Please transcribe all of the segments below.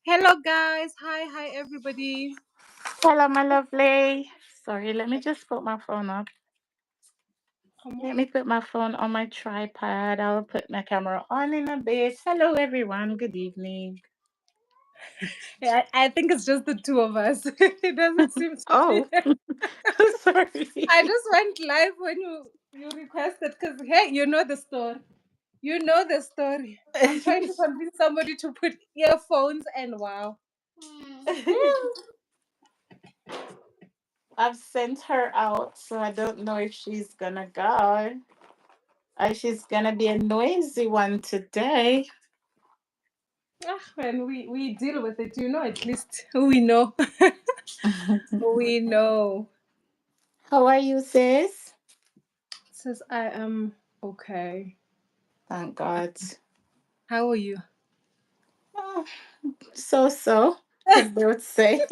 Hello, guys. Hi, everybody. Hello, my lovely. Sorry, let me just put my phone up. Come on. Let me put my phone on my tripod. I'll put my camera on in a bit. Hello, everyone. Good evening. Yeah, I think it's just the two of us. It doesn't seem to be. Oh, sorry. I just went live when you requested because hey, you know the story. You know the story. I'm trying to convince somebody to put earphones, and wow. I've sent her out, so I don't know if she's gonna go. She's gonna be a noisy one today. When we deal with it, at least we know. We know. How are you, sis? Says I am okay. Thank God. How are you? Oh, so, as they would say.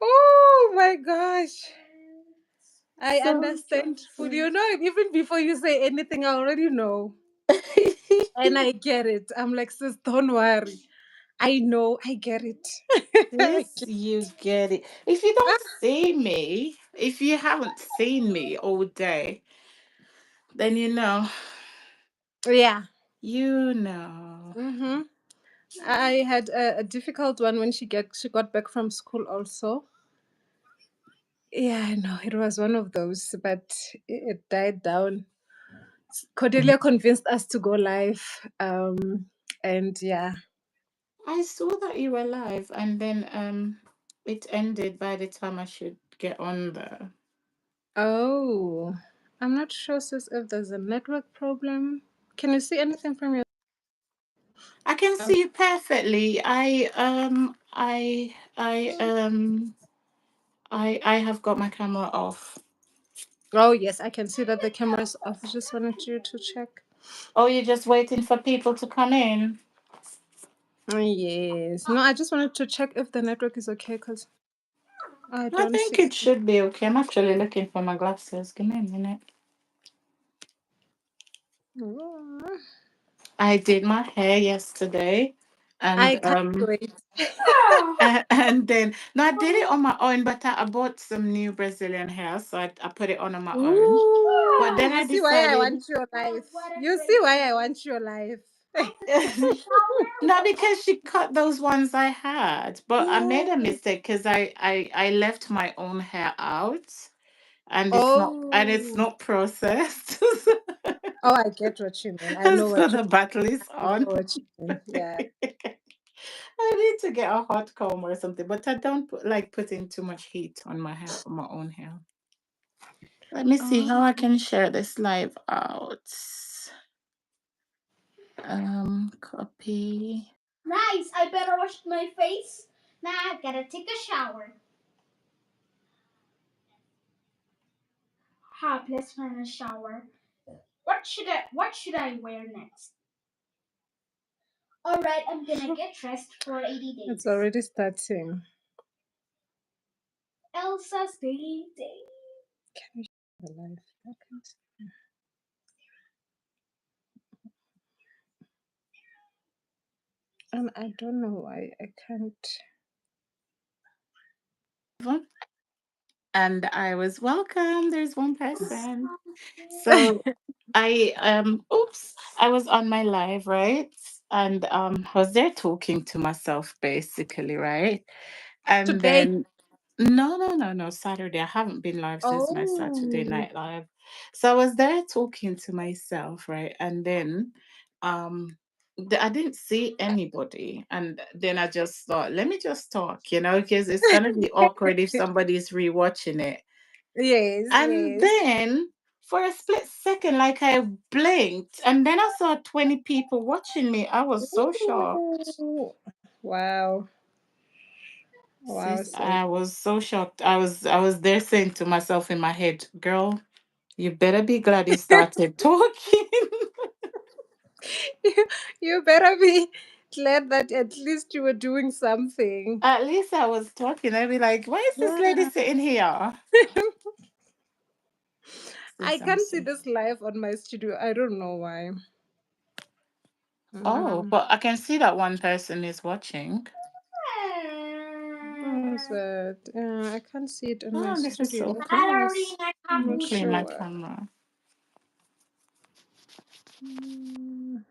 Oh my gosh. I So. understand food. Even before you say anything, I already know. And I get it. I'm like, sis, don't worry. I know, I get it. I Yes, get- you get it. If you don't see me, if you haven't seen me all day, then yeah. you know. Mm-hmm. I had a difficult one when she got back from school also. Yeah, I know. It was one of those, but it died down. Cordelia convinced us to go live. And yeah. I saw that you were live, and then it ended by the time I should get on there. Oh, I'm not sure, sis, if there's a network problem. Can you see anything from your? I can Um, see you perfectly. I have got my camera off. oh, yes, I can see that the camera's off. I just wanted you to check. Oh, you're just waiting for people to come in. Yes. No, I just wanted to check if the network is okay because I I don't think see. it should be okay. I'm actually looking for my glasses. Give me a minute. Oh, I did my hair yesterday, I and can't wait. and then no, I did it on my own, but I bought some new Brazilian hair, so I put it on my own. But Ooh, then you I see why I decided want your life. You see why I want your life. no, because she cut those ones I had, but I made a mistake because I left my own hair out, and it's Oh, not processed, oh, I get what you mean. I and know so what you the battle is I know on. what you mean. Yeah. I need to get a hot comb or something, but I don't like putting too much heat on my hair, on my own hair. Let me see Oh, how I can share this live out. Copy. Nice. I better wash my face. Now I gotta take a shower. Hop, let's find a shower. What should I wear next? Alright, I'm gonna get dressed for 80 it's days. already starting. Elsa's dating day. Can we share the live? I can't see. And I don't know why I can't. And I was welcome. There's one person. So I was on my live, right? And I was there talking to myself basically, right? And Today. then no, Saturday. I haven't been live since my Saturday Oh. night live. So I was there talking to myself, right? And then um I didn't see anybody. And then I just thought, let me just talk, because it's gonna be awkward if somebody's rewatching it. Yes, And yes. then for a split second, like I blinked, and then I saw 20 people watching me. I was so shocked. Ooh. Wow. Wow, Sis, sis. I was so shocked. I was there saying to myself in my head, girl, you better be glad you started talking. you, you better be glad that at least you were doing something. At least I was talking. I'd be like, why is this lady Yeah. sitting here? I Sis, I'm can't see so this live on my studio. I don't know why. Oh, Mm. but I can see that one person is watching. What is it? I can't see it in my Oh, this is so screen. close. I'm Let me not clean my sure. camera. Mm.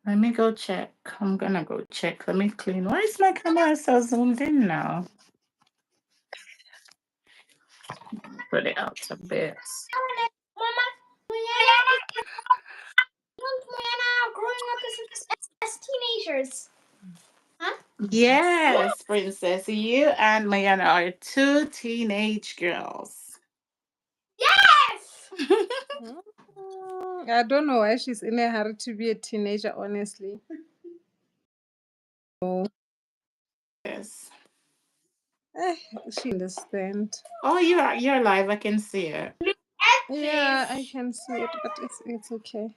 Let me go check. I'm gonna go check. Let me clean. Why is my camera so zoomed in now? Put it out a bit. Mama, growing up as teenagers. Huh? Yes, Princess. You and Mayana are two teenage girls. Yes! I don't know why she's in a hurry to be a teenager, honestly. Yes. She understand. Oh, you're live. I can see it. Yeah, I can see it, but it's okay.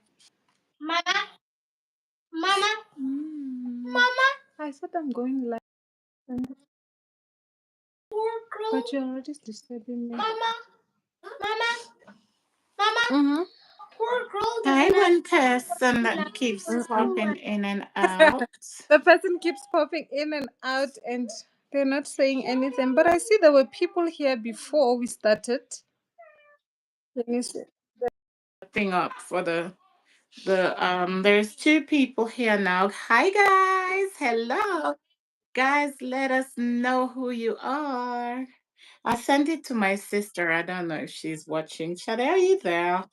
Mama, Mama, Mama. I said I'm going live, Poor girl. but you're already disturbing me. Mama, Mama, Mama. Mm-hmm. Poor girl Hi, doesn't have one person that keeps popping in and out. The person keeps popping in and out, and they're not saying anything. But I see there were people here before we started. Let me see. Thing up for the there's two people here now. Hi guys. Hello. Guys, let us know who you are. I sent it to my sister. I don't know if she's watching. Shade, are you there?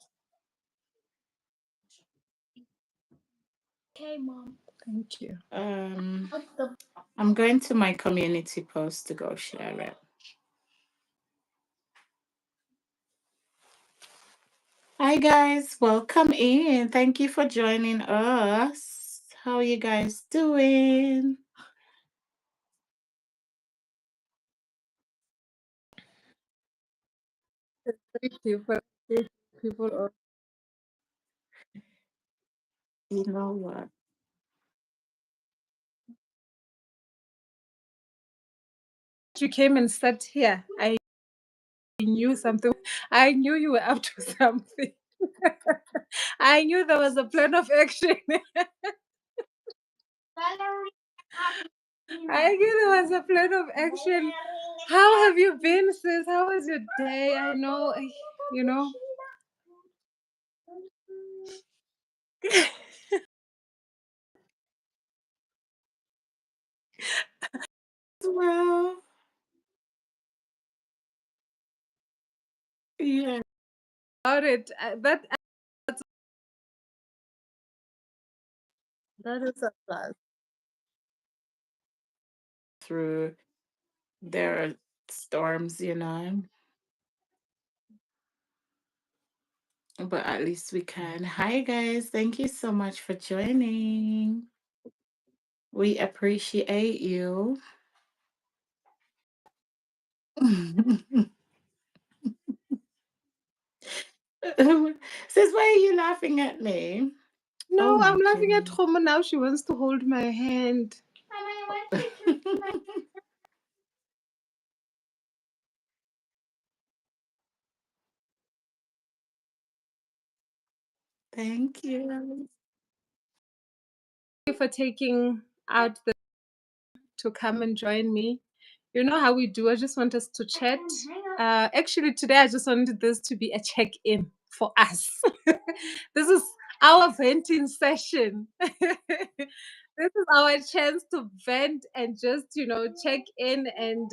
Okay, Mom. Thank you. I'm going to my community post to go share it. Hi guys, welcome in. Thank you for joining us. How are you guys doing? Thank you for people. You know what? You came and sat here. I knew something. I knew you were up to something. I knew there was a plan of action. I knew there was a plan of action. How have you been, sis? How was your day? I know, you know. Well, yeah. About it. That is a plus. Through their storms, you know. But at least we can. Hi guys, thank you so much for joining. We appreciate you. Sis, why are you laughing at me? No, Oh my I'm laughing at goodness. Homo now. She wants to hold my hand. Thank you. Thank you for taking out the to come and join me. You know how we do. I just want us to chat. Actually, today I just wanted this to be a check-in for us. This is our venting session. This is our chance to vent and just, check in and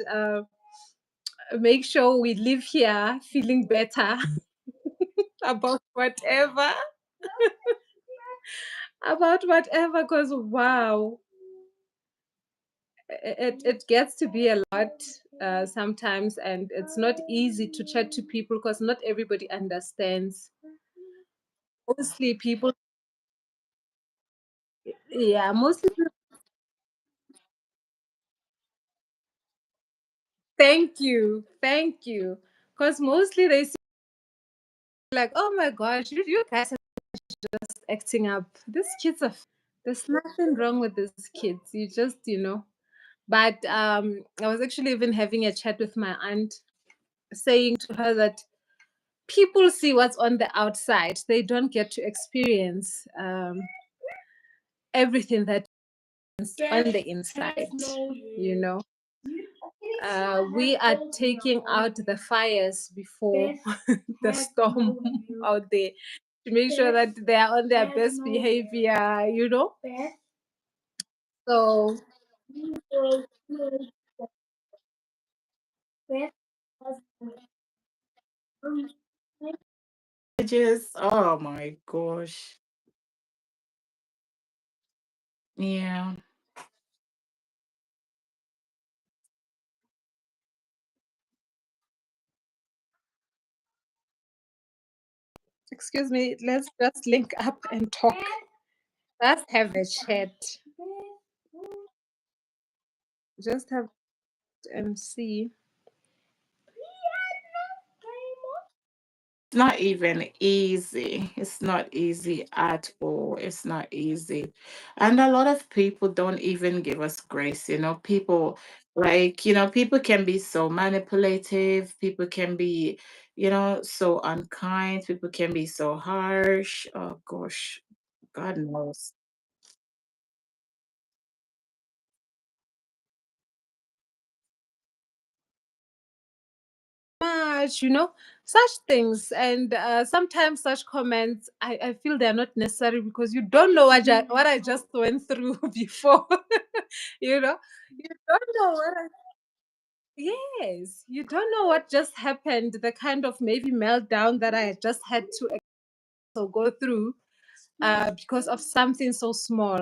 make sure we live here feeling better about whatever. About whatever, because wow, it gets to be a lot sometimes, and it's not easy to chat to people because not everybody understands. Mostly people, yeah, mostly. Thank you, because mostly they say like, oh my gosh, you guys are just acting up. These kids are. There's nothing wrong with these kids. You just, But I was actually even having a chat with my aunt, saying to her that people see what's on the outside. They don't get to experience everything that is on There's the inside, no you know. We We are taking out the fires before the storm out there to make sure that they are on their best behavior, you know. So Just, oh my gosh. Yeah. excuse me, let's just link up and talk. Let's have a chat. Just have and see. It's not even easy. It's not easy at all. It's not easy. And a lot of people don't even give us grace. People people can be so manipulative. People can be, so unkind. People can be so harsh. Oh gosh, God knows. Much, you know, such things. And sometimes such comments, I feel they're not necessary because you don't know what I just went through before. You know, you don't know yes, you don't know what just happened, the kind of maybe meltdown that I just had to so go through because of something so small,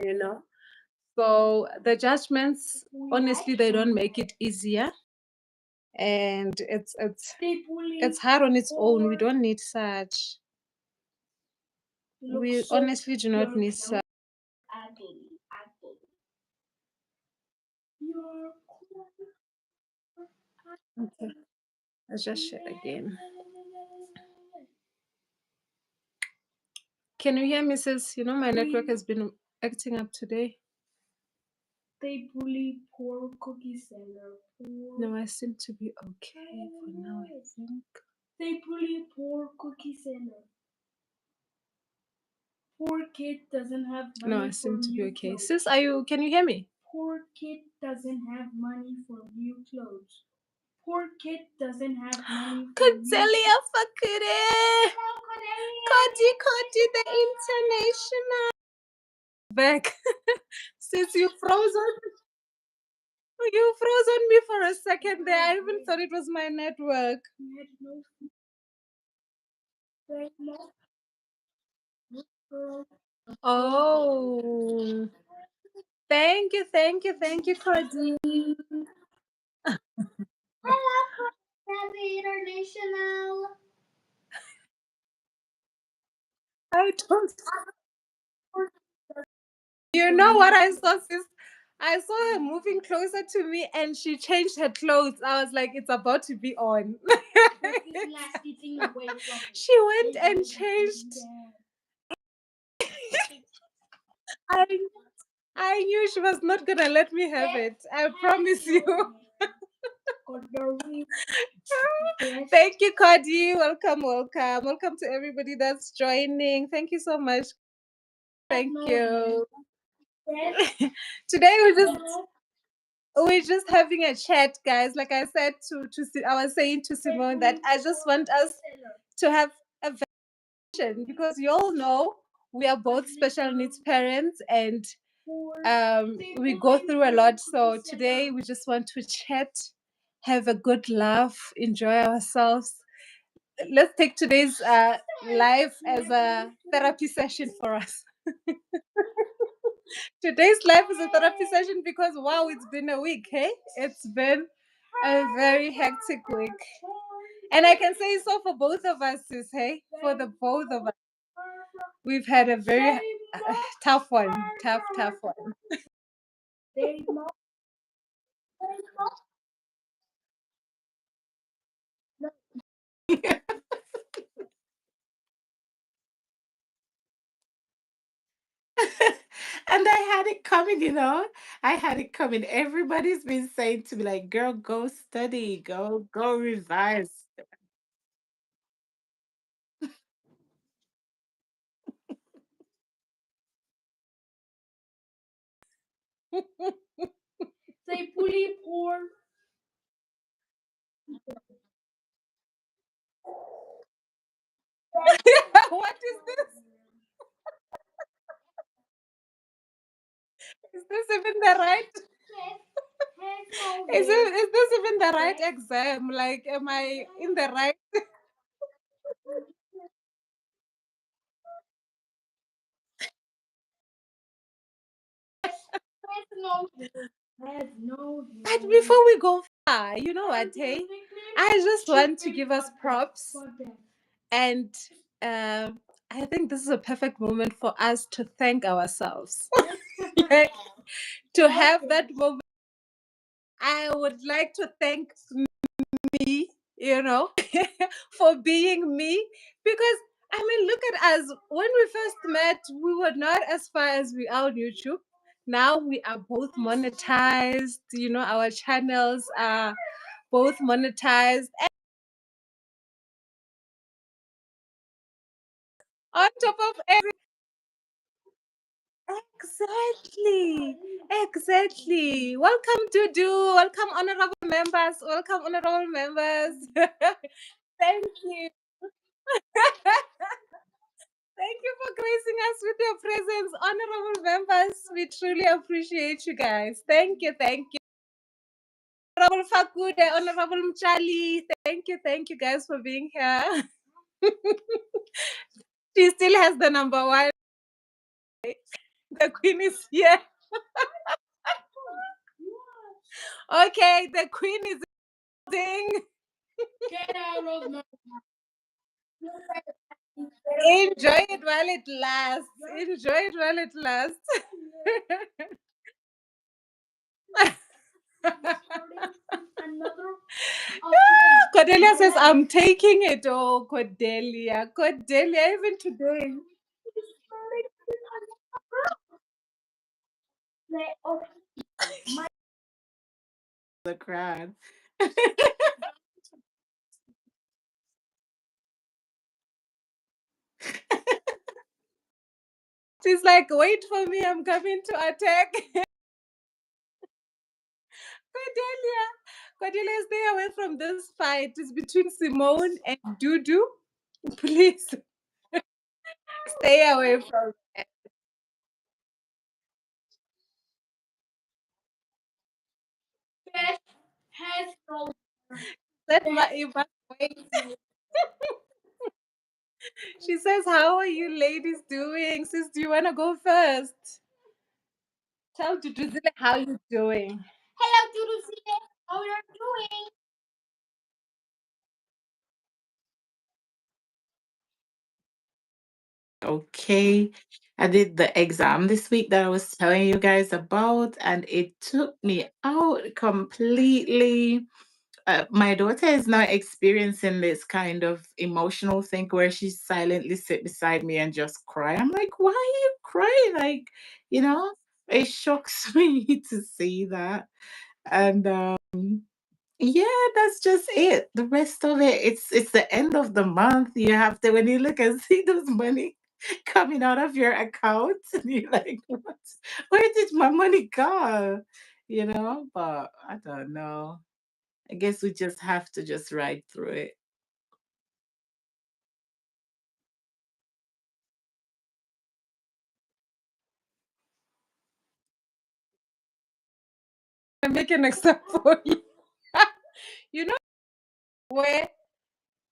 you know. So the judgments, honestly, they don't make it easier, and it's hard on its own. We don't need such. We honestly do not need such. Okay, let's just share again. Can you hear me, sis? You know my network has been acting up today. They bully poor cookie seller. No, I seem to be okay for now, I think. They bully poor cookie seller. Poor kid doesn't have money. No, I seem to be okay. Clothes. Sis, can you hear me? Poor kid doesn't have money for new clothes. Poor kid doesn't have money for Concelia Fakure. Cody, the international. Back. Since you froze on me for a second there. I even thought it was my network. Oh, thank you, Cody. Happy International. I don't. You know what I saw, sis? I saw her moving closer to me, and she changed her clothes. I was like, it's about to be on. She went and changed. I I knew she was not gonna let me have it. I promise you. Thank you, Cody. Welcome, welcome. Welcome to everybody that's joining. Thank you so much. Thank you. Today we're just having a chat, guys. Like I said I was saying to Simone that I just want us to have a vision because you all know we are both special needs parents and we go through a lot. So today we just want to chat, have a good laugh, enjoy ourselves. Let's take today's live as a therapy session for us. Today's live is a therapy session because wow, it's been a week, hey? It's been a very hectic week. And I can say so for both of us, sis, hey? For the both of us. We've had a very tough one. Tough one. And I had it coming. I had it coming. Everybody's been saying to me, like, girl, go study, go revise. Say puli poor. What is this? Is this even the right? Is this even the right exam? Like, am I in the right? But before we go far, you know what, hey? I just want to give us props. And I think this is a perfect moment for us to thank ourselves. Like, to have that moment, I would like to thank me, for being me. Because, I mean, look at us. When we first met, we were not as far as we are on YouTube. Now we are both monetized, our channels are both monetized. And on top of everything, exactly, exactly. Welcome, Dudu. Welcome, honorable members. Welcome, honorable members. Thank you. Thank you for gracing us with your presence, honorable members. We truly appreciate you guys. Thank you, thank you. Honorable Fakude, Honorable Mchali, thank you guys for being here. She still has the number one. The queen is here. Okay, the queen is sing. Get out of my. Enjoy it while it lasts. Enjoy it while it lasts. Another. Cordelia says, I'm taking it. Oh, Cordelia. Cordelia, even today. The crowd. She's like, wait for me, I'm coming to attack. Cordelia. Cordelia, stay away from this fight. It's between Simone and Dudu. Please stay away from it. Has no. You must wait. She says, how are you ladies doing? Sis, do you want to go first? Tell Duduzile how you doing. Hello, Dudu. How are you doing? Okay. I did the exam this week that I was telling you guys about, and it took me out completely. My daughter is now experiencing this kind of emotional thing where she silently sit beside me and just cry. I'm like, why are you crying? Like, you know, it shocks me to see that. And yeah, that's just it. The rest of it, it's the end of the month. You have to, when you look and see those money coming out of your account, and you're like, what? Where did my money go? But I don't know. I guess we just have to just ride through it. I make an example for you. You know where,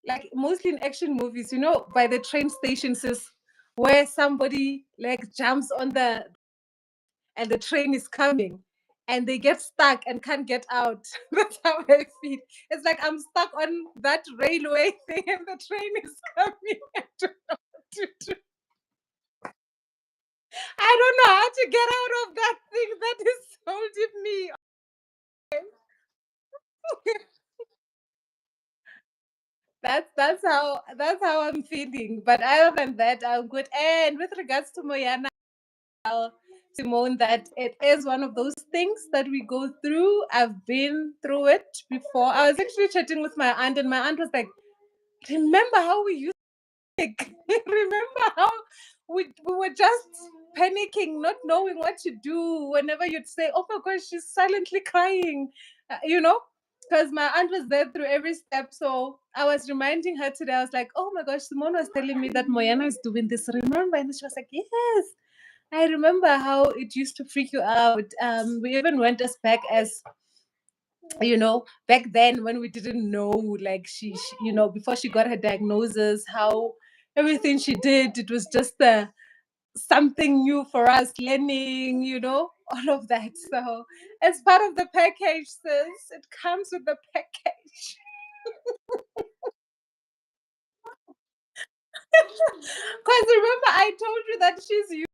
like mostly in action movies, by the train stations is where somebody like jumps on and the train is coming and they get stuck and can't get out. That's how I feel. It's like I'm stuck on that railway thing and the train is coming. I don't know what to do. I don't know how to get out of that thing that is holding me. That's how I'm feeling. But other than that, I'm good. And with regards to Moyana, Simone, that it is one of those things that we go through. I've been through it before. I was actually chatting with my aunt, and my aunt was like, "Remember how we used to like, remember how we were just panicking, not knowing what to do. Whenever you'd say, "Oh my gosh, she's silently crying," because my aunt was there through every step. So I was reminding her today. I was like, "Oh my gosh, Simone was telling me that Moyana is doing this. Remember?" And she was like, "Yes, I remember how it used to freak you out." We even went as back as back then when we didn't know, like she before she got her diagnosis, how everything she did, it was just something new for us, learning, all of that. So as part of the package, sis, it comes with the package. Because remember, I told you that she's used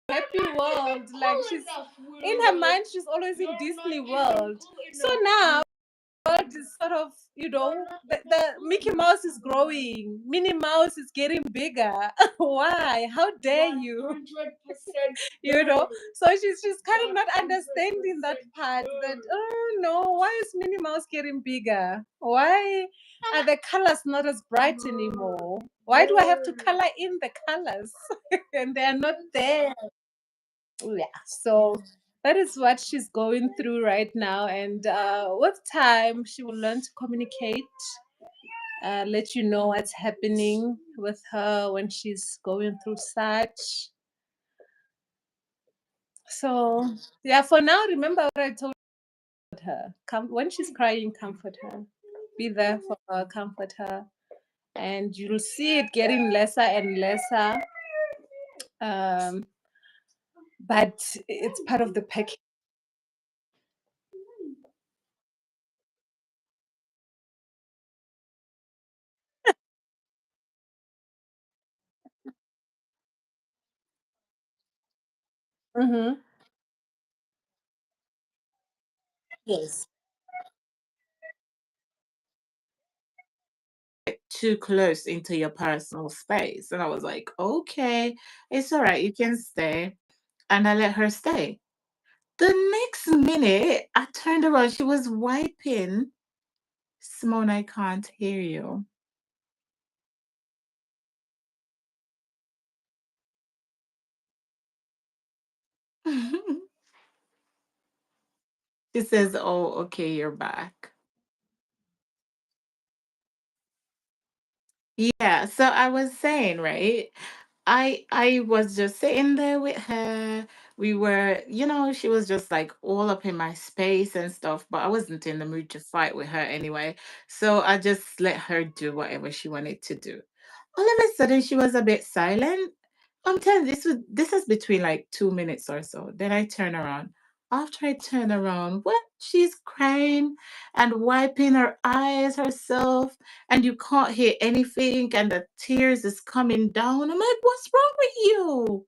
to Happy World. Like she's in her mind, she's always in Disney World. So now world is sort of, the Mickey Mouse is growing, Minnie Mouse is getting bigger. Why? How dare you? 100%. So she's kind of not understanding that part. That no, why is Minnie Mouse getting bigger? Why are the colors not as bright anymore? Why do I have to color in the colors and they are not there? Yeah, so that is what she's going through right now, and with time she will learn to communicate, let you know what's happening with her when she's going through such. So yeah, for now, remember what I told her. Come when she's crying, comfort her, be there for her, comfort her, and you'll see it getting lesser and lesser. um but it's part of the package. Mm-hmm. Yes. Too close into your personal space. And I was like, okay, it's all right, you can stay. And I let her stay. The next minute, I turned around, she was wiping. Simone, I can't hear you. She says, oh, okay, you're back. Yeah, so I was saying, right? I was just sitting there with her. We were, she was just like all up in my space and stuff, but I wasn't in the mood to fight with her anyway. So I just let her do whatever she wanted to do. All of a sudden she was a bit silent. I'm telling you, this is between like 2 minutes or so. Then I turn around. After I turn around, what? She's crying and wiping her eyes herself, and you can't hear anything, and the tears is coming down. I'm like, what's wrong with you?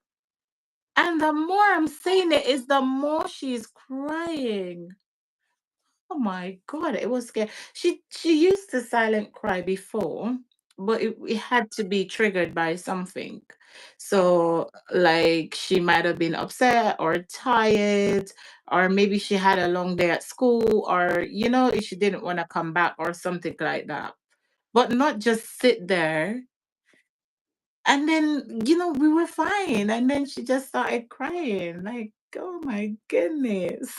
And the more I'm saying it is the more she's crying. Oh my God, it was scary. She used to silent cry before, but it had to be triggered by something. So like she might have been upset or tired, or maybe she had a long day at school, or if she didn't want to come back or something like that. But not just sit there. And then, we were fine. And then she just started crying. Like, oh my goodness.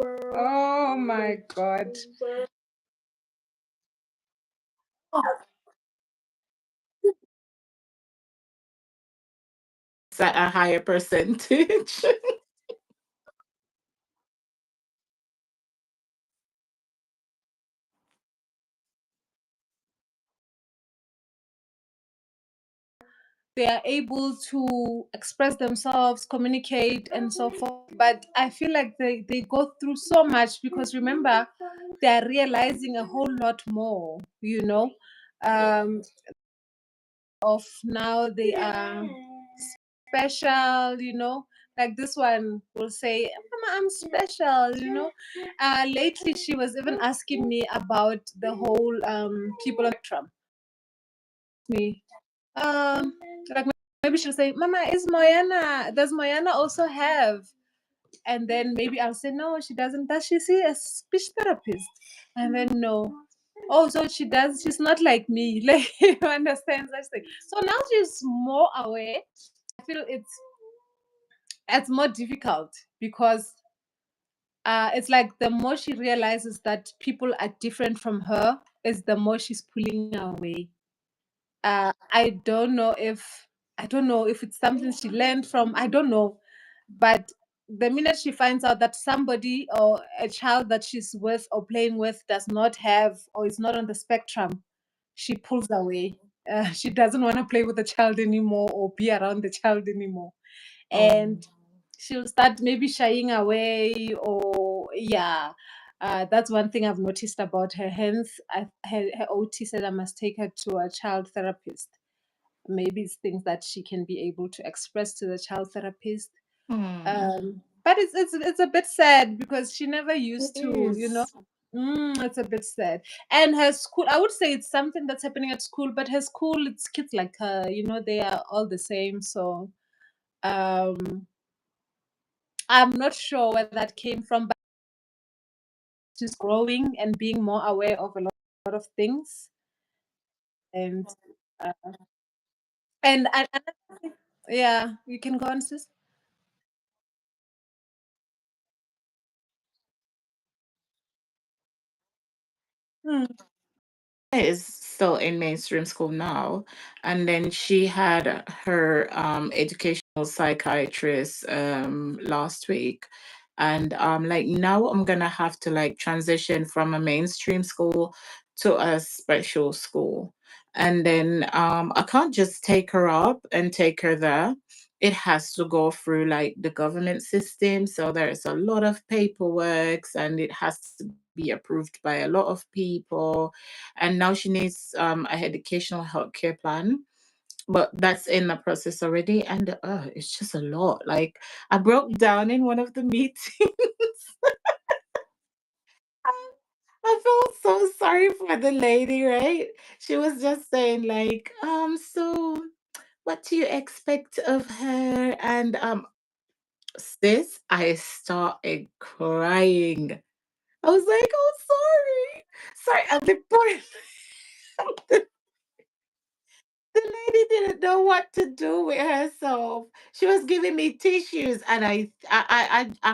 Oh my God. At a higher percentage. They are able to express themselves, communicate, and so forth. But I feel like they go through so much because remember, they are realizing a whole lot more, of now they are special, like this one will say, Mama, I'm special, lately she was even asking me about the whole people on the spectrum. Me. Like maybe she'll say, Mama, does Moyana also have and then maybe I'll say, no, she doesn't. Does she see a speech therapist? And then no. Oh, so she does. She's not like me. Like, you understand such thing. So now she's more aware. I feel it's more difficult because it's like the more she realizes that people are different from her, is the more she's pulling away. I don't know if it's something she learned from. I don't know, but the minute she finds out that somebody or a child that she's with or playing with does not have or is not on the spectrum, she pulls away. She doesn't want to play with the child anymore or be around the child anymore, Oh. and she'll start maybe shying away or yeah. That's one thing I've noticed about her. Hence, her OT said I must take her to a child therapist. Maybe it's things that she can be able to express to the child therapist. Hmm. But it's a bit sad because she never It used to, is. it's a bit sad. And her school, I would say it's something that's happening at school, but her school, it's kids like her, they are all the same. So um, I'm not sure where that came from, but she's growing and being more aware of a lot of things. And uh, and yeah, you can go on, sis. Mm, Is still in mainstream school now, and then she had her educational psychiatrist last week, and like now I'm gonna have to like transition from a mainstream school to a special school, and then I can't just take her up and take her there. It has to go through like the government system, so there's a lot of paperwork and it has to be approved by a lot of people, and now she needs a educational healthcare plan, but that's in the process already, and it's just a lot. Like, I broke down in one of the meetings. I felt so sorry for the lady, right? She was just saying like, so what do you expect of her? And sis, I started crying. I was like, oh, sorry, at the point. The lady didn't know what to do with herself. She was giving me tissues, and I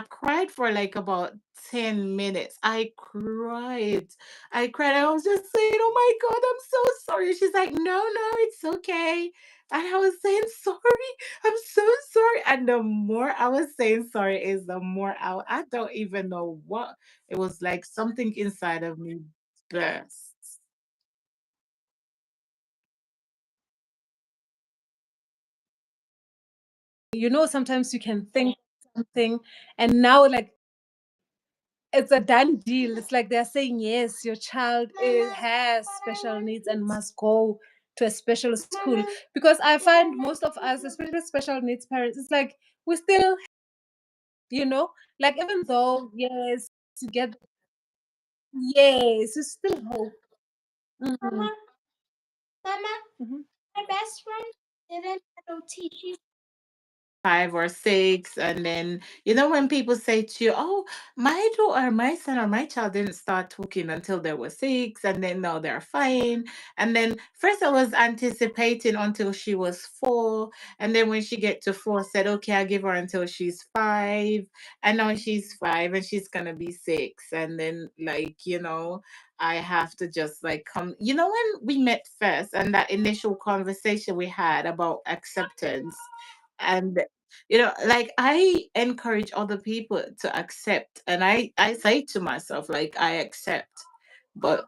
cried for like about 10 minutes. I cried. I was just saying, "Oh my God, I'm so sorry." She's like, "No, no, it's okay." And I was saying, "Sorry, I'm so sorry." And the more I was saying sorry, is the more I don't even know what it was like. Something inside of me burst. Sometimes you can think something, and now like it's a done deal. It's like they're saying, yes, your child has special needs and must go to a special school. Because I find most of us, especially special needs parents, it's like we still, you know, like even though, yes, to get, yes, we still hope. Mhm, Mama, Mama, mhm. my best friend didn't have OT. She's 5 or 6, and then when people say to you, oh, my daughter, my son, or my child didn't start talking until they were 6, and then now they're fine. And then first I was anticipating until she was 4, and then when she get to 4, said, okay, I'll give her until she's 5, and now she's 5 and she's gonna be 6, and then like I have to just like come, when we met first and that initial conversation we had about acceptance, and like I encourage other people to accept, and I say to myself like I accept, but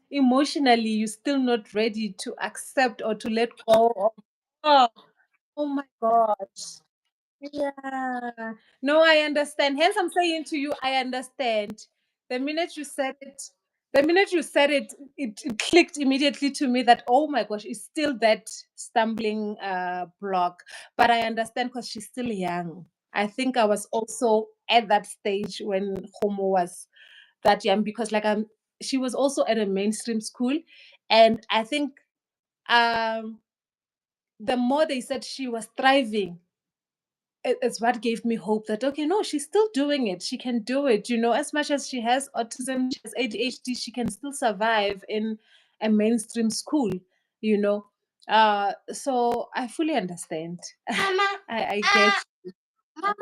Emotionally, you're still not ready to accept or to let go of. Oh, oh my gosh. Yeah. No, I understand. Hence, I'm saying to you, I understand. The minute you said it, it clicked immediately to me that, oh my gosh, it's still that stumbling block. But I understand because she's still young. I think I was also at that stage when Homo was that young because, like, she was also at a mainstream school, And I think um, the more they said she was thriving, it's what gave me hope that, okay, no, she's still doing it. She can do it. As much as she has autism, she has ADHD, she can still survive in a mainstream school, you know. So I fully understand. Mama, I get. Mama,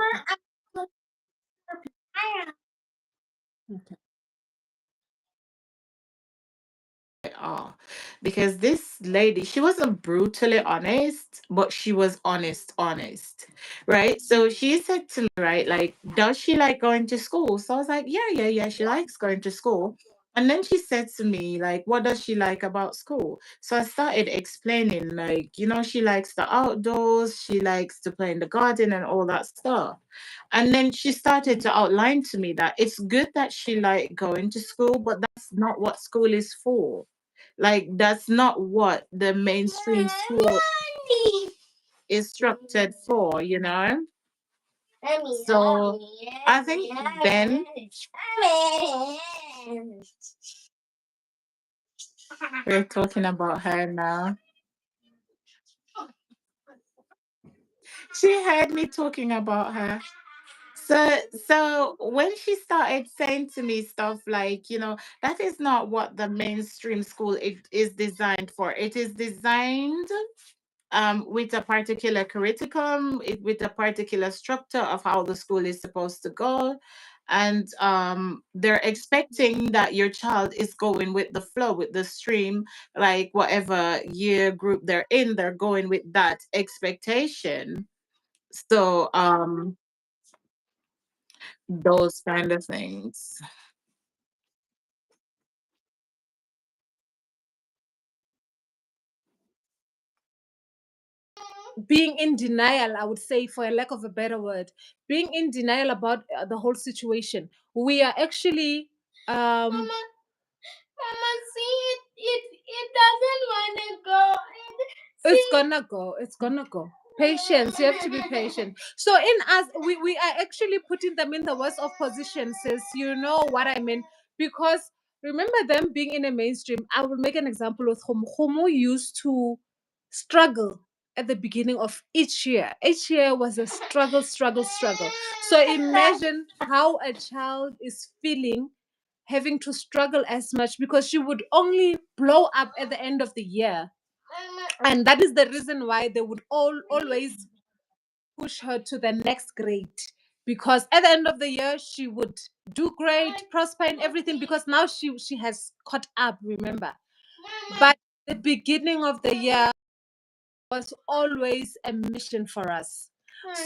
Okay. All, because this lady, she wasn't brutally honest, but she was honest, right? So she said to me, right, like, does she like going to school? So I was like, yeah, she likes going to school. And then she said to me, like, what does she like about school? So I started explaining, like, she likes the outdoors, she likes to play in the garden and all that stuff. And then she started to outline to me that it's good that she like going to school, but that's not what school is for. Like, that's not what the mainstream school is structured for. So I think then we're talking about her now. She heard me talking about her. So when she started saying to me stuff like, that is not what the mainstream school is designed for. It is designed with a particular curriculum, with a particular structure of how the school is supposed to go. And they're expecting that your child is going with the flow, with the stream, like whatever year group they're in, they're going with that expectation. So those kind of things. Being in denial, I would say, for a lack of a better word, being in denial about the whole situation. We are actually Mama, Mama, see it doesn't want to go. it's gonna go. It's gonna go. Patience. You have to be patient. So in us, we are actually putting them in the worst of positions, sis. You know what I mean? Because remember them being in a mainstream. I will make an example with Homo. Homo used to struggle at the beginning of each year. Each year was a struggle, struggle, struggle. So imagine how a child is feeling having to struggle as much because she would only blow up at the end of the year, and that is the reason why they would always push her to the next grade, because at the end of the year she would do great, prosper in everything, because now she has caught up, remember. But the beginning of the year was always a mission for us.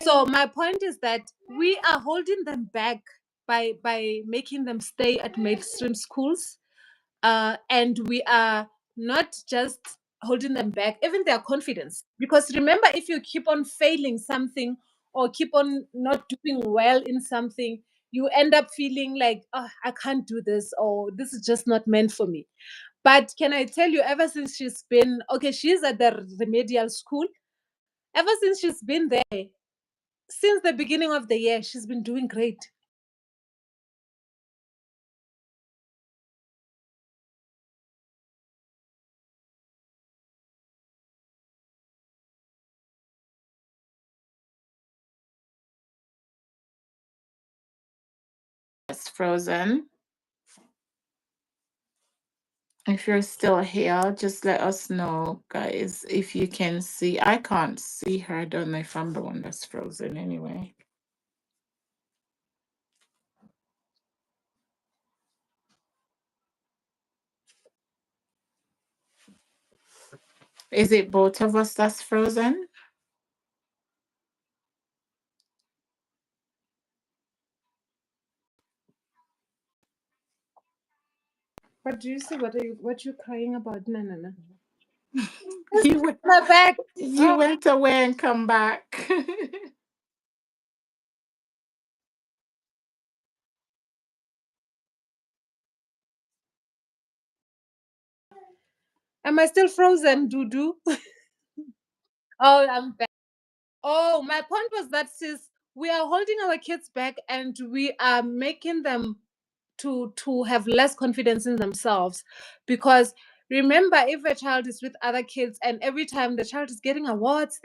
So my point is that we are holding them back by making them stay at mainstream schools, and we are not just holding them back, even their confidence. Because remember, if you keep on failing something or keep on not doing well in something, you end up feeling like, oh, I can't do this, or this is just not meant for me. But can I tell you, ever since she's been, okay, she's at the remedial school, ever since she's been there, since the beginning of the year, she's been doing great. It's frozen. If you're still here, just let us know, guys, if you can see. I can't see her. I don't know if I'm the one that's frozen anyway. Is it both of us that's frozen? But do you see what you're crying about? No, no, no. You went, My back. you went away and come back. Am I still frozen, Dudu? Oh, I'm back. Oh, my point was that, sis, we are holding our kids back and we are making them to have less confidence in themselves, because Remember, if a child is with other kids and every time the child is getting awards,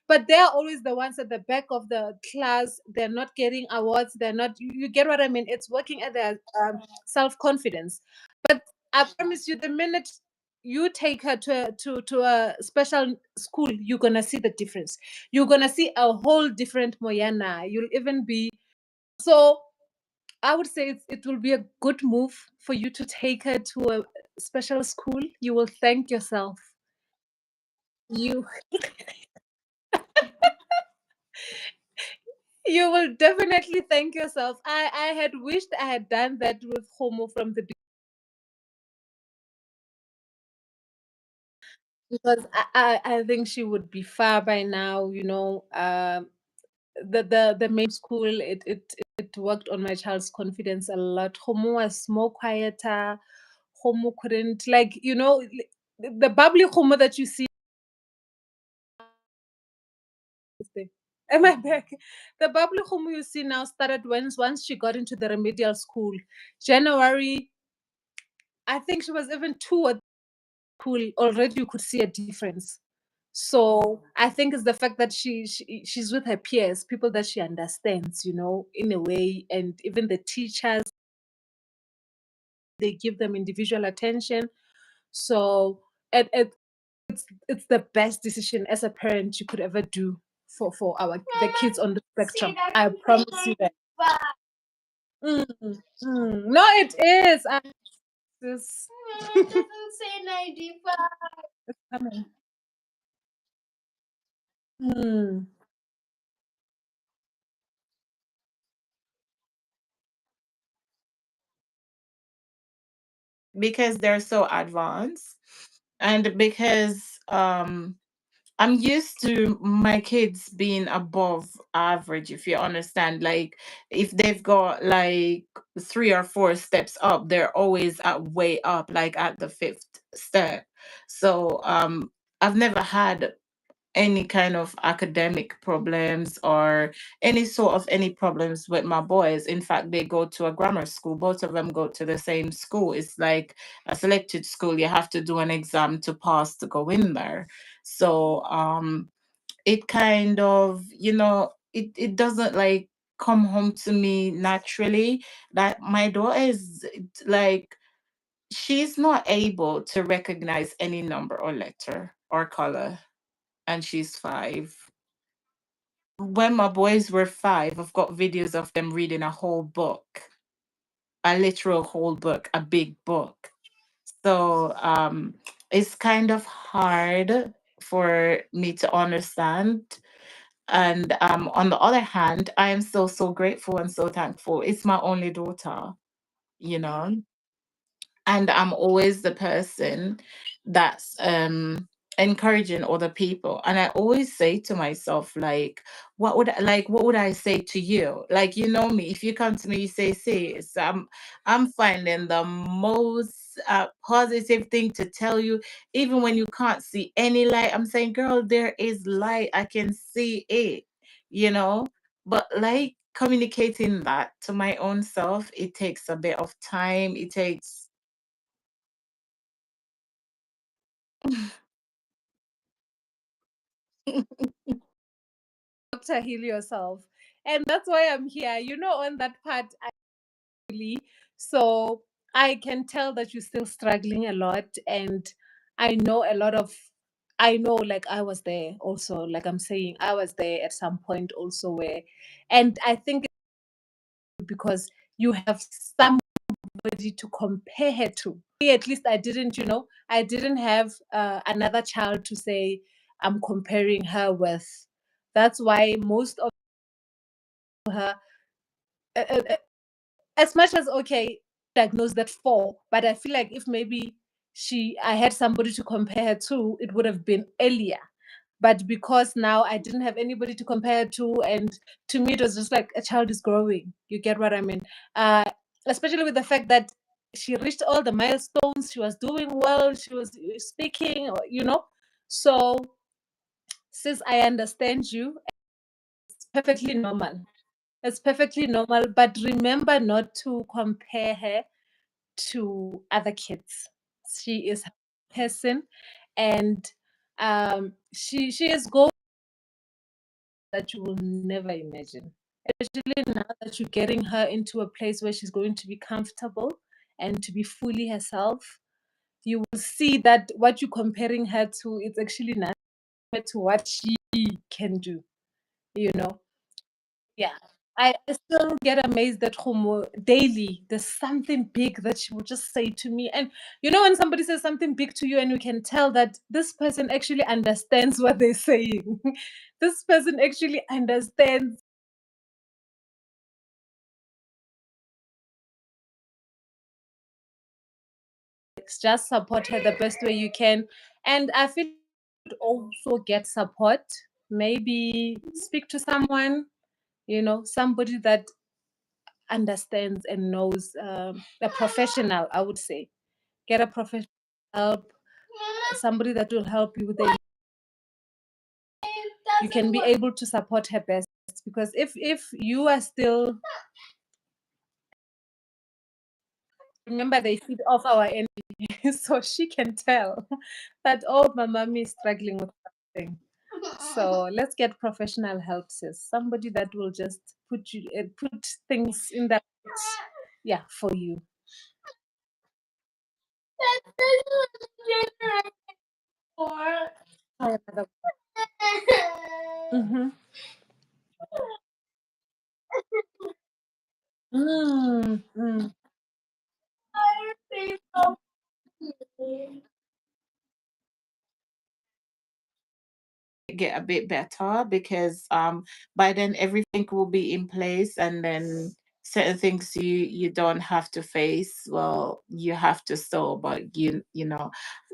but they're always the ones at the back of the class. They're not getting awards. They're not, you get what I mean? It's working at their self confidence. But I promise you, the minute you take her to a special school, you're going to see the difference. You're going to see a whole different Moyana. You'll even be, so I would say it will be a good move for you to take her to a special school. You will thank yourself. You you will definitely thank yourself. I had wished I had done that with Homo from the beginning because I think she would be far by now. The main school it worked on my child's confidence a lot. Homo was more quieter. Homo couldn't the bubbly Homo that you see. Am I back? The bubbly whom you see now started once she got into the remedial school. January, I think she was even two or school already you could see a difference. So I think it's the fact that she's with her peers, people that she understands, in a way, and even the teachers they give them individual attention. So it's the best decision as a parent you could ever do for the kids on the spectrum. I promise you that. Mm, No, it is. This It doesn't say 95. coming. Mm. because they're so advanced, and because I'm used to my kids being above average, if you understand. Like, if they've got like 3 or 4 steps up, they're always at way up, like at the fifth step. So I've never had any kind of academic problems or any problems with my boys. In fact, they go to a grammar school. Both of them go to the same school. It's like a selected school. You have to do an exam to pass to go in there. So it kind of, it doesn't like come home to me naturally. That my daughter is like, she's not able to recognize any number or letter or color, and she's 5. When my boys were 5, I've got videos of them reading a whole book, a literal whole book, a big book. So it's kind of hard for me to understand. And on the other hand, I am so grateful and so thankful. It's my only daughter, you know. And I'm always the person that's encouraging other people, and I always say to myself, like, what would I say to you? Like, you know me, if you come to me, you say, sis, I'm finding the most positive thing to tell you, even when you can't see any light. I'm saying, girl, there is light, I can see it, you know. But like, communicating that to my own self, it takes a bit of time. It takes Doctor, heal yourself. And that's why I'm here. On that part, so I can tell that you're still struggling a lot. And I know a lot of, I know, like, I was there also. Like I'm saying, I was there at some point also and I think because you have somebody to compare her to. At least I didn't have another child to say I'm comparing her with. That's why most of her, uh, uh, uh, as much as okay, diagnosed at 4, but I feel like if maybe I had somebody to compare her to, it would have been earlier. But because now I didn't have anybody to compare to, and to me it was just like a child is growing. You get what I mean? Uh, Especially with the fact that she reached all the milestones, she was doing well, she was speaking, So, since I understand you, it's perfectly normal. It's perfectly normal, but remember not to compare her to other kids. She is. person, and she is going that you will never imagine. Especially now that you're getting her into a place where she's going to be comfortable and to be fully herself, you will see that what you're comparing her to is actually nothing to what she can do, you know. Yeah. I still get amazed at Homo daily. There's something big that she will just say to me. And you know, when somebody says something big to you and you can tell that this person actually understands what they're saying. This person actually understands. Just support her the best way you can. And I feel you could also get support. Maybe speak to someone, somebody that understands and knows, a professional, I would say. Get a professional help, somebody that will help you with the you can be able to support her best, because if you are still, remember, they feed off our energy. So she can tell that, oh, my mommy is struggling with something. So let's get professional help, sis. Somebody that will just put things in that, yeah, for you. Mm-hmm. Mm, mm. Get a bit better, because by then everything will be in place, and then certain things you don't have to face, well, you have to solve. But I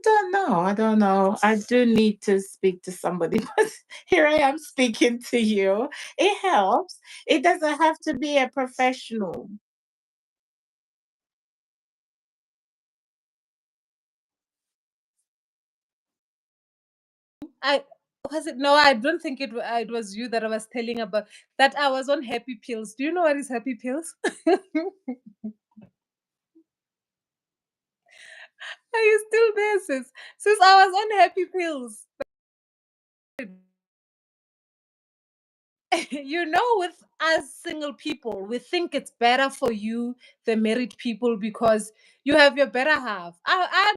don't know, I do need to speak to somebody. But here I am speaking to you. It helps. It doesn't have to be a professional. I was it? No, I don't think it was you that I was telling about. That I was on happy pills. Do you know what is happy pills? Are you still there, sis? Sis, I was on happy pills. With us single people, we think it's better for you, the married people, because you have your better half. I'm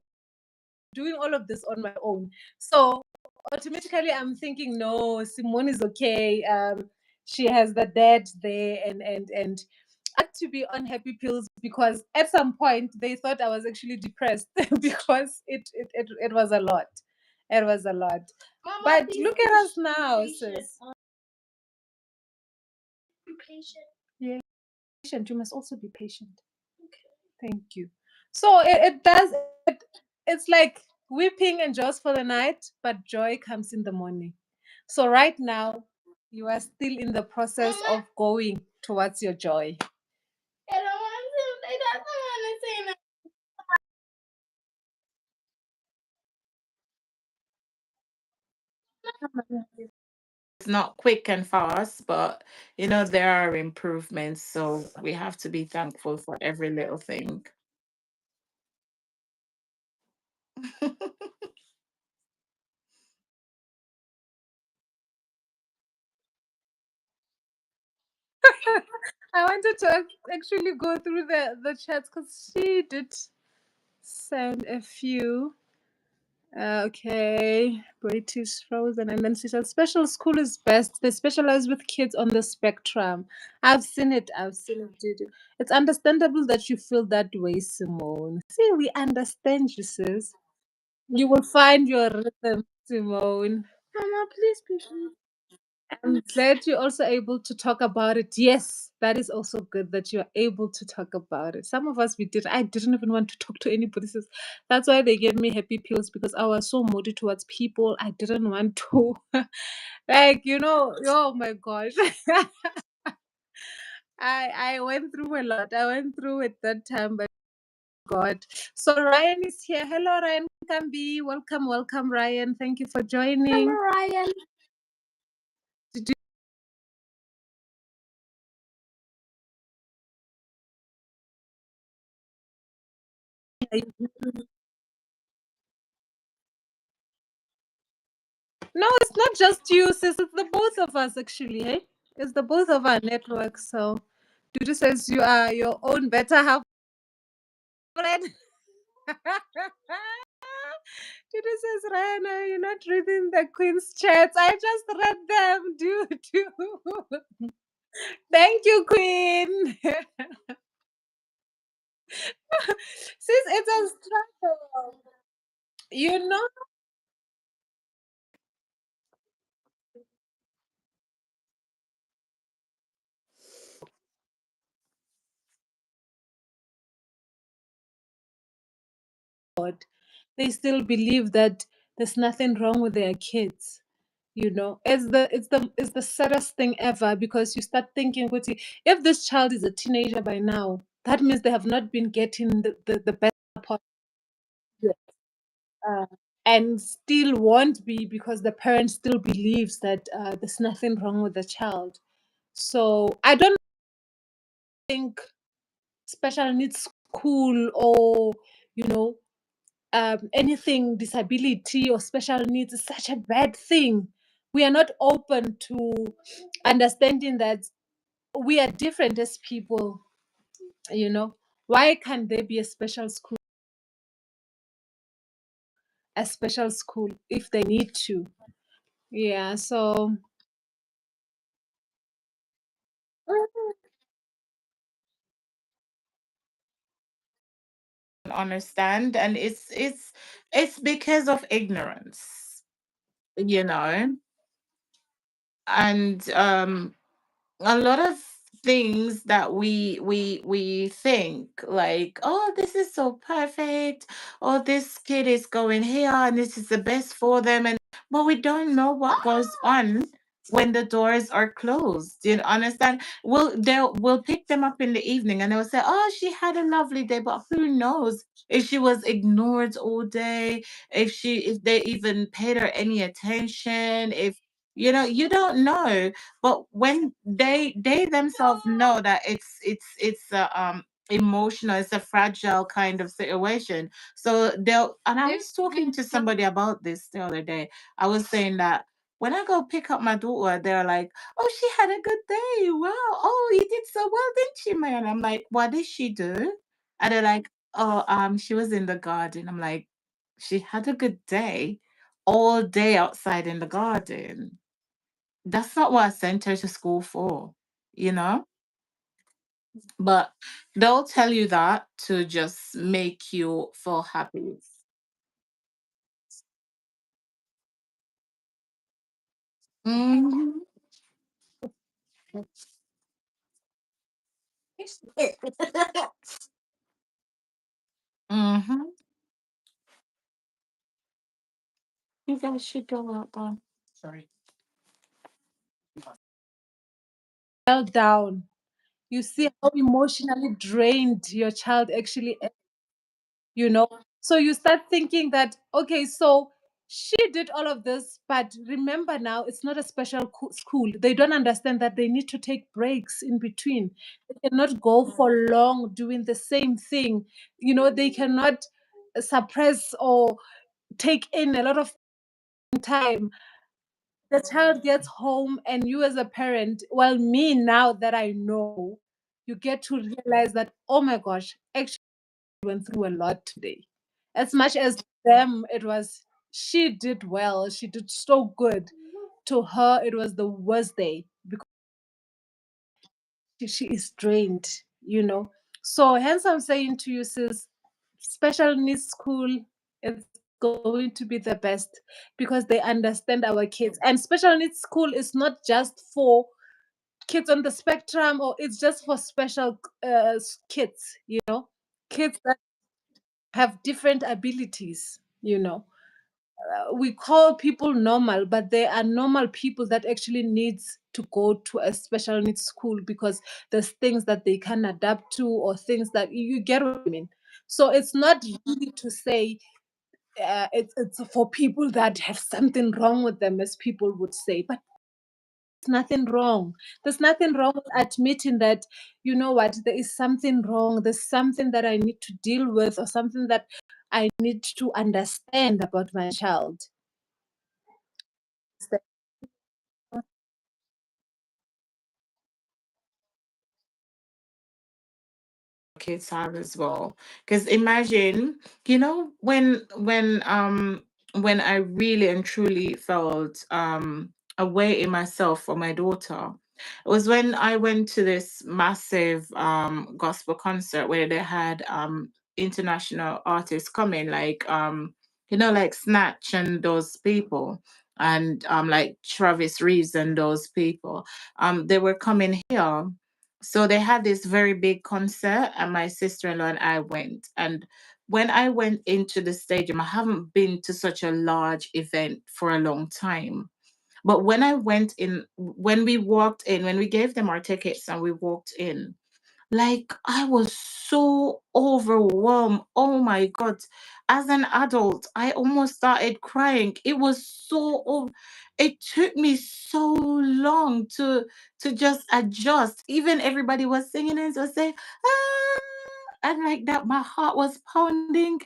doing all of this on my own. So automatically I'm thinking, no, Simone is okay. She has the dad there, and I had to be on happy pills, because at some point they thought I was actually depressed because it was a lot. It was a lot. Mama, But please look be at us now, patient. sis. Be patient. Yeah, patient. You must also be patient. Thank you. So it does. It's like weeping endures for the night, but joy comes in the morning. So right now, you are still in the process of going towards your joy. I don't want to. I don't want to say that. It's not quick and fast, but there are improvements, so we have to be thankful for every little thing. I wanted to actually go through the chats, because she did send a few. Okay, British Frozen. And then she said, special school is best. They specialize with kids on the spectrum. I've seen it. I've seen it, Judy. It's understandable that you feel that way, Simone. See, we understand you, sis. You will find your rhythm, Simone. Mama, please be patient. I'm glad you're also able to talk about it. Yes, that is also good that you're able to talk about it. Some of us, we did. I didn't even want to talk to anybody. That's why they gave me happy pills, because I was so moody towards people. I didn't want to, oh my gosh. I went through a lot. I went through it that time, but God. So Ryan is here. Hello, Ryan Kambi. Welcome, welcome, Ryan. Thank you for joining. Hello, Ryan. Did you No, it's not just you, sis. It's the both of us, actually. Hey, it's the both of our networks. So, Dudu says you are your own better half friend. Dudu says, Rana, you're not reading the Queen's chats. I just read them, Dudu. Thank you, Queen. Sis, it's a struggle. You know what? They still believe that there's nothing wrong with their kids. You know, it's the saddest thing ever, because you start thinking, "Kuti, if this child is a teenager by now, that means they have not been getting the best support yet. uh, and still won't be, because the parent still believes that there's nothing wrong with the child. So I don't think special needs school, or you know anything disability or special needs is such a bad thing. We are not open to understanding that we are different as people. you know why can't there be a special school if they need to? Yeah, so Understand, and it's because of ignorance, you know. And a lot of things that we think like, oh, this is so perfect, or this kid is going here and this is the best for them, and but we don't know what goes on when the doors are closed. You understand? We'll pick them up in the evening and they'll say, oh, she had a lovely day, but who knows if she was ignored all day, if they even paid her any attention, if you don't know. But when they themselves know that it's a emotional, it's a fragile kind of situation, so they'll. And I was talking to somebody about this the other day. I was saying that when I go pick up my daughter, they're like, oh, she had a good day, wow, oh, you did so well, didn't she, man? I'm like, what did she do? And they're like, oh, she was in the garden. I'm like, she had a good day all day outside in the garden. That's not what I sent her to school for, you know? But they'll tell you that to just make you feel happy. Hmm. Hmm. You guys should go out there. Sorry. fell down. You see how emotionally drained your child actually you know so you start thinking that, okay, so she did all of this, but remember, now it's not a special school. They don't understand that they need to take breaks in between. They cannot go for long doing the same thing. They cannot suppress or take in a lot of time. The child gets home, and you as a parent, well, me, now that I know, you get to realize that, oh my gosh, actually went through a lot today. As much as them, it was, she did well, she did so good. To her, it was the worst day, because she is drained. So hence I'm saying to you, sis, special needs school is going to be the best, because they understand our kids. And special needs school is not just for kids on the spectrum, or it's just for special kids, kids that have different abilities. We call people normal, but there are normal people that actually needs to go to a special needs school, because there's things that they can adapt to, or things that you get what I mean. So it's not really to say it's for people that have something wrong with them, as people would say, but nothing wrong. There's nothing wrong with admitting that, you know what, there is something wrong. There's something that I need to deal with, or something that I need to understand about my child. kids have as well. Because imagine, you know, when I really and truly felt away in myself for my daughter, it was when I went to this massive gospel concert where they had international artists coming, like you know, like Snatch and those people, and like Travis Reeves and those people. They were coming here. So they had this very big concert, and my sister-in-law and I went. And when I went into the stadium, I haven't been to such a large event for a long time. But when I went in, when we walked in, when we gave them our tickets and we walked in, like, I was so overwhelmed. Oh my God. As an adult, I almost started crying. It was it took me so long to just adjust. Even everybody was singing and so saying, ah, and like that, my heart was pounding.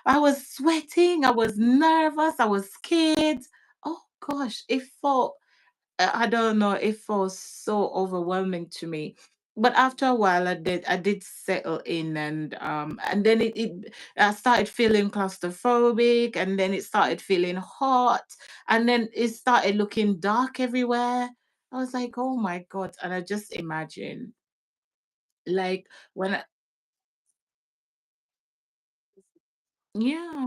I was sweating. I was nervous. I was scared. Oh gosh, it felt I don't know, it felt so overwhelming to me. But after a while, I did settle in, and then I started feeling claustrophobic, and then it started feeling hot, and then it started looking dark everywhere. I was like, oh my God. And I just imagine, like, when I, yeah.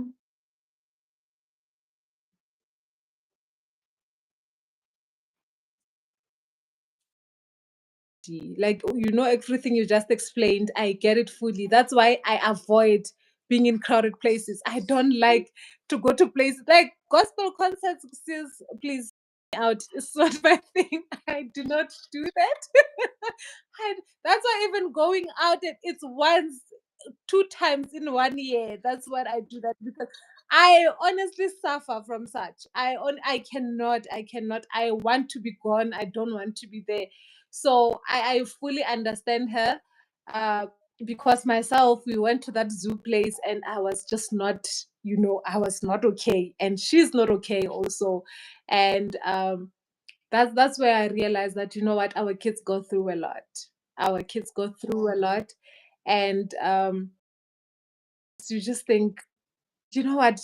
Like, you know, everything you just explained, I get it fully. That's why I avoid being in crowded places. I don't like to go to places like gospel concerts. Sis, please out. It's not my thing. I do not do that. I, that's why even going out, it's once, two times in 1 year. That's what I do that because I honestly suffer from such. I cannot. I cannot. I want to be gone. I don't want to be there. So I fully understand her. Uh, because myself, we went to that zoo place and I was just not, I was not okay. And she's not okay also. And that's where I realized that, you know what, our kids go through a lot. Our kids go through a lot. And so you just think, you know what,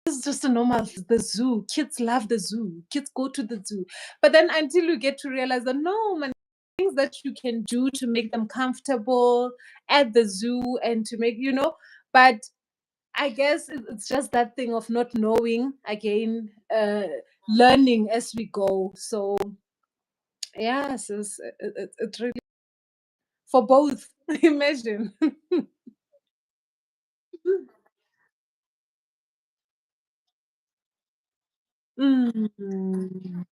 it's just a normal the zoo. Kids love the zoo. Kids go to the zoo. But then until you get to realize that no, man, things that you can do to make them comfortable at the zoo and to make, but I guess it's just that thing of not knowing again, learning as we go. So yes, it's really for both. Imagine. Mm.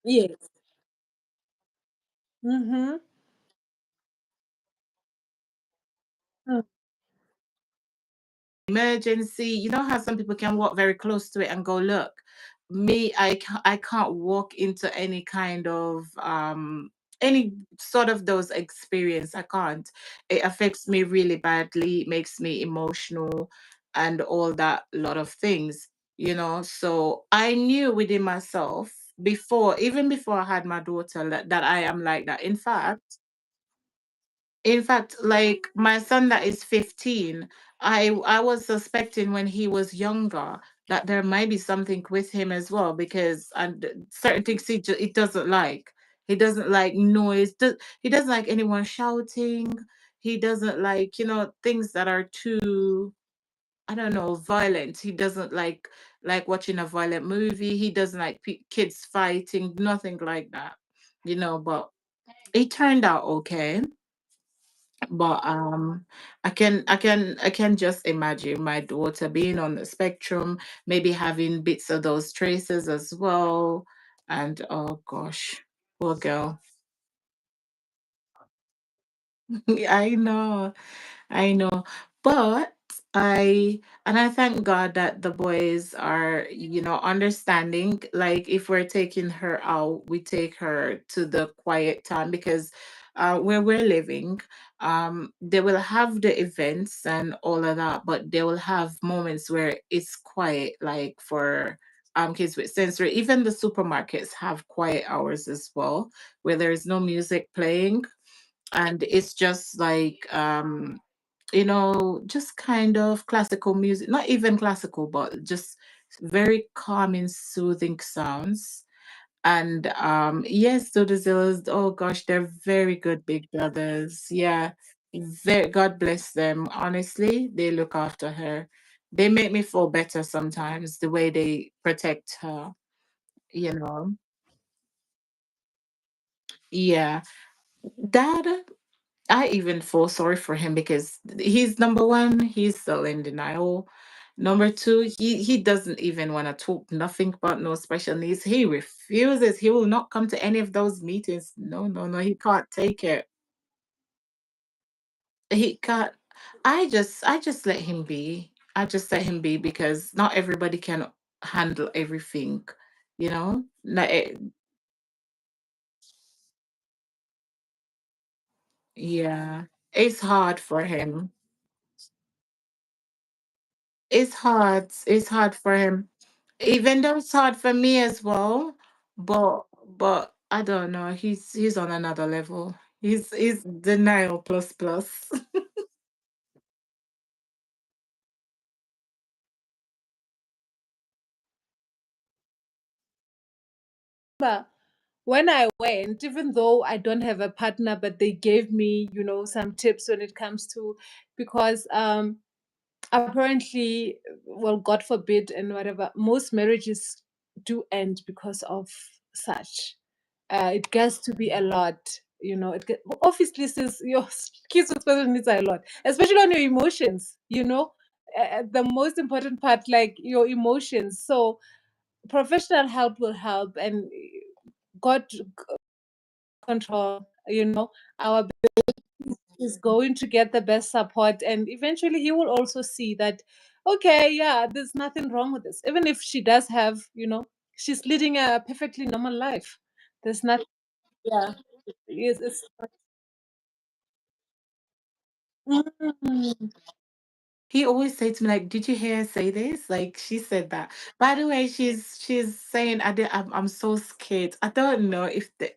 Yes. Mm-hmm. Emergency. You know how some people can walk very close to it and go, look. Me, I can't walk into any sort of those experience. I can't. It affects me really badly, it makes me emotional and all that lot of things, So I knew within myself before, even before I had my daughter, that I am like that. In fact, like my son that is 15, I was suspecting when he was younger that there might be something with him as well because certain things he doesn't like. He doesn't like noise. He doesn't like anyone shouting. He doesn't like, things that are too, I don't know, violent. He doesn't like watching a violent movie. He doesn't like kids fighting, nothing like that. But it turned out okay. But I can just imagine my daughter being on the spectrum, maybe having bits of those traces as well. And oh gosh, poor girl. I know. I know. But I thank God that the boys are, understanding. Like if we're taking her out, we take her to the quiet time because where we're living, they will have the events and all of that, but they will have moments where it's quiet, like for kids with sensory. Even the supermarkets have quiet hours as well, where there is no music playing. and it's just like just kind of classical music, not even classical, but just very calming, soothing sounds. And yes, so the Zillas, oh gosh, they're very good big brothers. Yeah. Very, God bless them. Honestly, they look after her. They make me feel better sometimes, the way they protect her, you know. Yeah. Dad, I even feel sorry for him because he's number one, he's still in denial. Number two, he doesn't even want to talk nothing but no special needs. He refuses. He will not come to any of those meetings. No, no, no. He can't take it. He can't. I just let him be. I just let him be because not everybody can handle everything. Not yeah. It's hard for him. It's hard for him. Even though it's hard for me as well, but I don't know. He's on another level. He's denial plus plus. But when I went, even though I don't have a partner, but they gave me, some tips when it comes to, because apparently, well, God forbid and whatever, most marriages do end because of such. It gets to be a lot, obviously, since your kids with special needs are a lot, especially on your emotions, the most important part, like your emotions. So professional help will help, and God control, our is going to get the best support, and eventually he will also see that, okay, yeah, there's nothing wrong with this, even if she does have, she's leading a perfectly normal life. There's nothing. Yeah. Yes, it's mm, He always say to me like, "Did you hear her say this?" Like she said that. By the way, she's saying, I'm so scared. I don't know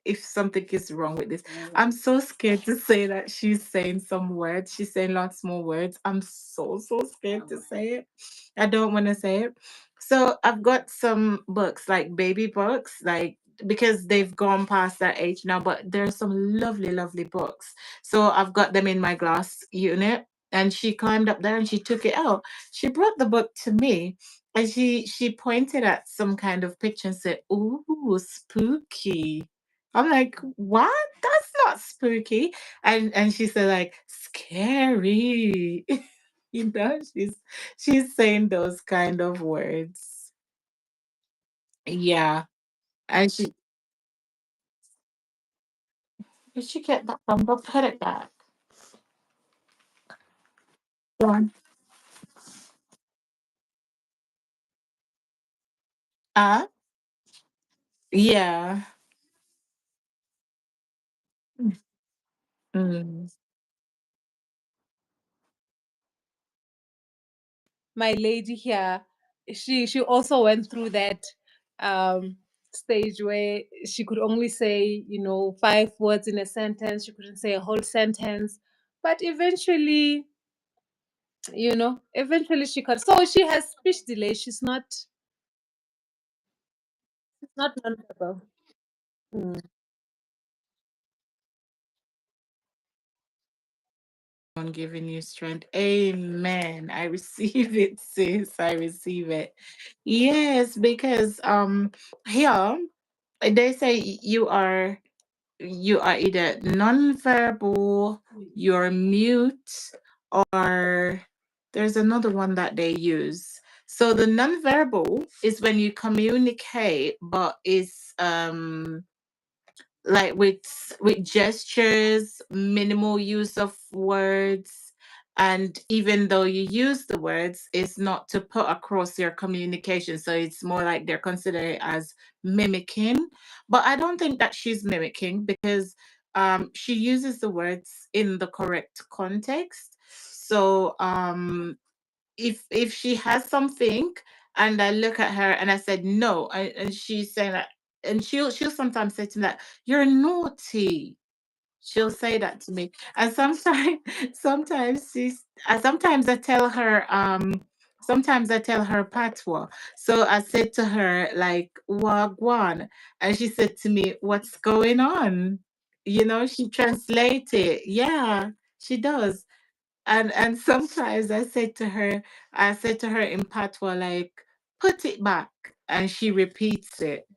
if something is wrong with this. I'm so scared to say that she's saying some words. She's saying lots more words. I'm so scared to say it. I don't want to say it. So I've got some books, like baby books, like because they've gone past that age now, but there's some lovely, lovely books. So I've got them in my glass unit, and she climbed up there and she took it out. She brought the book to me, and she pointed at some kind of picture and said, "Ooh, spooky." I'm like, "What? That's not spooky." And she said like, "Scary." She's saying those kind of words. Yeah. And she get that from book? Put it back. Go on. Uh, yeah. Mm. my lady here, she also went through that um stage where she could only say, 5 words in a sentence. She couldn't say a whole sentence, but eventually she could. So she has speech delay. She's not nonverbal. Mm. On giving you strength. Amen. I receive it, sis. I receive it. Yes, because here they say you are either non-verbal, you're mute, or there's another one that they use. So the non-verbal is when you communicate, but it's like with gestures, minimal use of words, and even though you use the words, it's not to put across your communication, so it's more like they're considering it as mimicking. But I don't think that she's mimicking, because she uses the words in the correct context. So if she has something and I look at her and I said no, and she's saying that, and she'll sometimes say to me that, "You're naughty." She'll say that to me. And sometimes sometimes I tell her patois. So I said to her like wagwan, and she said to me, "What's going on?" She translate it. Yeah, she does. And sometimes I said to her in patois like, "Put it back," and she repeats it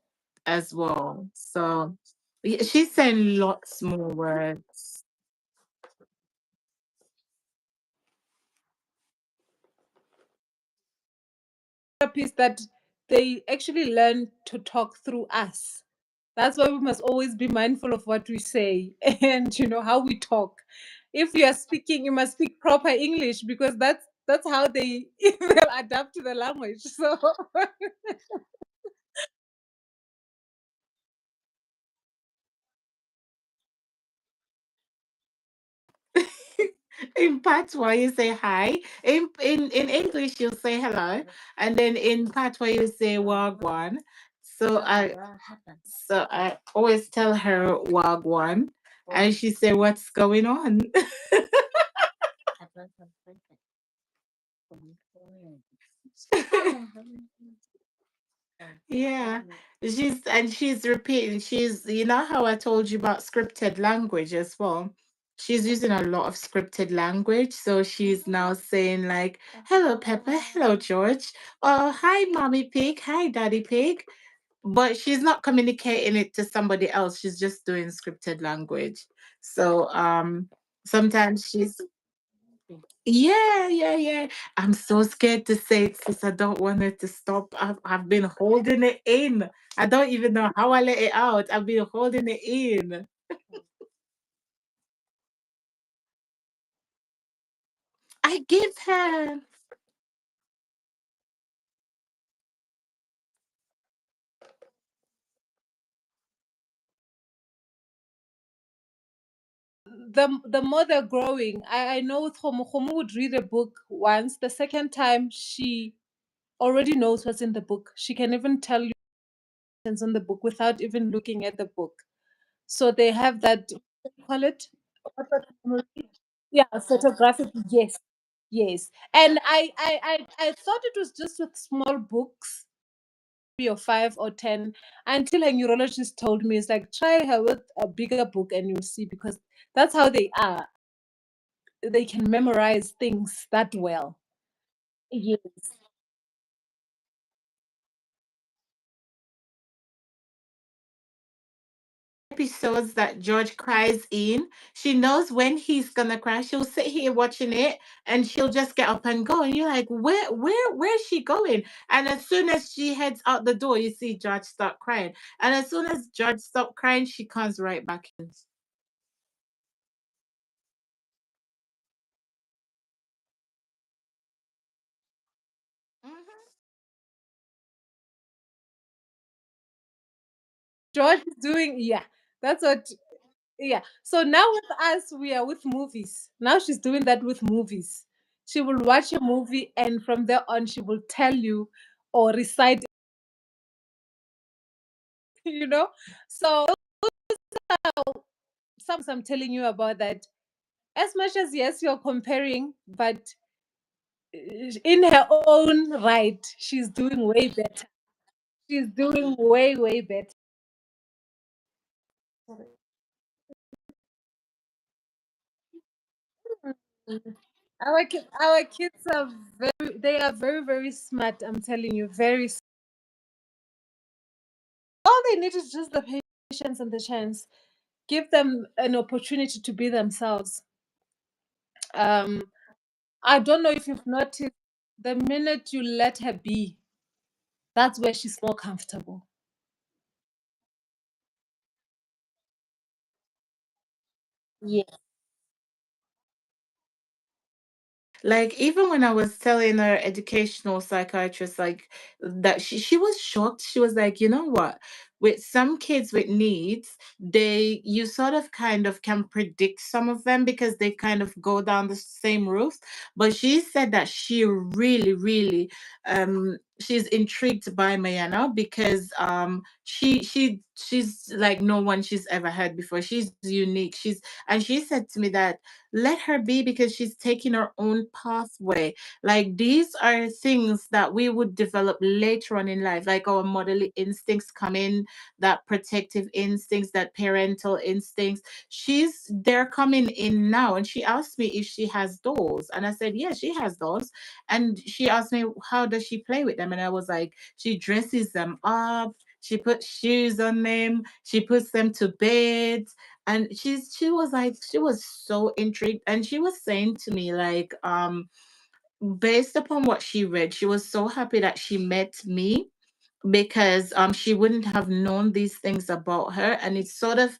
as well. So yeah, she's saying lots more words. Therapists that they actually learn to talk through us. That's why we must always be mindful of what we say and how we talk. If you are speaking, you must speak proper English because that's how they'll adapt to the language. So In patois, you say hi. In English, you say hello, and then in patois, you say wagwan. So I always tell her wagwan, and she say, "What's going on?" Yeah, she's repeating. How I told you about scripted language as well. She's using a lot of scripted language, so she's now saying like, "Hello, Pepper. Hello, George. Oh, hi, Mommy Pig. Hi, Daddy Pig." But she's not communicating it to somebody else. She's just doing scripted language. So sometimes she's yeah, yeah, yeah. I'm so scared to say it, sis. I don't want it to stop. I've been holding it in. I don't even know how I let it out. I've been holding it in. I give her. the more they're growing, I know with Homo would read a book once. The second time she already knows what's in the book. She can even tell you what's on the book without even looking at the book. So they have that, what do you call it? What's that memory? Yeah, photographic. Yes, yes. And I thought it was just with small books, 3 or 5 or 10, until a neurologist told me it's like try her with a bigger book and you'll see because that's how they are. They can memorize things that well. Yes. Episodes that George cries in, she knows when he's gonna cry. She'll sit here watching it and she'll just get up and go. And you're like, where's she going? And as soon as she heads out the door, you see George start crying. And as soon as George stop crying, she comes right back in. Mhm. George is doing, yeah, that's what, yeah. So now with us, we are with movies. Now she's doing that with movies. She will watch a movie and from there on, she will tell you or recite, you know. So some I'm telling you about that. As much as yes, you're comparing, but in her own right, she's doing way better. She's doing way, way better. Mm. Our kids are they are very, very smart. I'm telling you, all they need is just the patience and the chance. Give them an opportunity to be themselves. Um, I don't know if you've noticed, the minute you let her be, that's where she's more comfortable. Yeah. Like even when I was telling her educational psychiatrist like that she was shocked. She was like, you know what? with some kids with needs, they you sort of kind of can predict some of them because they kind of go down the same route. But she said that she really, really she's intrigued by Mayana because she's like no one she's ever heard before. She's unique. And she said to me that let her be because she's taking her own pathway. Like these are things that we would develop later on in life, like our motherly instincts come in, that protective instincts, that parental instincts. They're coming in now. And she asked me if she has dolls. And I said, yeah, she has dolls. And she asked me, how does she play with them? And I was like, she dresses them up. She puts shoes on them. She puts them to bed. And she was like, she was so intrigued. And she was saying to me, like, based upon what she read, she was so happy that she met me because she wouldn't have known these things about her, and it sort of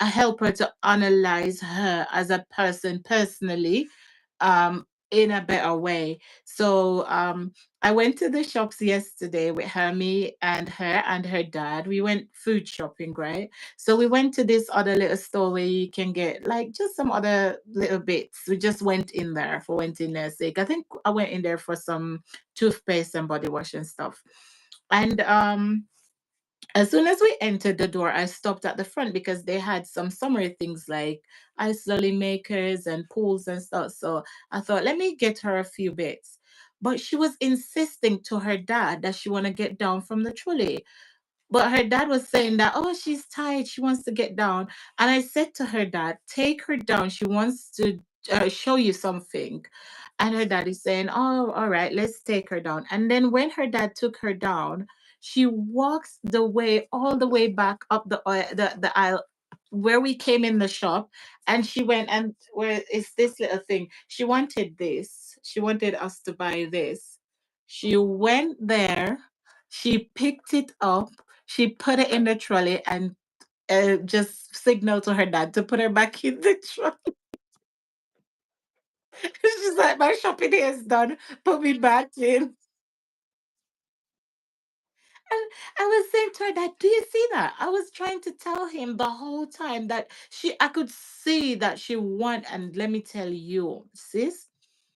help her to analyze her as a person personally in a better way. So I went to the shops yesterday with her, me and her dad. We went food shopping, right? So we went to this other little store where you can get like just some other little bits. We just went in there sake. I think I went in there for some toothpaste and body wash and stuff. And as soon as we entered the door, I stopped at the front because they had some summery things like ice lolly makers and pools and stuff. So I thought, let me get her a few bits. But she was insisting to her dad that she want to get down from the trolley. But her dad was saying that, oh, she's tired. She wants to get down. And I said to her dad, take her down. She wants to show you something. And her dad is saying, oh, all right, let's take her down. And then when her dad took her down, she walks the way, all the way back up the aisle where we came in the shop. And she went, and where is this little thing? She wanted this. She wanted us to buy this. She went there. She picked it up, she put it in the trolley and just signaled to her dad to put her back in the trolley. She's like, my shopping here is done. Put me back in. And I was saying to her dad, do you see that? I was trying to tell him the whole time that I could see that she want, and let me tell you, sis,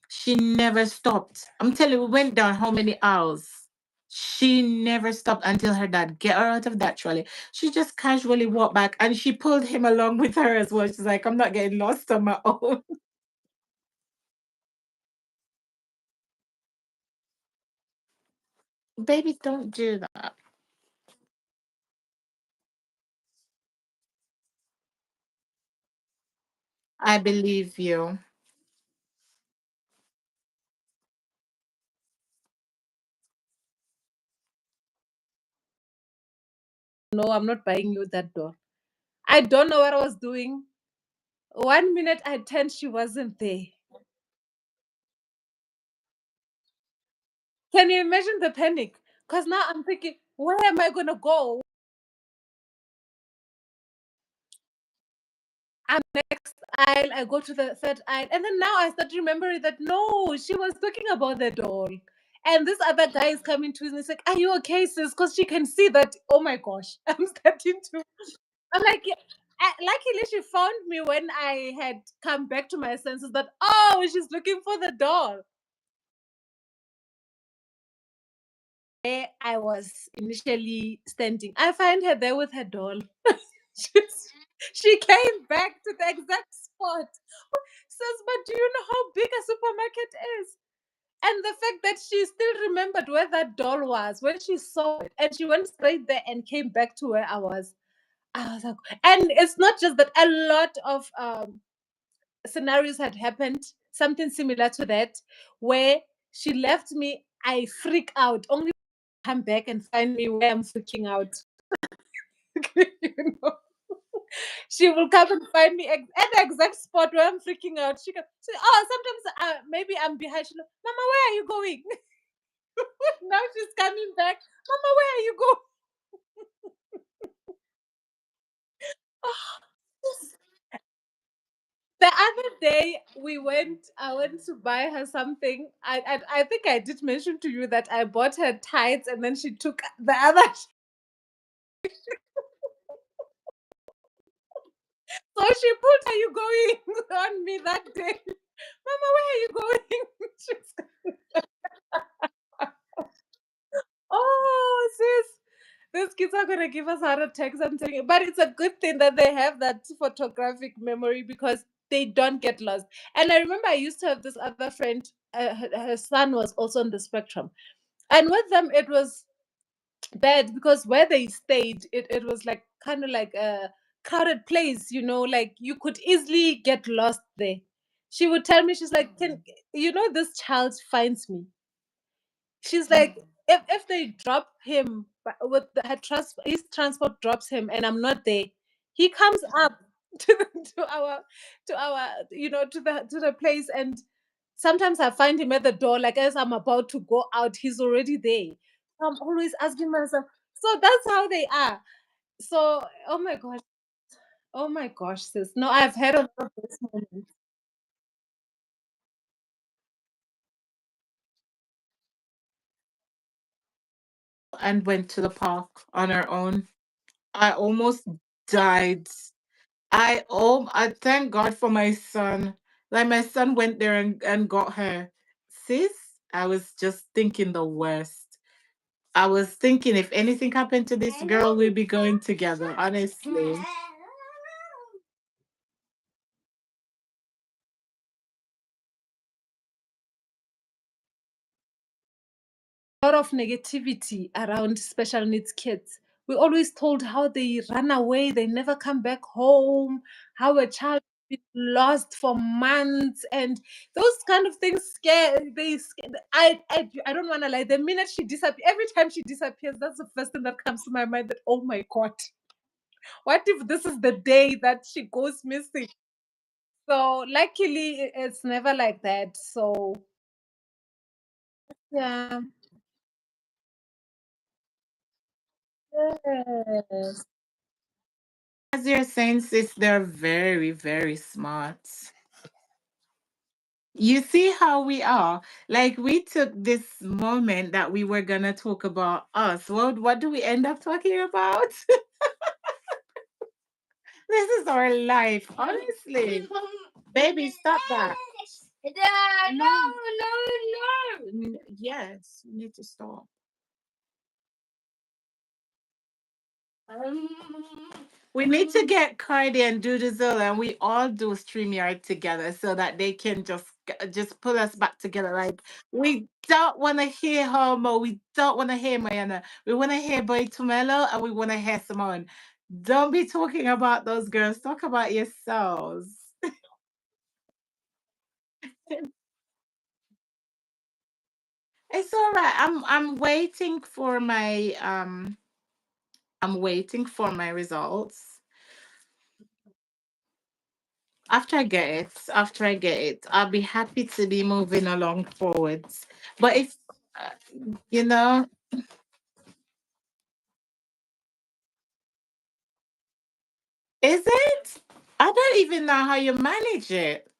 she never stopped. I'm telling you, we went down how many hours? She never stopped until her dad get her out of that trolley. She just casually walked back and she pulled him along with her as well. She's like, I'm not getting lost on my own. Baby, don't do that. I believe you. No, I'm not buying you that doll. I don't know what I was doing. One minute I turned, she wasn't there. Can you imagine the panic? Because now I'm thinking, where am I going to go? I'm next aisle, I go to the third aisle. And then now I start remembering that no, she was talking about the doll. And this other guy is coming to me and he's like, are you okay, sis? Because she can see that, oh my gosh, I'm starting to. I'm like, yeah. Luckily, she found me when I had come back to my senses that, oh, she's looking for the doll. Where I was initially standing, I find her there with her doll. She's, she came back to the exact spot. Says, but do you know how big a supermarket is? And the fact that she still remembered where that doll was when she saw it, and she went straight there and came back to where I was. I was like, and it's not just that, a lot of scenarios had happened, something similar to that, where she left me. I freak out, only come back and find me where I'm freaking out. you know? She will come and find me at the exact spot where I'm freaking out. She oh, sometimes maybe I'm behind. She like, Mama, where are you going? Now she's coming back. Mama, where are you going? The other day I went to buy her something. I think I did mention to you that I bought her tights and then she took the other So she put, "Are you going?" on me that day. Mama, where are you going? She's, oh, sis, these kids are gonna give us heart attacks. I'm telling you. But it's a good thing that they have that photographic memory because they don't get lost. And I remember I used to have this other friend. Her son was also on the spectrum, and with them it was bad because where they stayed, it was like kind of like a crowded place. Like you could easily get lost there. She would tell me, she's like, "Can this child finds me." She's like, if they drop him with his transport drops him and I'm not there, he comes up to our to the place, and sometimes I find him at the door, like as I'm about to go out, he's already there. I'm always asking myself, so that's how they are. So, oh my gosh, sis. No, I've had a lot of those moments. And went to the park on her own. I almost died. I thank God for my son. Like my son went there and got her. Sis, I was just thinking the worst. I was thinking if anything happened to this girl, we'd be going together, honestly. Lot of negativity around special needs kids. We always told how they run away, they never come back home, how a child is lost for months, and those kind of things scare. I don't want to lie. The minute she disappears, every time she disappears, that's the first thing that comes to my mind. That, oh my god, what if this is the day that she goes missing? So luckily, it's never like that. So yeah. Yes. As you're saying, sis, they're very, very smart. You see how we are. Like we took this moment that we were gonna talk about us. What do we end up talking about? This is our life, honestly. Baby, stop that. No, yes, you need to stop. Um, We need to get Cardi and Dudazilla and we all do StreamYard together so that they can just pull us back together. Like we don't want to hear Homo, we don't want to hear Mayana, we want to hear Boy Tumelo and we want to hear Simone. Don't be talking about those girls. Talk about yourselves. It's all right. I'm waiting for my results. After I get it, I'll be happy to be moving along forwards. But if uh, you know, is it? I don't even know how you manage it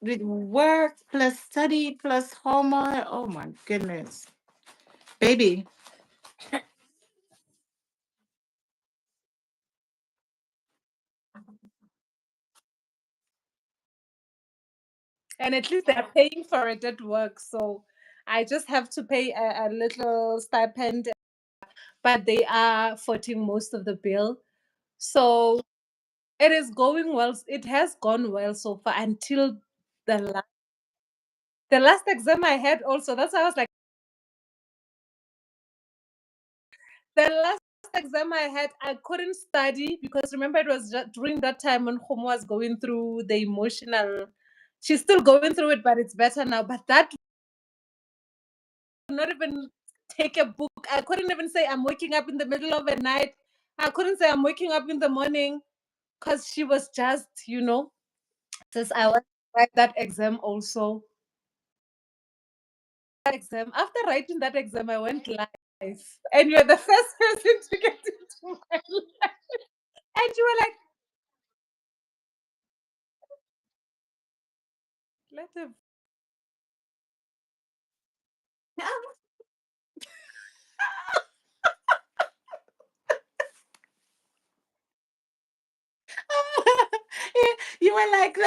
with work plus study plus homework. Oh my goodness, baby. And at least they're paying for it at work. So I just have to pay a little stipend, but they are footing most of the bill. So it is going well. It has gone well so far until the last, the last exam I had also. That's why I was like, the last exam I had, I couldn't study because remember it was just during that time when Homo was going through the emotional. She's still going through it, but it's better now. But that not even take a book. I couldn't even say I'm waking up in the middle of the night. I couldn't say I'm waking up in the morning because she was just, since I want to write that exam also. That exam. After writing that exam, I went live. And you're the first person to get into my life. And you were like, let him. were like,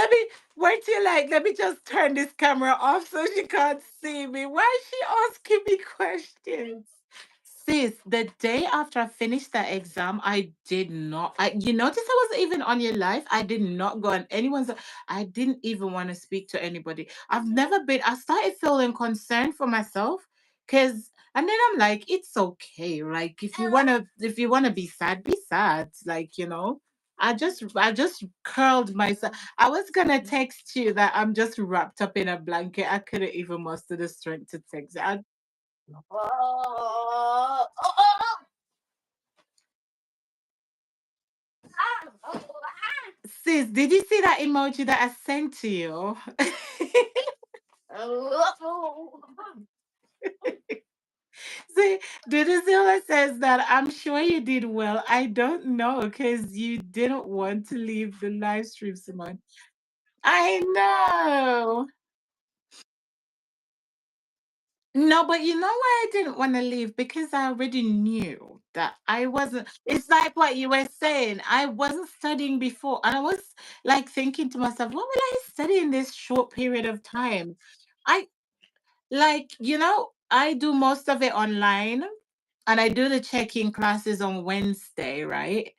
weren't you like, let me just turn this camera off so she can't see me? Why is she asking me questions? Sis, the day after I finished that exam, I did not. You notice I wasn't even on your live. I did not go on anyone's. I didn't even want to speak to anybody. I've never been. I started feeling concerned for myself, because, and then I'm like, it's okay. Like, if you wanna be sad, be sad. Like, I just curled myself. I was gonna text you that I'm just wrapped up in a blanket. I couldn't even muster the strength to text. Sis, did you see that emoji that I sent to you? See, Duduzilla says that I'm sure you did well. I don't know because you didn't want to leave the live stream, Simone. I know. No, but you know why I didn't want to leave? Because I already knew that I wasn't. It's like what you were saying. I wasn't studying before. And I was like thinking to myself, what will I study in this short period of time? I I do most of it online, and I do the check-in classes on Wednesday, right?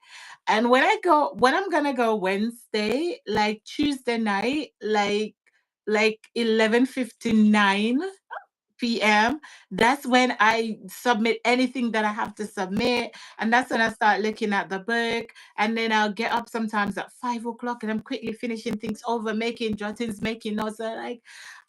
And when I'm gonna go Wednesday, like Tuesday night, like 11:59 p.m., that's when I submit anything that I have to submit. And that's when I start looking at the book. And then I'll get up sometimes at 5 o'clock and I'm quickly finishing things over, making jottings, making notes. They're like,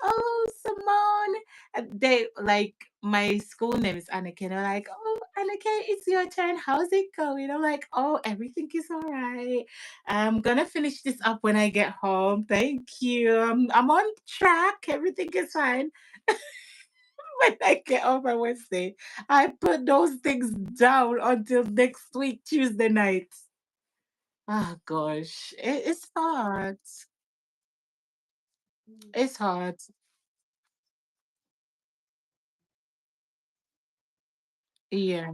oh, Simone. And they like, my school name is Annika. They're like, oh, Annika, it's your turn. How's it going? I'm like, oh, everything is all right. I'm gonna finish this up when I get home. Thank you. I'm on track. Everything is fine. When I get home on Wednesday, I put those things down until next week, Tuesday night. Oh gosh, it's hard. It's hard. Yeah.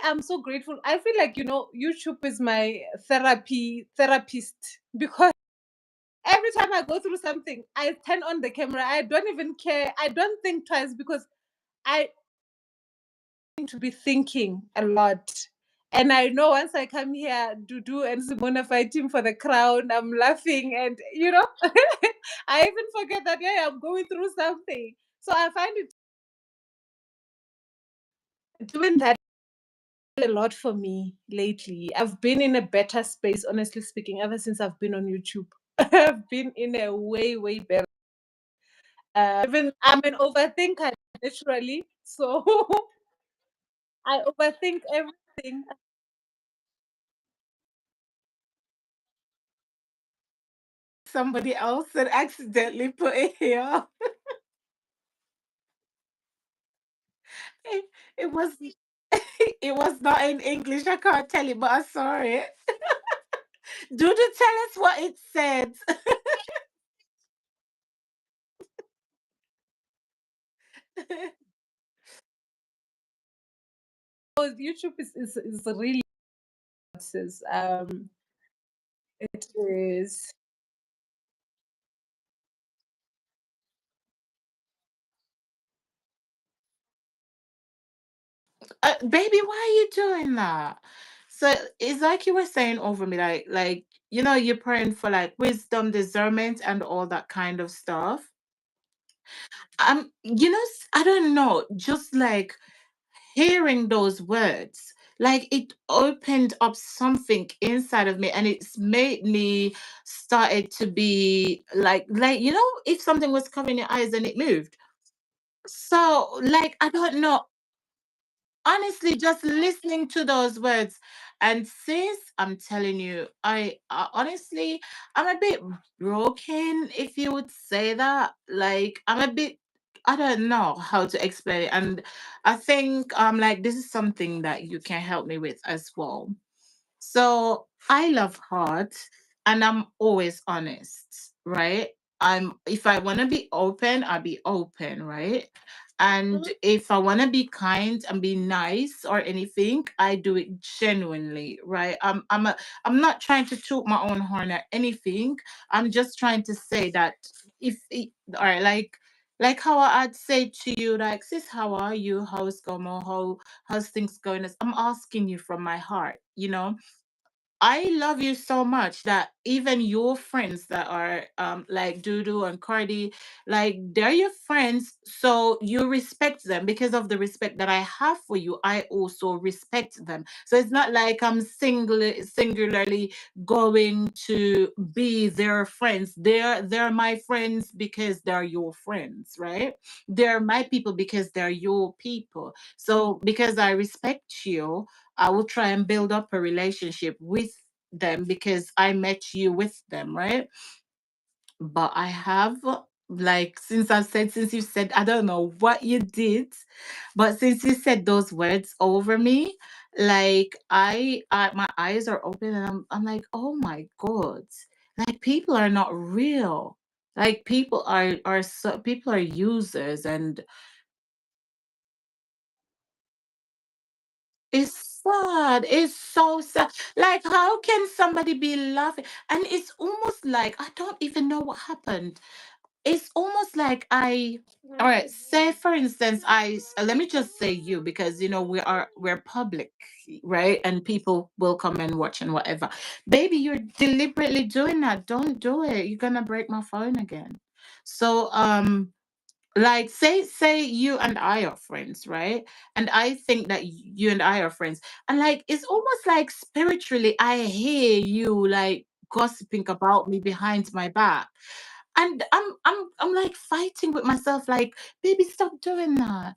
I'm so grateful. I feel like, YouTube is my therapist, because every time I go through something, I turn on the camera. I don't even care. I don't think twice, because I seem to be thinking a lot. And I know once I come here, Dudu and Simona fighting for the crown, I'm laughing, and I even forget that, yeah, I'm going through something. So I find it doing that a lot for me lately. I've been in a better space, honestly speaking, ever since I've been on YouTube. I've been in a way, way better. Even I'm an overthinker naturally, so I overthink everything. Somebody else had accidentally put it here. It, it was it was not in English. I can't tell you, but I saw it. Do tell us what it said. So YouTube is really it is. Baby, why are you doing that? So it's like you were saying over me, like you're praying for like wisdom, discernment, and all that kind of stuff. I don't know, just like hearing those words, like it opened up something inside of me, and it's made me started to be like if something was covering your eyes and it moved. So like I don't know. Honestly, just listening to those words. And sis, I'm telling you, honestly, I'm a bit broken, if you would say that. Like, I'm a bit, I don't know how to explain it. And I think like this is something that you can help me with as well. So I love hard, and I'm always honest, right? If I want to be open, I'll be open, right? And if I want to be kind and be nice or anything, I do it genuinely, right? I'm not trying to toot my own horn or anything. I'm just trying to say that if it, all right, like how I'd say to you, like, sis, how are you? How's going? How's things going? I'm asking you from my heart, you know. I love you so much that even your friends that are like Dudu and Cardi, like they're your friends, so you respect them because of the respect that I have for you. I also respect them. So it's not like I'm singularly going to be their friends. They're my friends because they're your friends, right? They're my people because they're your people. So because I respect you, I will try and build up a relationship with them because I met you with them, right? But I have, like, since you said, I don't know what you did, but since you said those words over me, like I my eyes are open and I'm like, oh my God, like people are not real. Like people are users, and it's sad. It's so sad. Like, how can somebody be laughing? And it's almost like I don't even know what happened. It's almost like all right, say for instance, let me just say you because you know we're public, right? And people will come and watch and whatever. Baby, you're deliberately doing that. Don't do it. You're gonna break my phone again. So like say you and I are friends, right? And I think that you and I are friends, and like it's almost like spiritually I hear you like gossiping about me behind my back, and I'm like fighting with myself like, baby, stop doing that.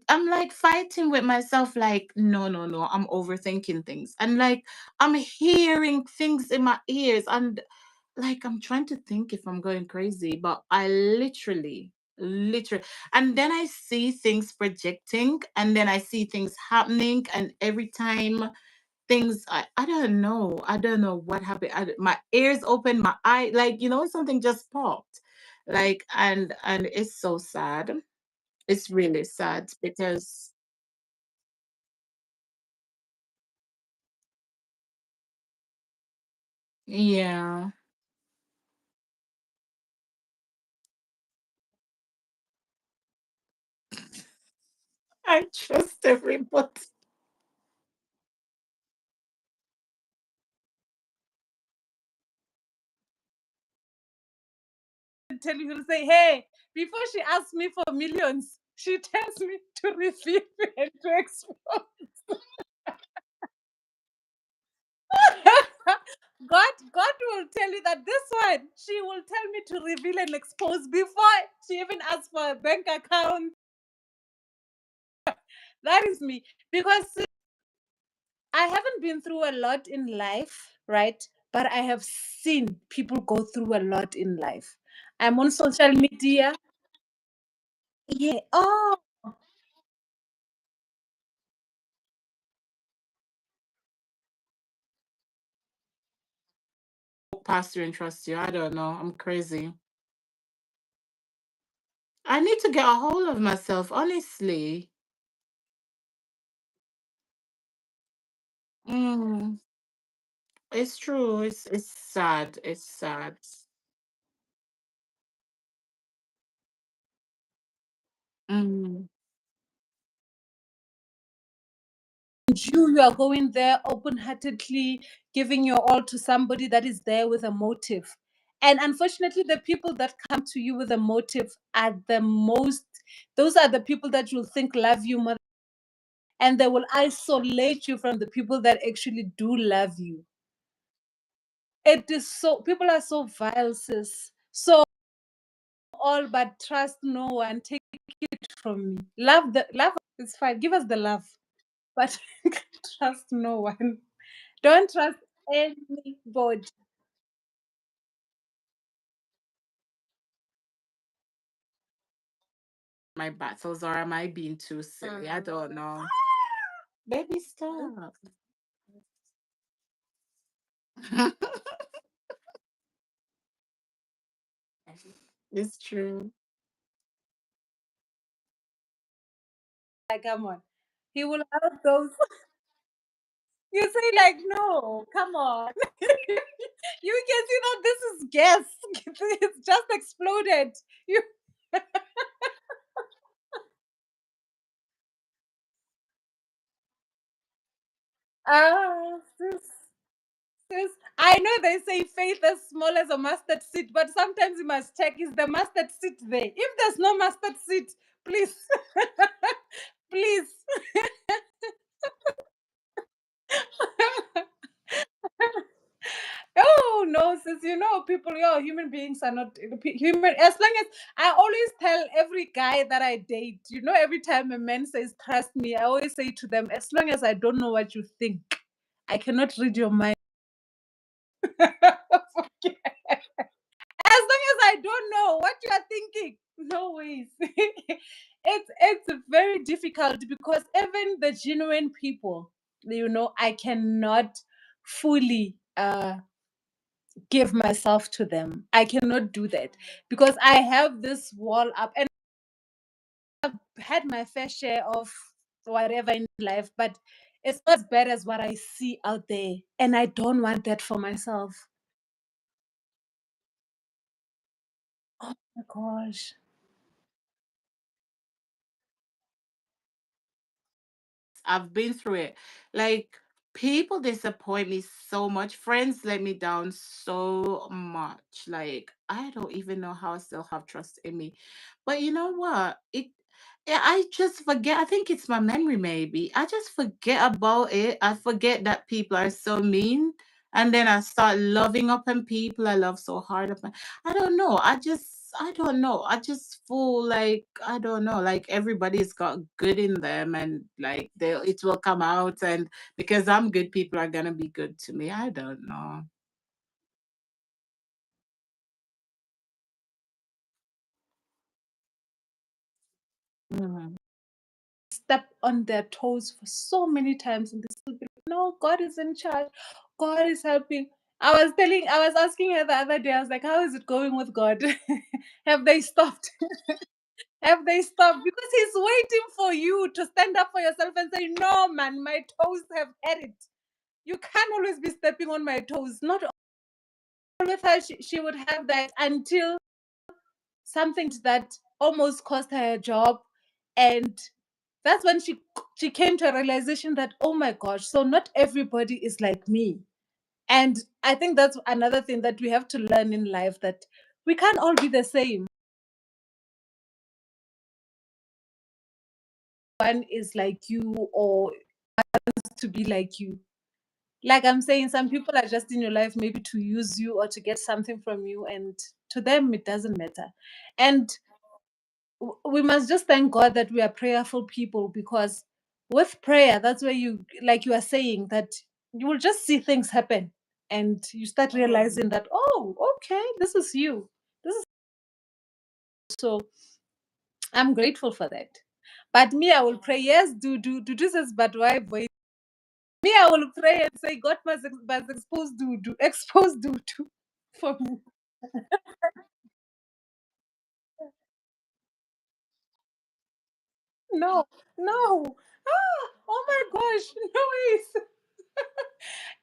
I'm like fighting with myself like, no, no, no, I'm overthinking things, and like I'm hearing things in my ears, and like I'm trying to think if I'm going crazy, but I literally, and then I see things projecting, and then I see things happening, and every time things I don't know what happened. My ears open, my eye, like you know, something just popped, like, and it's so sad. It's really sad because yeah, I trust everybody. Tell you, he'll say, hey, before she asks me for millions, she tells me to reveal and to expose. God will tell you that this one, she will tell me to reveal and expose before she even asks for a bank account. That is me. Because I haven't been through a lot in life, right? But I have seen people go through a lot in life. I'm on social media. Yeah. Oh, Past you and trust you. I don't know. I'm crazy. I need to get a hold of myself, honestly. Mm, it's true. It's sad. It's sad. Mm. you are going there open-heartedly, giving your all to somebody that is there with a motive. And unfortunately, the people that come to you with a motive are the most, those are the people that you'll think love you more, and they will isolate you from the people that actually do love you. It is so, people are so vile, sis. So all but trust no one. Take it from me. Love is fine. Give us the love. But trust no one. Don't trust anybody. My battles, or am I being too silly? I don't know. Baby, stop. It's true. Like, come on. He will help those. You say, like, no, come on. You can see that this is gas. It's just exploded. You sis, sis. I know they say faith as small as a mustard seed, but sometimes you must check, is the mustard seed there? If there's no mustard seed, please, please. Oh no, sis, people, human beings are not human. As long as I always tell every guy that I date, every time a man says trust me, I always say to them, as long as I don't know what you think, I cannot read your mind. As long as I don't know what you are thinking, no ways. It's very difficult because even the genuine people, I cannot fully give myself to them. I cannot do that because I have this wall up, and I've had my fair share of whatever in life, but it's not as bad as what I see out there. And I don't want that for myself. Oh my gosh. I've been through it. Like, people disappoint me so much. Friends let me down so much. Like, I don't even know how I still have trust in me. But you know what? Yeah, I just forget. I think it's my memory, maybe. I just forget about it. I forget that people are so mean. And then I start loving up on people I love so hard. I don't know. I don't know. I just feel like, I don't know, like everybody's got good in them, and like it will come out, and because I'm good, people are gonna be good to me. I don't know. Mhm. Step on their toes for so many times and they still be like, no, God is in charge. God is helping. I was asking her the other day, I was like, how is it going with God? Have they stopped? Have they stopped? Because he's waiting for you to stand up for yourself and say, no, man, my toes have had it. You can't always be stepping on my toes. Not all with her, she would have that until something that almost cost her a job. And that's when she came to a realization that, oh my gosh, so not everybody is like me. And I think that's another thing that we have to learn in life, that we can't all be the same. One is like you or to be like you. Like I'm saying, some people are just in your life maybe to use you or to get something from you, and to them it doesn't matter. And we must just thank God that we are prayerful people, because with prayer, that's where you, like you are saying, that you will just see things happen and you start realizing that, oh, okay, this is you. This is so I'm grateful for that. But me, I will pray, yes, do this is but why voice. Me, I will pray and say, God must expose do for me. No, no. Oh my gosh, no ways.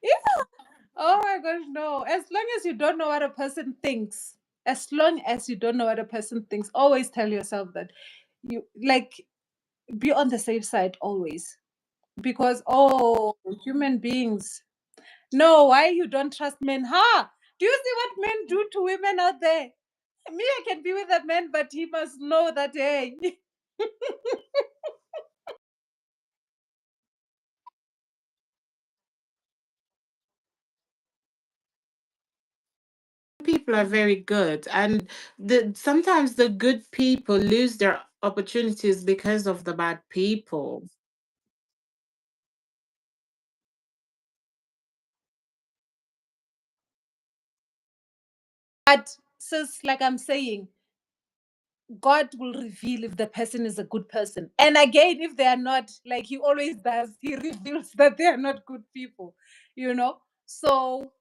Yeah. Oh my gosh, no. As long as you don't know what a person thinks, as long as you don't know what a person thinks, always tell yourself that you like, be on the safe side always. Because, oh, human beings. No, why you don't trust men? Ha! Do you see what men do to women out there? Me, I can be with a man, but he must know that, hey, People are very good, and sometimes the good people lose their opportunities because of the bad people. but sis, like I'm saying, God will reveal if the person is a good person. And again, if they are not, like he always does, he reveals that they are not good people, you know? So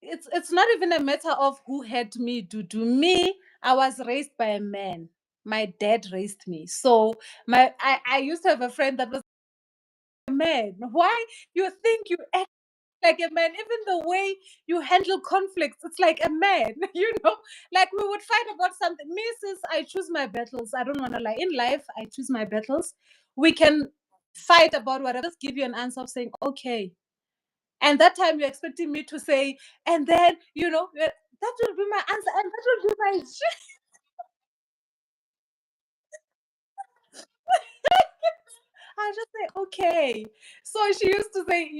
it's not even a matter of who had me. To me, I was raised by a man. my dad raised me. So I used to have a friend that was a man. Why you think you act like a man? Even the way you handle conflicts, it's like a man, you know? Like we would fight about something. Me, sis, I choose my battles. I don't wanna lie. In life, I choose my battles. We can fight about whatever, just give you an answer of saying, okay. And that time you're expecting me to say, and then, that will be my answer, and that will be my I just say, okay. So she used to say,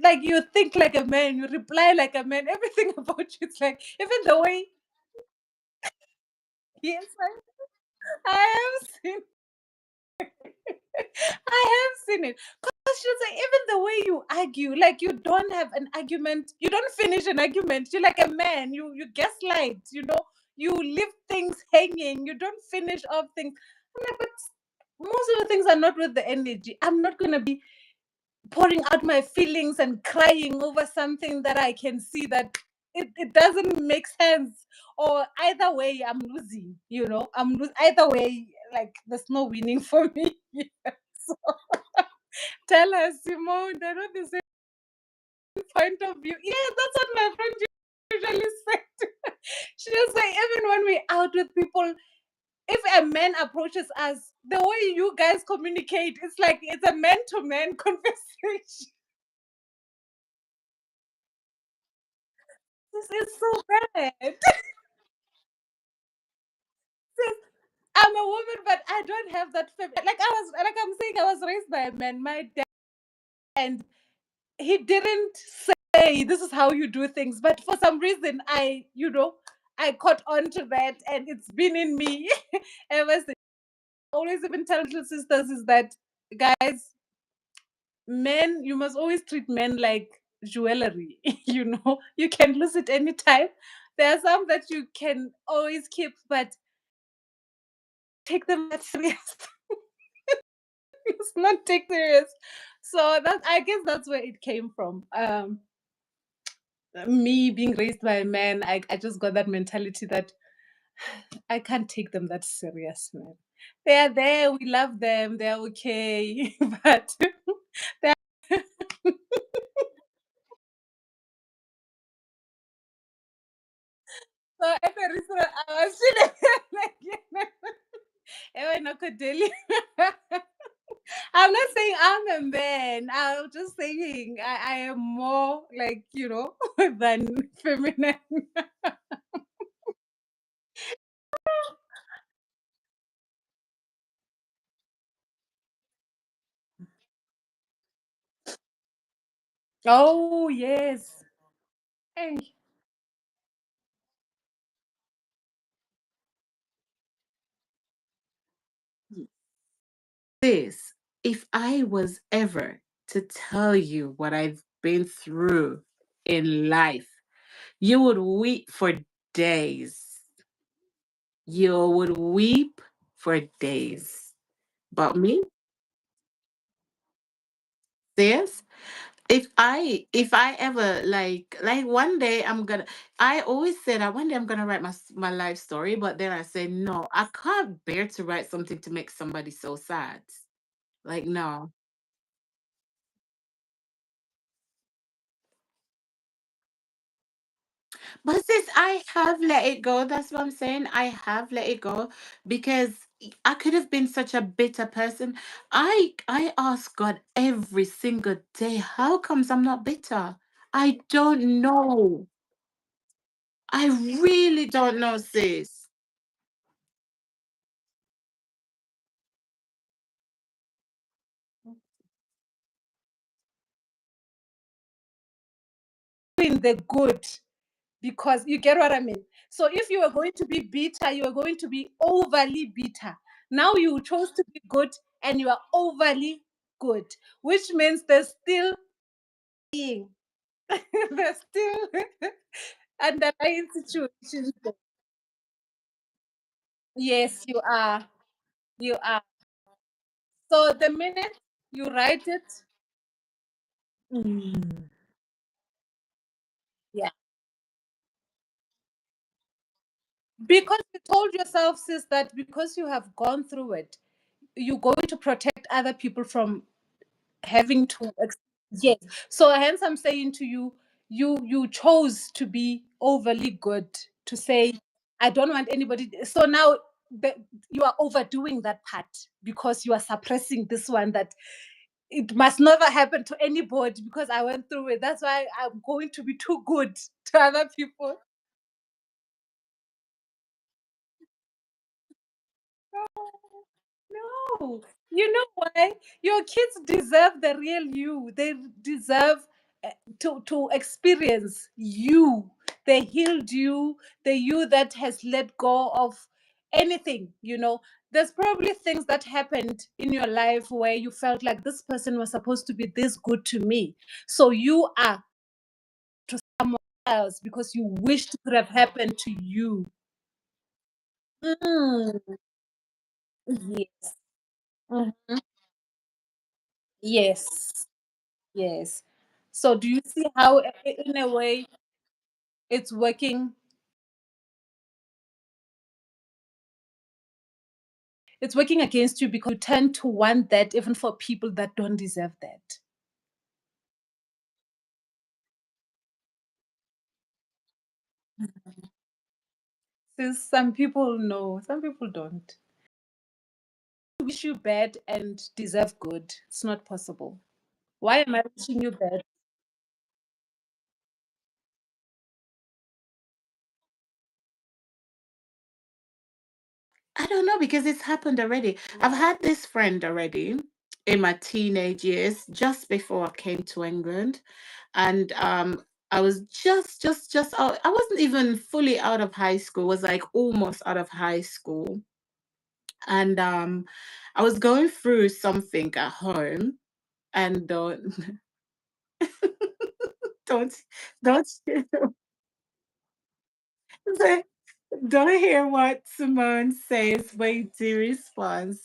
like you think like a man, you reply like a man, everything about you. It's like even the way, yes, I have seen I have seen it. Because she's like, even the way you argue, like you don't have an argument, you don't finish an argument. You're like a man, you gaslight, you leave things hanging, you don't finish off things. I'm like, but most of the things are not with the energy. I'm not gonna be pouring out my feelings and crying over something that I can see that it doesn't make sense. Or either way, I'm losing, either way, like there's no winning for me. So tell us, Simone, they're not the same point of view. Yeah, that's what my friend usually said. She was like, even when we're out with people, if a man approaches us, the way you guys communicate, it's like it's a man to man conversation. This is so bad. Sis, I'm a woman, but I don't have that like I'm saying, I was raised by a man, my dad, and he didn't say this is how you do things, but for some reason I caught on to that, and it's been in me ever since. Always even tell little sisters is that, guys, men, you must always treat men like jewelry. You can lose it anytime. There are some that you can always keep, but take them that serious. It's not take serious. So that, I guess, that's where it came from. Me being raised by a man, I just got that mentality that I can't take them that serious, man. They are there, we love them, they're okay, but they're so at the restaurant, I was feeling like, "Ewe nokho Delhi." I'm not saying I'm a man. I'm just saying I am more like, than feminine. Oh, yes. Hey. This, if I was ever to tell you what I've been through in life, you would weep for days. You would weep for days. But me, sis, if I ever like one day I'm gonna, I always said that one day I'm gonna write my life story, but then I said no, I can't bear to write something to make somebody so sad. Like no. But sis, I have let it go. That's what I'm saying. I have let it go because I could have been such a bitter person. I ask God every single day, how comes I'm not bitter? I don't know. I really don't know, sis. Doing the good, because you get what I mean. So if you are going to be bitter, you are going to be overly bitter. Now you chose to be good, and you are overly good, which means there's still being, there's still underlying situations. Yes, you are. You are. So the minute you write it, mm, yeah, Because you told yourself, sis, that because you have gone through it, you're going to protect other people from having to yes. So hence I'm saying to you, you chose to be overly good, to say I don't want anybody. So now you are overdoing that part because you are suppressing this one, that it must never happen to anybody because I went through it. That's why I'm going to be too good to other people. No, you know why? Your kids deserve the real you. They deserve to experience you, the healed you, the you that has let go of anything. There's probably things that happened in your life where you felt like this person was supposed to be this good to me. So you are to someone else because you wished it could have happened to you. Mm, yes. Mhm. Yes. Yes. So do you see how in a way it's working? It's working against you because you tend to want that even for people that don't deserve that. Since some people know, some people don't. Wish you bad and deserve good. It's not possible. Why am I wishing you bad? I don't know because it's happened already. I've had this friend already in my teenage years, just before I came to England, and I was just out. I wasn't even fully out of high school. Was like almost out of high school, and I was going through something at home, and don't don't don't hear what Simone says. Wait to response.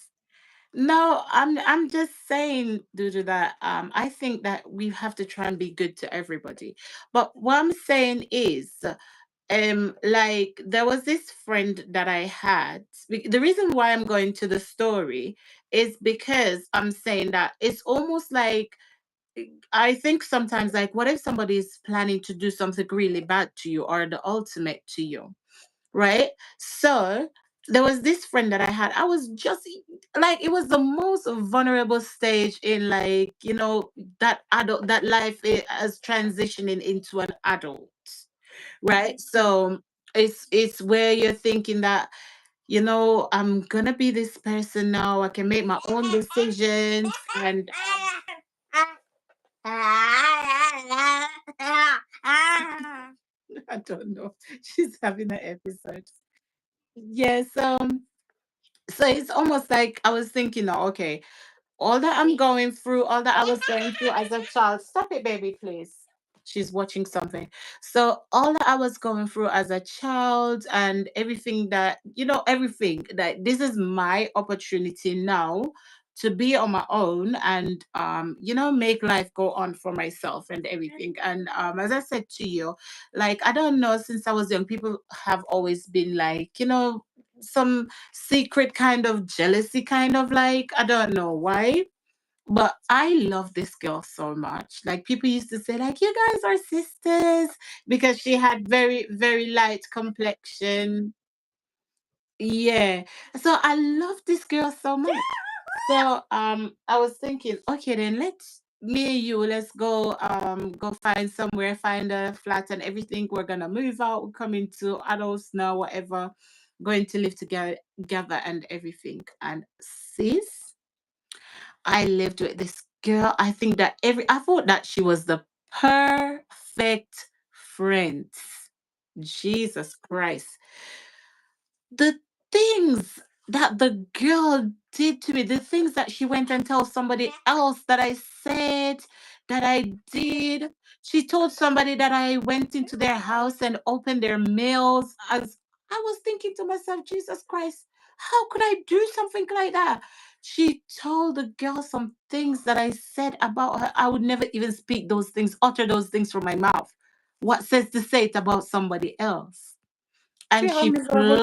No, I'm just saying due to that, I think that we have to try and be good to everybody. But what I'm saying is, like there was this friend that I had. The reason why I'm going to the story is because I'm saying that it's almost like I think sometimes like what if somebody is planning to do something really bad to you or the ultimate to you, right? So there was this friend that I had. I was just like it was the most vulnerable stage in like that adult that life as transitioning into an adult, right? So it's where you're thinking that I'm gonna be this person now. I can make my own decisions and I don't know. She's having an episode. Yes. So it's almost like I was thinking, oh, okay, all that I'm going through, all that I was going through as a child. Stop it, baby, please. She's watching something. So all that I was going through as a child and everything that, everything that this is my opportunity now to be on my own and make life go on for myself and everything. And as I said to you, like I don't know, since I was young, people have always been like, some secret kind of jealousy, kind of like, I don't know why, but I love this girl so much. Like people used to say, like, you guys are sisters because she had very, very light complexion. Yeah. So I love this girl so much. So I was thinking, okay, then let's me and you let's go find somewhere, find a flat and everything. We're gonna move out, we're coming to adults now, whatever, going to live together and everything. And sis, I lived with this girl. I think that I thought that she was the perfect friend. Jesus Christ. The things that the girl did to me, the things that she went and told somebody else that I said, that I did. She told somebody that I went into their house and opened their mails. As I was thinking to myself, Jesus Christ, how could I do something like that? She told the girl some things that I said about her. I would never even speak those things, utter those things from my mouth. What says to say it about somebody else? and how she miserable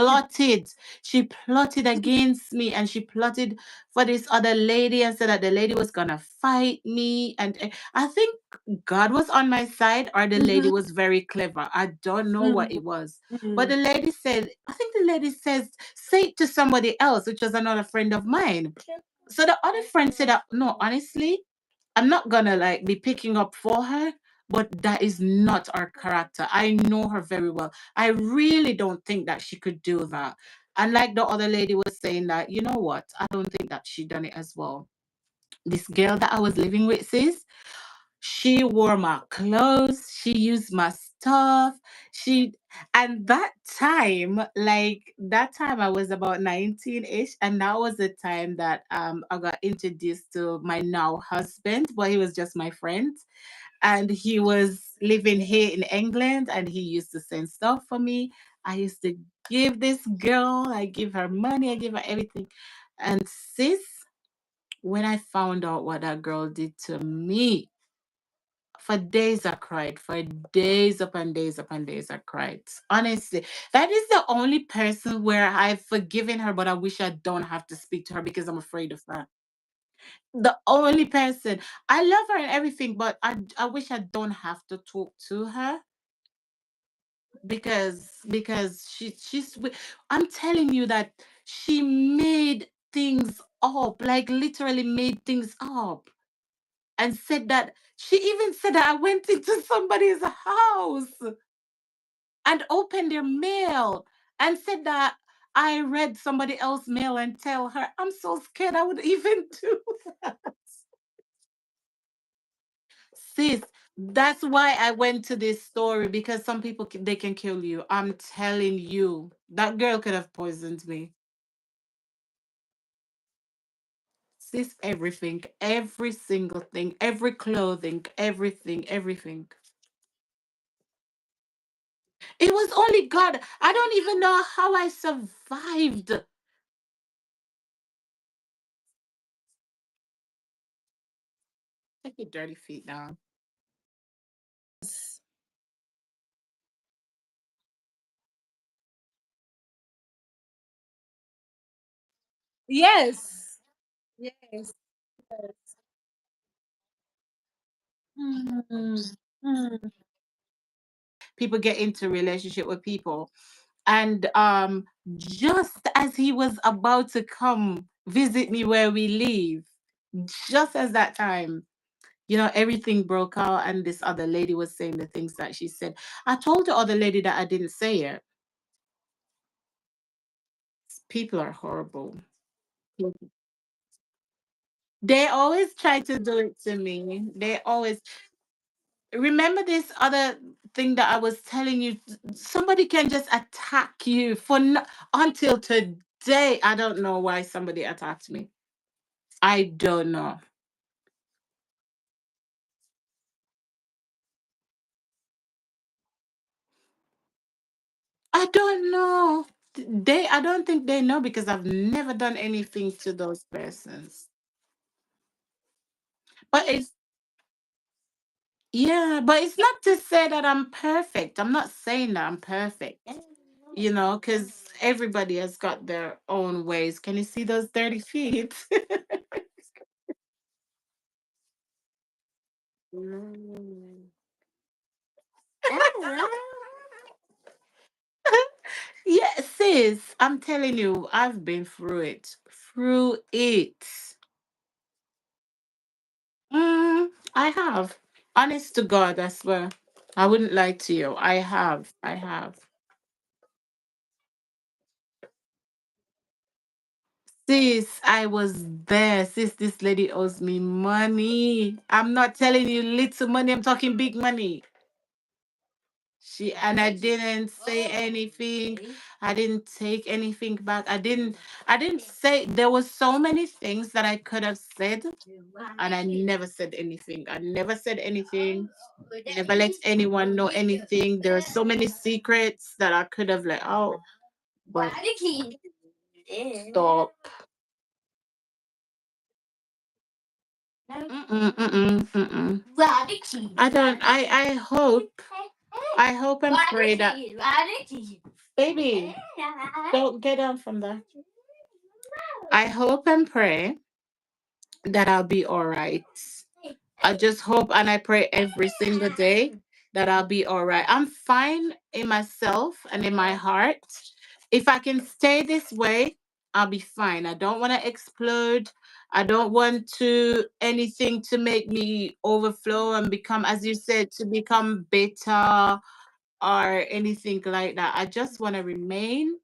she plotted against me, and she plotted for this other lady, and said that the lady was gonna fight me. And I think God was on my side, or the lady Mhm. was very clever. I don't know what it was. But the lady said, I think the lady says, say it to somebody else, which was another friend of mine. So the other friend said that, no, honestly, I'm not gonna like be picking up for her, but that is not our character. I know her very well. I really don't think that she could do that. And like the other lady was saying that, you know what? I don't think that she done it as well. This girl that I was living with, sis, she wore my clothes, she used my stuff. She and that time I was about 19-ish, and that was the time that I got introduced to my now husband, but he was just my friend. And he was living here in England, and he used to send stuff for me. I used to give this girl, I give her money, I give her everything. And sis, when I found out what that girl did to me, for days I cried. For days upon days upon days I cried. Honestly, that is the only person where I've forgiven her, but I wish I don't have to speak to her because I'm afraid of her. The only person. I love her and everything, but I wish I don't have to talk to her because I'm telling you that she made things up, like literally made things up, and said that she even said that I went into somebody's house and opened their mail, and said that I read somebody else's mail and tell her. I'm so scared I would even do that. Sis, that's why I went to this story, because some people they can kill you. I'm telling you, that girl could have poisoned me. Sis, everything, every single thing, every clothing, everything, everything. It was only God. I don't even know how I survived. Take your dirty feet down. Yes. Yes. Mm, mm. People get into relationship with people, and just as he was about to come visit me where we live, just as that time, everything broke out, and this other lady was saying the things that she said. I told the other lady that I didn't say it. People are horrible. They always try to do it to me. They always remember this other thing that I was telling you. Somebody can just attack you for until today. I don't know why somebody attacked me. I don't know. I don't know. I don't think they know, because I've never done anything to those persons. But it's Yeah, but it's not to say that I'm perfect. I'm not saying that I'm perfect, because everybody has got their own ways. Can you see those dirty feet? Mm. Yeah, sis, I'm telling you, I've been through it. Through it. I have. Honest to God, I swear. I wouldn't lie to you. I have. I have. Sis, I was there. Sis, this lady owes me money. I'm not telling you little money, I'm talking big money. And I didn't say anything. I didn't take anything back. I didn't say. There was so many things that I could have said, and I never said anything. I never said anything. Never let anyone know anything. There are so many secrets that I could have let out. But stop. Mm-mm, mm-mm, mm-mm. I don't. I hope. I hope and pray that. Baby, don't get down from there. I hope and pray that I'll be all right. I just hope and I pray every single day that I'll be all right. I'm fine in myself and in my heart. If I can stay this way, I'll be fine. I don't want to explode. I don't want to anything to make me overflow and become, as you said, to become bitter or anything like that. I just want to remain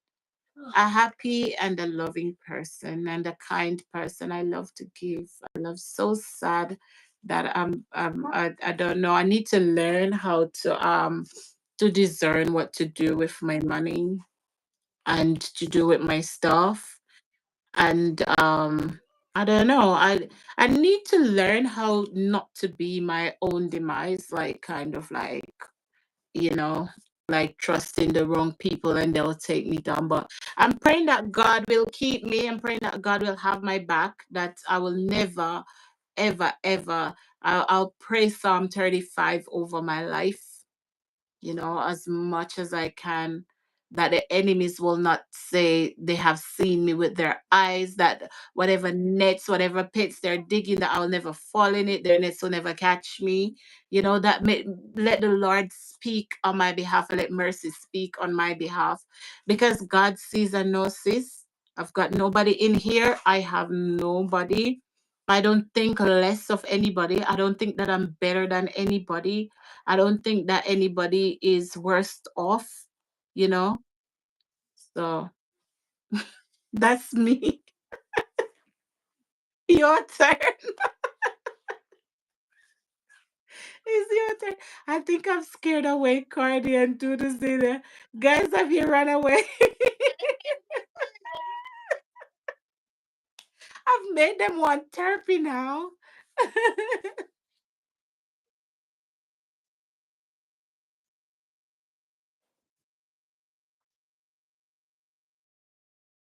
a happy and a loving person and a kind person. I love to give. I love so sad that I don't know. I need to learn how to discern what to do with my money and to do with my stuff. And I don't know. I need to learn how not to be my own demise, like kind of like you know, like trusting the wrong people and they'll take me down. But I'm praying that God will keep me. I'm praying that God will have my back, that I will never, ever, ever. I'll pray Psalm 35 over my life, as much as I can, that the enemies will not say they have seen me with their eyes, that whatever nets, whatever pits they're digging, that I'll never fall in it, their nets will never catch me. Let the Lord speak on my behalf and let mercy speak on my behalf because God sees and knows this. I've got nobody in here. I have nobody. I don't think less of anybody. I don't think that I'm better than anybody. I don't think that anybody is worst off, you know? So that's me. Your turn. It's your turn. I think I've scared away Cardi and Doodles there. Guys, have you run away? I've made them want therapy now.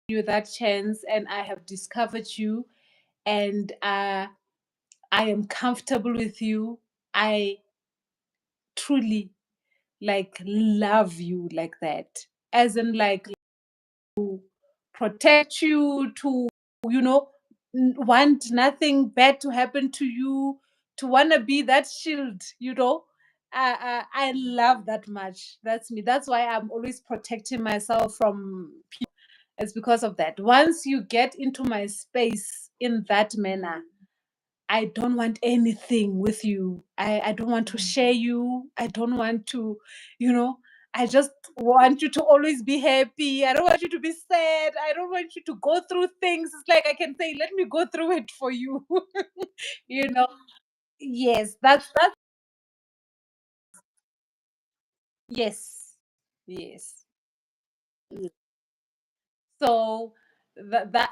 You that chance, and I have discovered you, and I am comfortable with you. I truly like love you like that, as in like protect you, to you know want nothing bad to happen to you, to want to be that shield. I love that much. That's me. That's why I'm always protecting myself from people. It's because of that. Once you get into my space in that manner, I don't want anything with you. I don't want to share you. I don't want to, you know, I just want you to always be happy. I don't want you to be sad. I don't want you to go through things. It's like I can say, let me go through it for you. you know. Yes, that's yes. Yes. Yes. So that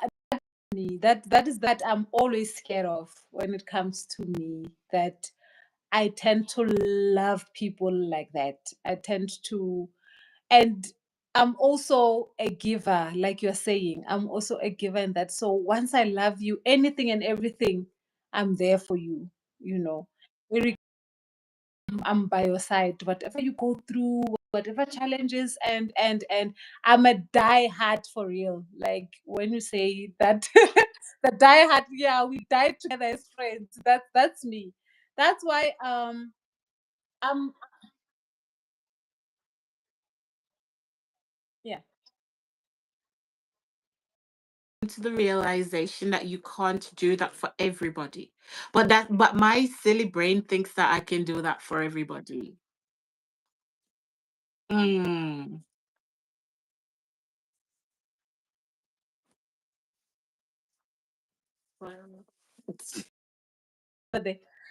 me, that is that I'm always scared of when it comes to me. That I tend to love people like that. I tend to, and I'm also a giver, like you're saying. I'm also a giver in that. So once I love you, anything and everything, I'm there for you. You know, Very- I'm by your side. Whatever you go through, whatever challenges, and I'm a die hard for real. Like when you say that, the die hard, yeah, we died together as friends. That's me. That's why I'm yeah. To the realization that you can't do that for everybody. But my silly brain thinks that I can do that for everybody. Mm. Well, But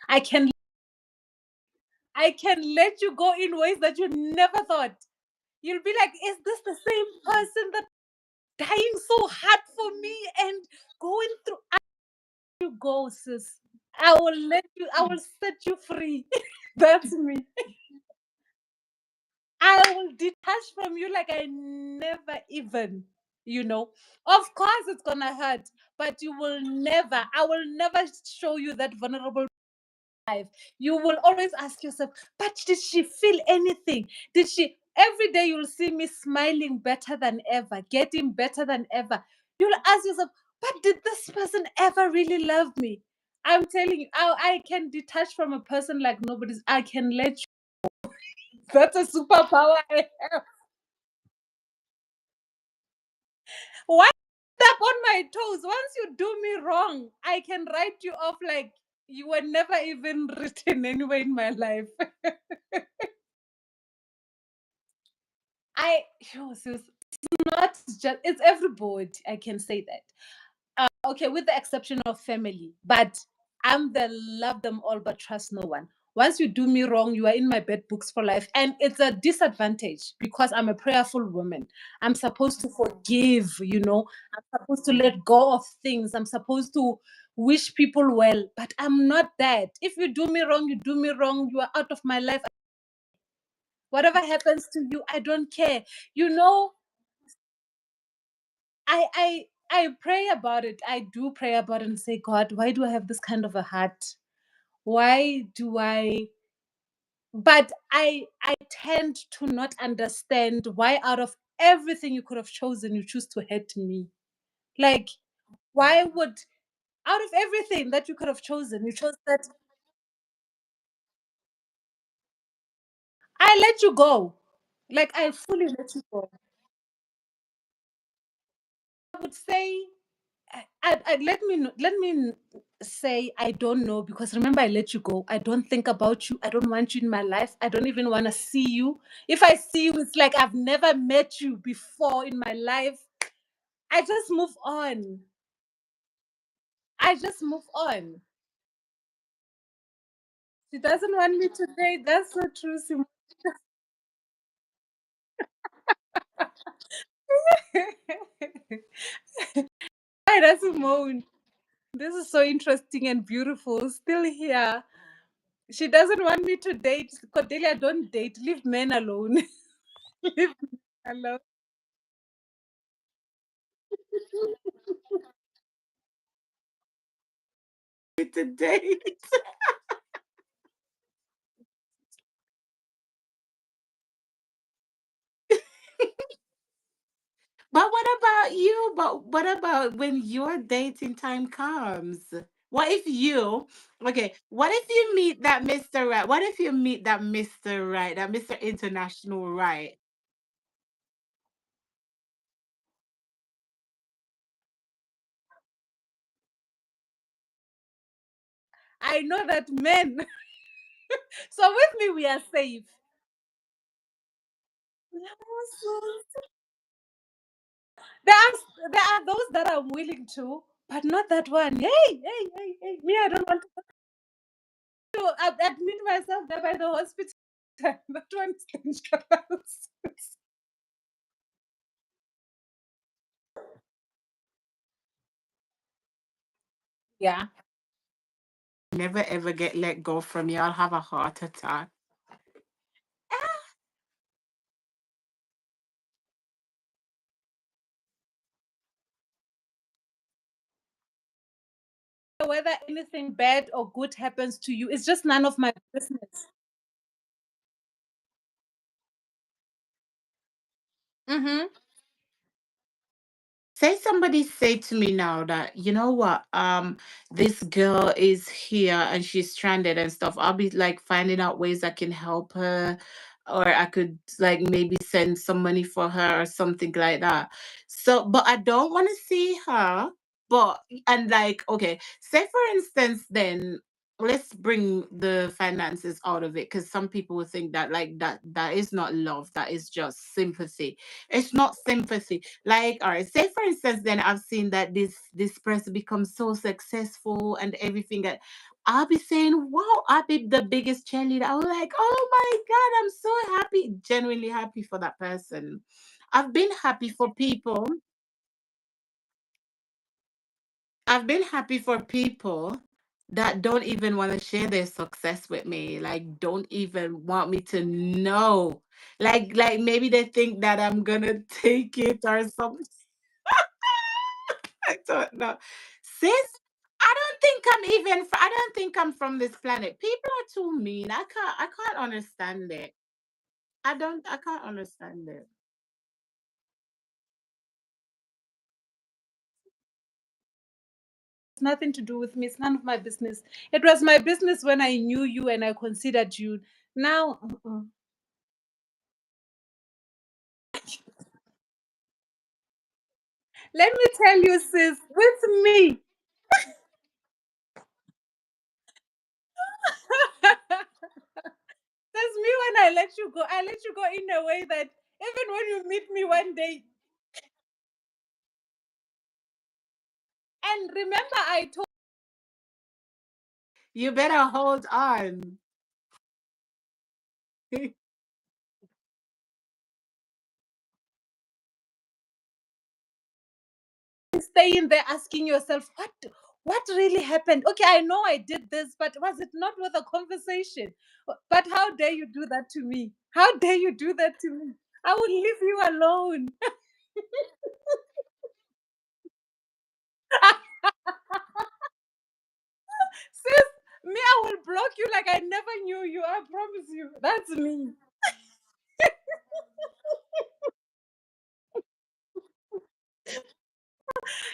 I can let you go in ways that you never thought. You'll be like, is this the same person that dying so hard for me and going through? You go, sis. I will set you free. That's me. I will detach from you like I never even, you know. Of course, it's gonna hurt, but I will never show you that vulnerable life. You will always ask yourself, but did she feel anything? Did she? Every day you'll see me smiling better than ever, getting better than ever. You'll ask yourself, but did this person ever really love me? I'm telling you, I can detach from a person like nobody's. I can let you. That's a superpower I have. Why step on my toes? Once you do me wrong, I can write you off like you were never even written anywhere in my life. I, yo, sis, not just, it's everybody. I can say that. Okay, with the exception of family, but I'm the love them all but trust no one. Once you do me wrong, you are in my bad books for life. And it's a disadvantage because I'm a prayerful woman. I'm supposed to forgive, I'm supposed to let go of things. I'm supposed to wish people well, but I'm not that. If you do me wrong, you do me wrong. You are out of my life. Whatever happens to you, I don't care. You know, I pray about it. I do pray about it and say, God, why do I have this kind of a heart? Why do I but I tend to not understand why out of everything you could have chosen, you choose to hate me. Like, why would out of everything that you could have chosen, you chose that I let you go. Like I fully let you go. I would say say I don't know because remember I let you go. I don't think about you. I don't want you in my life. I don't even want to see you. If I see you, it's like I've never met you before in my life. I just move on. I just move on. She doesn't want me to date. That's so true, Simone. Hi, that's Simone. This is so interesting and beautiful. Still here. She doesn't want me to date. Cordelia, don't date. Leave men alone. Leave men alone. Today. But what about you? But what about when your dating time comes? What if you, okay, what if you meet that Mr. Right? What if you meet that Mr. Right, that Mr. International Right? I know that men. So with me, we are safe. There are those that I'm willing to, but not that one. Hey. Me, I don't want to admit myself there by the hospital. That one is dangerous. Yeah. Never ever get let go from you. I'll have a heart attack. Whether anything bad or good happens to you, it's just none of my business. Mm-hmm. Say somebody say to me now that you know what this girl is here and she's stranded and stuff. I'll be like finding out ways I can help her, or I could like maybe send some money for her or something like that. So but I don't want to see her. But and like okay, say for instance then let's bring the finances out of it, because some people will think that like that is not love, that is just sympathy. It's not sympathy. Like, all right, say for instance, then I've seen that this person becomes so successful and everything that I'll be saying, wow, I'll be the biggest cheerleader. I'm like, oh my God, I'm so happy, genuinely happy for that person. I've been happy for people. I've been happy for people that don't even want to share their success with me. Like, don't even want me to know. Like maybe they think that I'm gonna take it or something. I don't know. Sis, I don't think I'm from this planet. People are too mean. I can't understand it. I can't understand it. It's nothing to do with me. It's none of my business. It was my business when I knew you and I considered you. Now, let me tell you, sis, with me, that's me when I let you go. I let you go in a way that even when you meet me one day, and remember, I told You better hold on. you staying there asking yourself, what really happened? Okay, I know I did this, but was it not with a conversation? But how dare you do that to me? How dare you do that to me? I will leave you alone. Sis, me, I will block you like I never knew you. I promise you. That's me.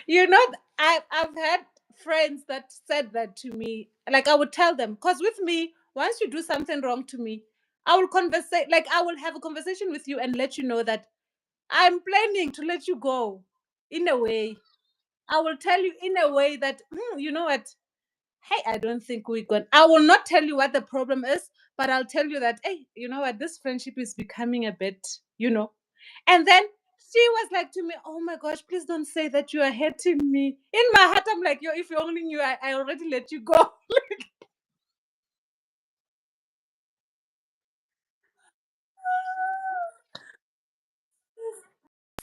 You know, I've had friends that said that to me. Like I would tell them, because with me, once you do something wrong to me, I will conversate. Like I will have a conversation with you and let you know that I'm planning to let you go. In a way, I will tell you in a way that you know what. Hey, I don't think we're going. I will not tell you what the problem is, but I'll tell you that, hey, you know what, this friendship is becoming a bit, And then she was like to me, oh my gosh, please don't say that you are hurting me. In my heart, I'm like, yo, if you only knew, I already let you go.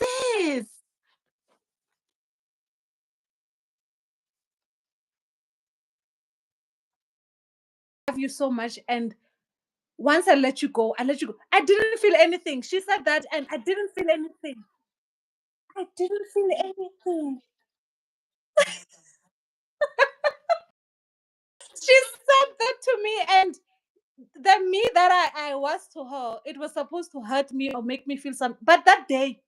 Sis, I love you so much. And once I let you go, I let you go. I didn't feel anything. She said that, and I didn't feel anything. I didn't feel anything. She said that to me, and the me that I was to her, it was supposed to hurt me or make me feel something. But that day,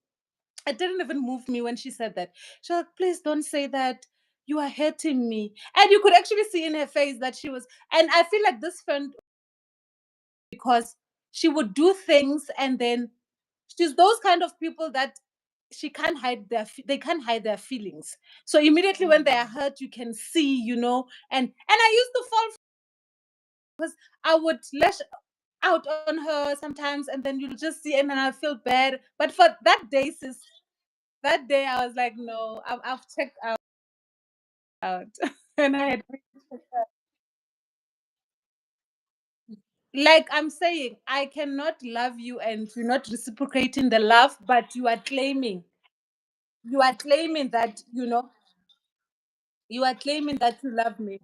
it didn't even move me when she said that. She was like, please don't say that. You are hurting me. And you could actually see in her face that she was. And I feel like this friend, because she would do things and then she's those kind of people that she can't hide they can't hide their feelings. So immediately when they are hurt, you can see, and I used to fall because I would lash out on her sometimes, and then you'll just see, and then I feel bad. But for that day, sis, that day I was like, no, I've checked out, and I had like I'm saying, I cannot love you, and you're not reciprocating the love, but you are claiming that you are claiming that you love me.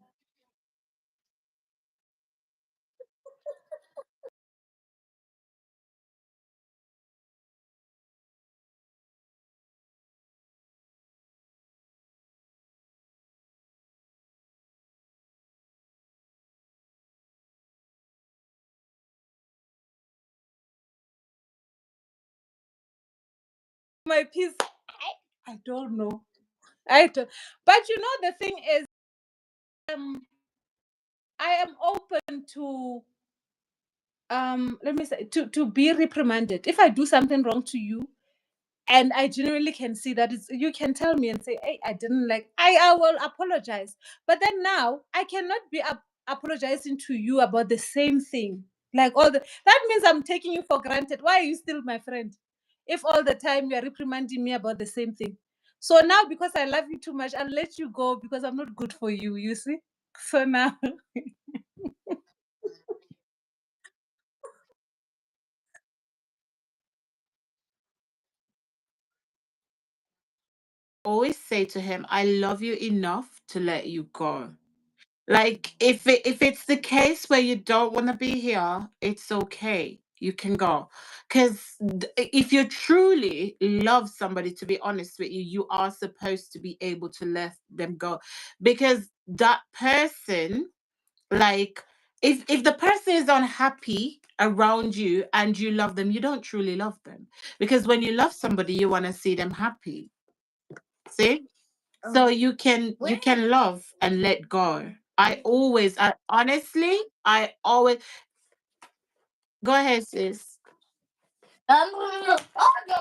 My peace, I don't know. I don't. But the thing is, um, I am open to let me say to be reprimanded if I do something wrong to you, and I genuinely can see that you can tell me and say, hey, I didn't like. I will apologize, but then now I cannot be apologizing to you about the same thing. Like that means I'm taking you for granted. Why are you still my friend? If all the time you are reprimanding me about the same thing. So now because I love you too much, I'll let you go because I'm not good for you. You see? So now always say to him, I love you enough to let you go. Like if it's the case where you don't want to be here, it's okay. You can go. Because if you truly love somebody, to be honest with you, you are supposed to be able to let them go. Because that person, like, if the person is unhappy around you and you love them, you don't truly love them. Because when you love somebody, you want to see them happy. See? So you can love and let go. I honestly, I always go ahead, sis. Oh, no.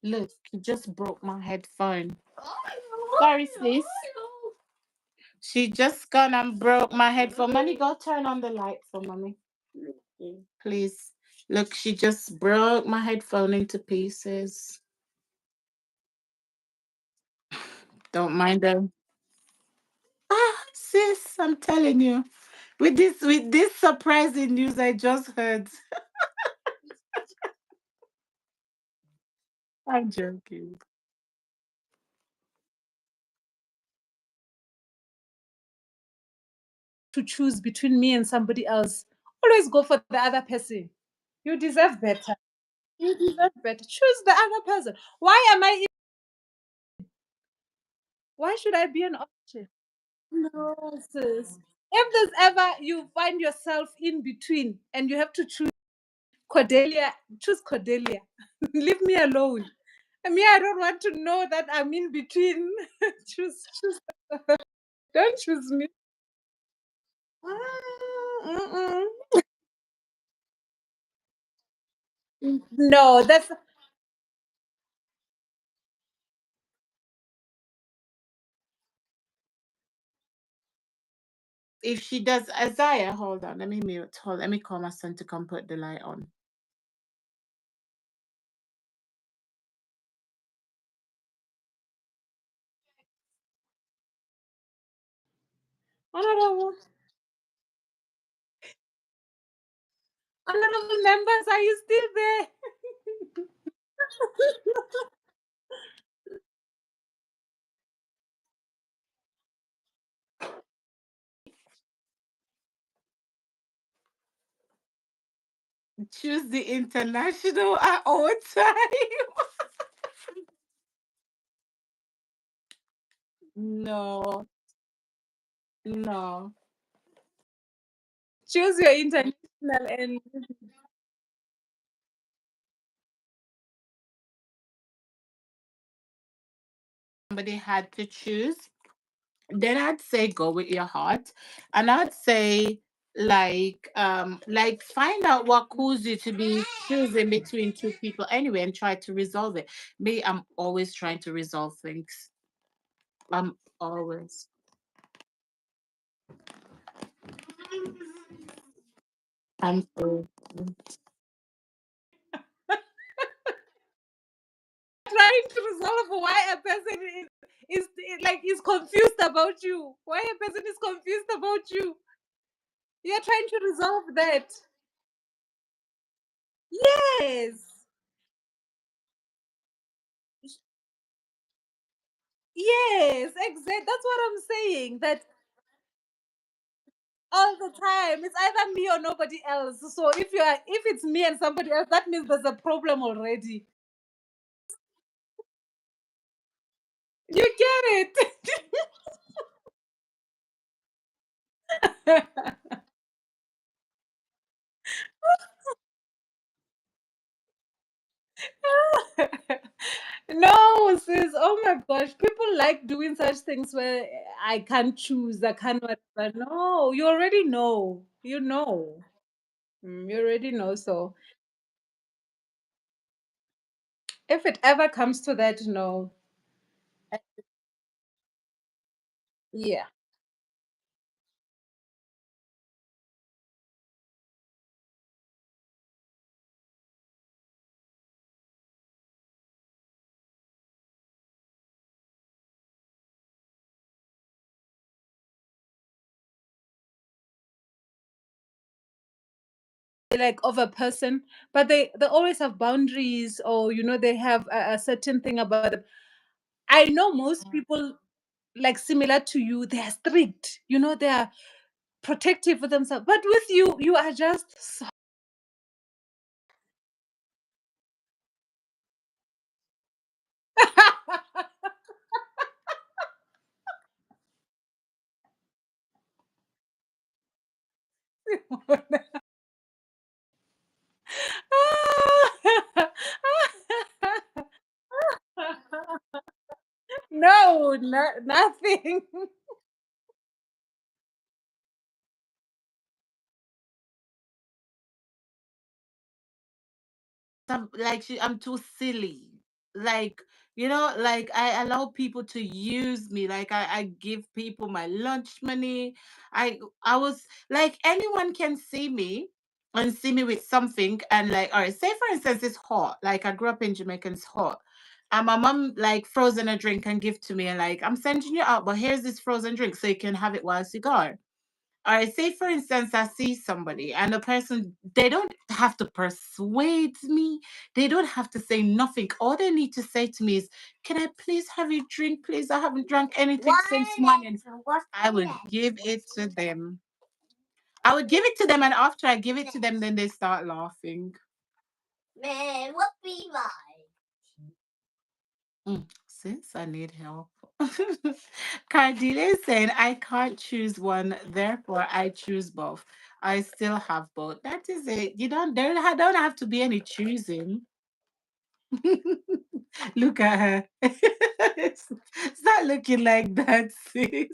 Look, you just broke my headphone. Oh, Sorry, no. sis. She just gone and broke my headphone. Mommy, go turn on the light for mommy. Please. Look, she just broke my headphone into pieces. Don't mind them. Ah, sis, I'm telling you. With this surprising news I just heard. I'm joking. To choose between me and somebody else, always go for the other person. You deserve better. You deserve better. Choose the other person. Why am I? Why should I be an option? No, sis. If there's ever you find yourself in between and you have to choose Cordelia, choose Cordelia. Leave me alone. I mean, I don't want to know that I'm in between. choose. Don't choose me. Mm-mm. No, that's If she does Isaiah, hold on, let me mute. Let me call my son to come put the light on. honorable. Honorable members, are you still there? Choose the international at all time. No, no. Choose your international and Somebody had to choose, then I'd say go with your heart. And I'd say like find out what caused you to be choosing between two people anyway and try to resolve it. Me, I'm always trying to resolve things. I'm always. I'm so trying to resolve why a person is like is confused about you. Why a person is confused about you. You're trying to resolve that. Yes. Yes, exactly. That's what I'm saying. That all the time. It's either me or nobody else. So if it's me and somebody else, that means there's a problem already. You get it. No, sis. Oh my gosh. People like doing such things where I can't choose, I can't whatever. No, you already know. You know. You already know. So if it ever comes to that, no. Yeah. Like of a person, but they always have boundaries, or they have a certain thing about them. I know most people like similar to you, they are strict, they are protective for themselves, but with you, you are just so No, nothing. I'm too silly. Like, like I allow people to use me. Like I give people my lunch money. I was like anyone can see me and see me with something and like, all right, say for instance it's hot. Like I grew up in Jamaica and it's hot. And my mom like frozen a drink and give to me and like I'm sending you out, but here's this frozen drink so you can have it whilst you go. I say, for instance, I see somebody and the person, they don't have to persuade me. They don't have to say nothing. All they need to say to me is, can I please have a drink, please? I haven't drunk anything since morning. I would give it to them. I would give it to them, and after I give it to them, then they start laughing. Man, what be like? Since I need help. Cardile is saying, I can't choose one, therefore I choose both. I still have both. That is it. You don't have to be any choosing. Look at her. It's not looking like that, sis.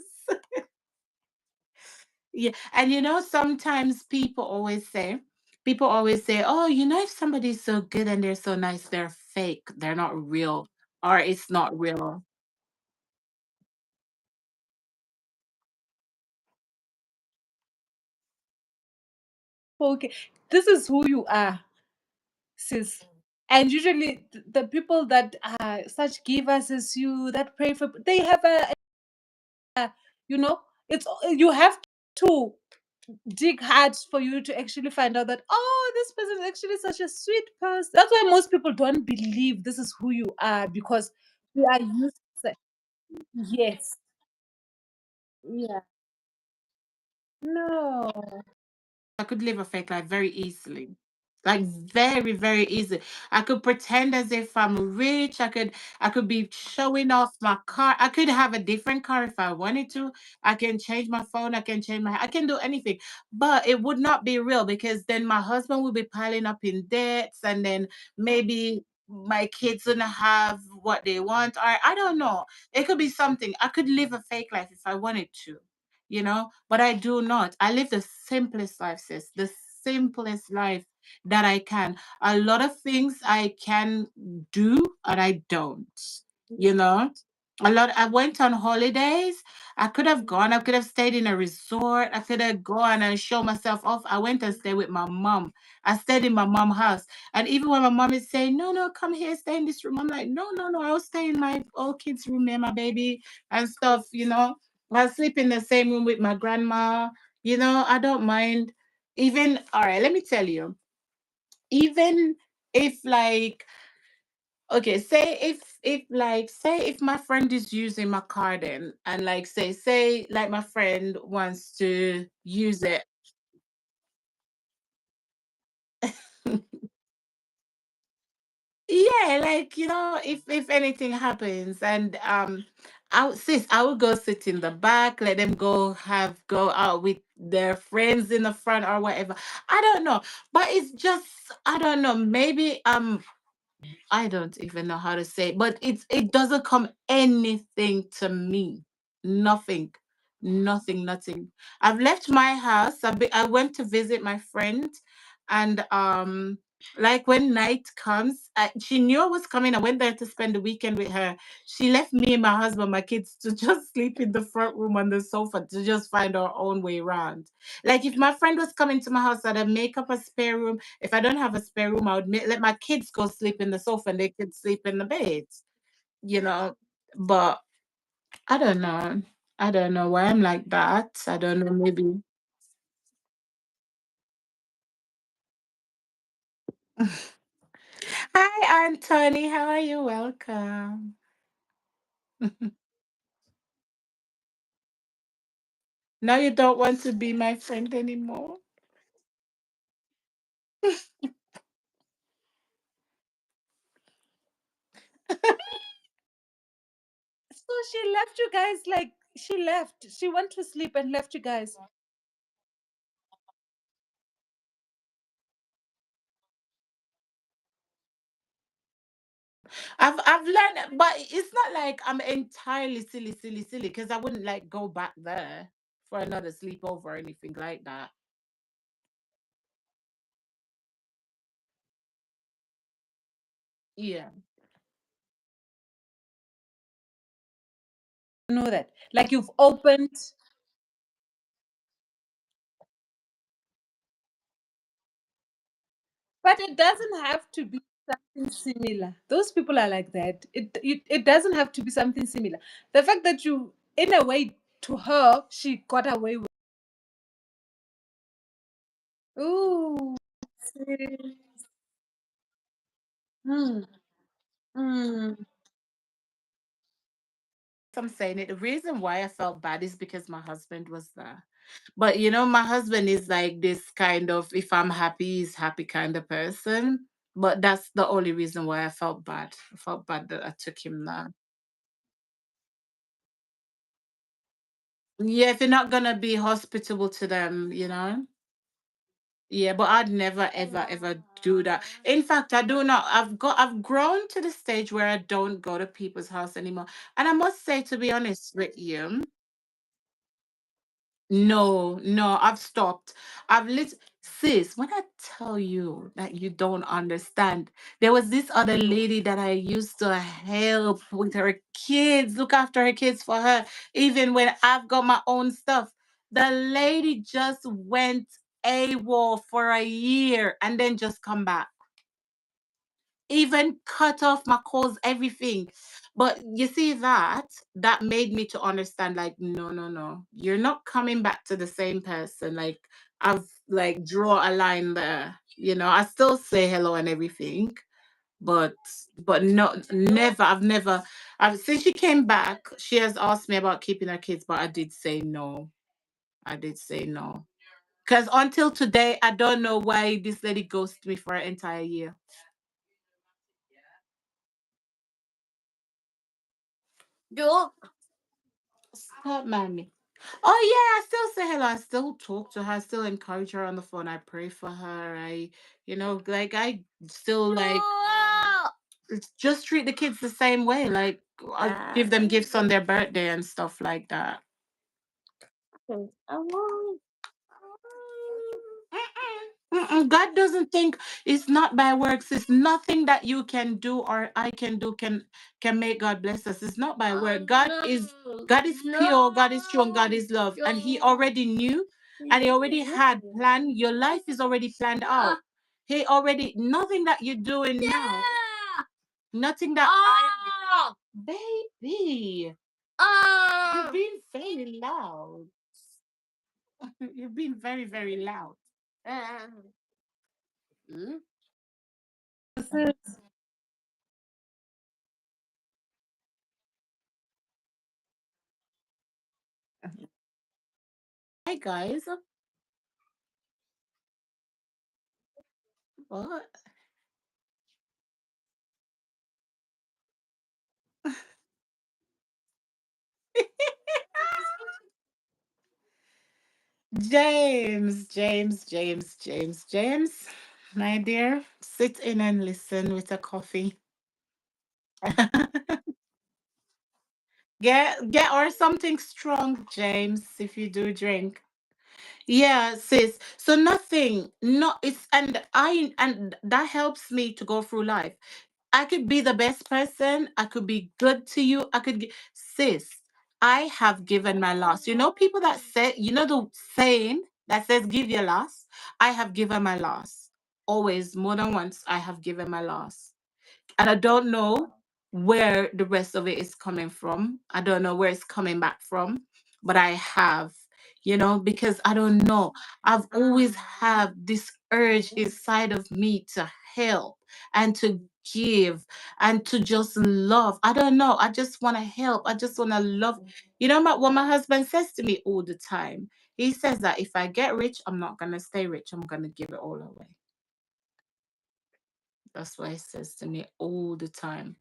Yeah. And sometimes people always say, oh, if somebody's so good and they're so nice, they're fake. They're not real. Or it's not real. Okay, this is who you are, sis. And usually, the people that are such givers as you, that pray for, they have you know, it's you have to dig hard for you to actually find out that, oh, this person is actually such a sweet person. That's why most people don't believe this is who you are, because we are used to, yes, yeah, no. I could live a fake life very easily. Like very, very easy. I could pretend as if I'm rich. I could be showing off my car. I could have a different car if I wanted to. I can change my phone. I can do anything. But it would not be real because then my husband will be piling up in debts and then maybe my kids gonna have what they want. Or I don't know. It could be something. I could live a fake life if I wanted to, but I do not. I live the simplest life, sis, the simplest life that I can. A lot of things I can do and I don't, you know. A lot. I went on holidays. I could have gone. I could have stayed in a resort. I could have gone and show myself off. I went and stayed with my mom. I stayed in my mom's house. And even when my mom is saying, no, no, come here, stay in this room. I'm like, no, no, no. I'll stay in my old kids' room there, my baby and stuff. I sleep in the same room with my grandma. I don't mind. Even, all right, let me tell you, even if like, okay, say if my friend is using my card and like say like my friend wants to use it. Yeah, like if anything happens and I will go sit in the back, let them go out with their friends in the front or whatever. I don't know, but it's just I don't know. Maybe I don't even know how to say, but it doesn't come anything to me. Nothing. Nothing, nothing. I've left my house. I went to visit my friend and like when night comes, she knew I was coming. I went there to spend the weekend with her. She left me and my husband, my kids to just sleep in the front room on the sofa to just find our own way around. Like if my friend was coming to my house, I'd make up a spare room. If I don't have a spare room, I would let my kids go sleep in the sofa and they could sleep in the beds, you know. But I don't know. I don't know why I'm like that. I don't know, maybe. Hi, Anthony. How are you? Welcome. Now you don't want to be my friend anymore. So she left you guys, like she left. She went to sleep and left you guys. I've learned, but it's not like I'm entirely silly, because I wouldn't like go back there for another sleepover or anything like that. Yeah. Know that. Like you've opened, but it doesn't have to be something similar. Those people are like that. It doesn't have to be something similar. The fact that you, in a way, to her, she got away with. Ooh. Sis. Mm, mm. I'm saying it. The reason why I felt bad is because my husband was there. But my husband is like this kind of, if I'm happy, he's happy kind of person. But that's the only reason why I felt bad. I felt bad that I took him there. Yeah, if you're not gonna be hospitable to them. Yeah, but I'd never ever do that. In fact, I do not. I've grown to the stage where I don't go to people's house anymore. And I must say, to be honest with you, no, no, I've stopped. Sis, when I tell you that you don't understand, there was this other lady that I used to help with her kids, look after her kids for her, even when I've got my own stuff. The lady just went AWOL for a year and then just come back, even cut off my calls, everything. But you see, that made me to understand, like, no, no, no, you're not coming back to the same person. Like, I've like draw a line there. I still say hello and everything, but no, never. I've since she came back, she has asked me about keeping her kids, but I did say no. I did say no. Because until today, I don't know why this lady ghosted me for an entire year. Stop, mommy. Oh yeah, I still say hello. I still talk to her. I still encourage her on the phone. I pray for her. Like I still like just treat the kids the same way. Like I give them gifts on their birthday and stuff like that. God doesn't think it's not by works. It's nothing that you can do or I can do can make God bless us. It's not by work. God is pure. God is true. And God is love. And He already knew, and He already had planned. Your life is already planned out. He already nothing that you're doing now. Nothing that baby. You're being very loud. You're being very, very loud. Hi guys. What? James, my dear, sit in and listen with a coffee. Get or something strong, James, if you do drink. Yeah, sis. So nothing, no, it's and that helps me to go through life. I could be the best person. I could be good to you. Sis, I have given my last. People that say, the saying that says give your last. I have given my last. Always, more than once, I have given my last. And I don't know where the rest of it is coming from. I don't know where it's coming back from, but I have, because I don't know. I've always had this urge inside of me to help and to give and to just love. I don't know. I just want to help. I just want to love. What my husband says to me all the time? He says that if I get rich, I'm not going to stay rich. I'm going to give it all away. That's what he says to me all the time,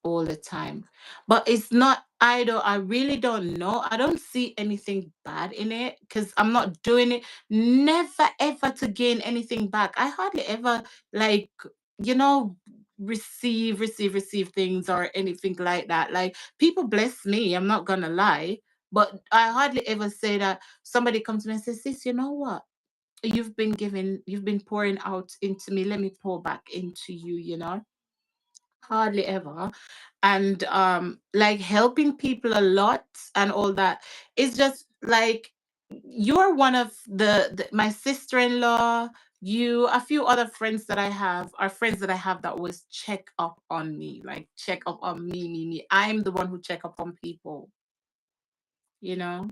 all the time. But it's not, I really don't know. I don't see anything bad in it because I'm not doing it. Never ever to gain anything back. I hardly ever like, you know, receive things or anything like that. Like people bless me, I'm not gonna lie, but I hardly ever say that somebody comes to me and says, sis, you know what? You've been pouring out into me. Let me pour back into you, you know? Hardly ever. And like helping people a lot and all that. It's just like you're one of my sister-in-law, you, a few other friends that I have are friends that I have that always check up on me, like check up on me. I'm the one who check up on people, you know?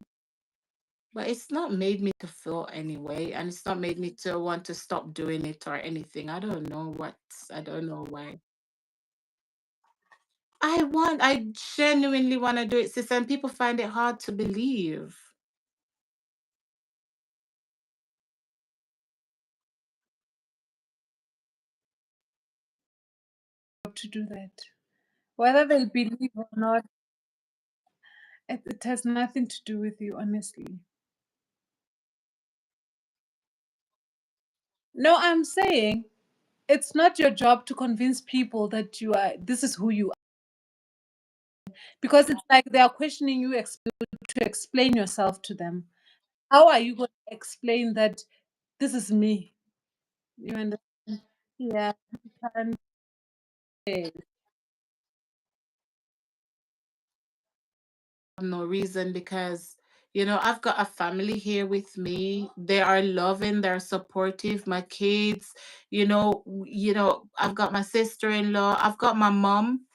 But it's not made me to feel anyway, and it's not made me to want to stop doing it or anything. I don't know why. I genuinely want to do it, sis, and people find it hard to believe. To do that. Whether they believe or not, it has nothing to do with you, honestly. No, I'm saying it's not your job to convince people that this is who you are. Because it's like they are questioning you to explain yourself to them. How are you going to explain that this is me? You understand? Yeah. And, No reason because I've got a family here with me. They are loving, they're supportive. My kids, I've got my sister-in-law, I've got my mom.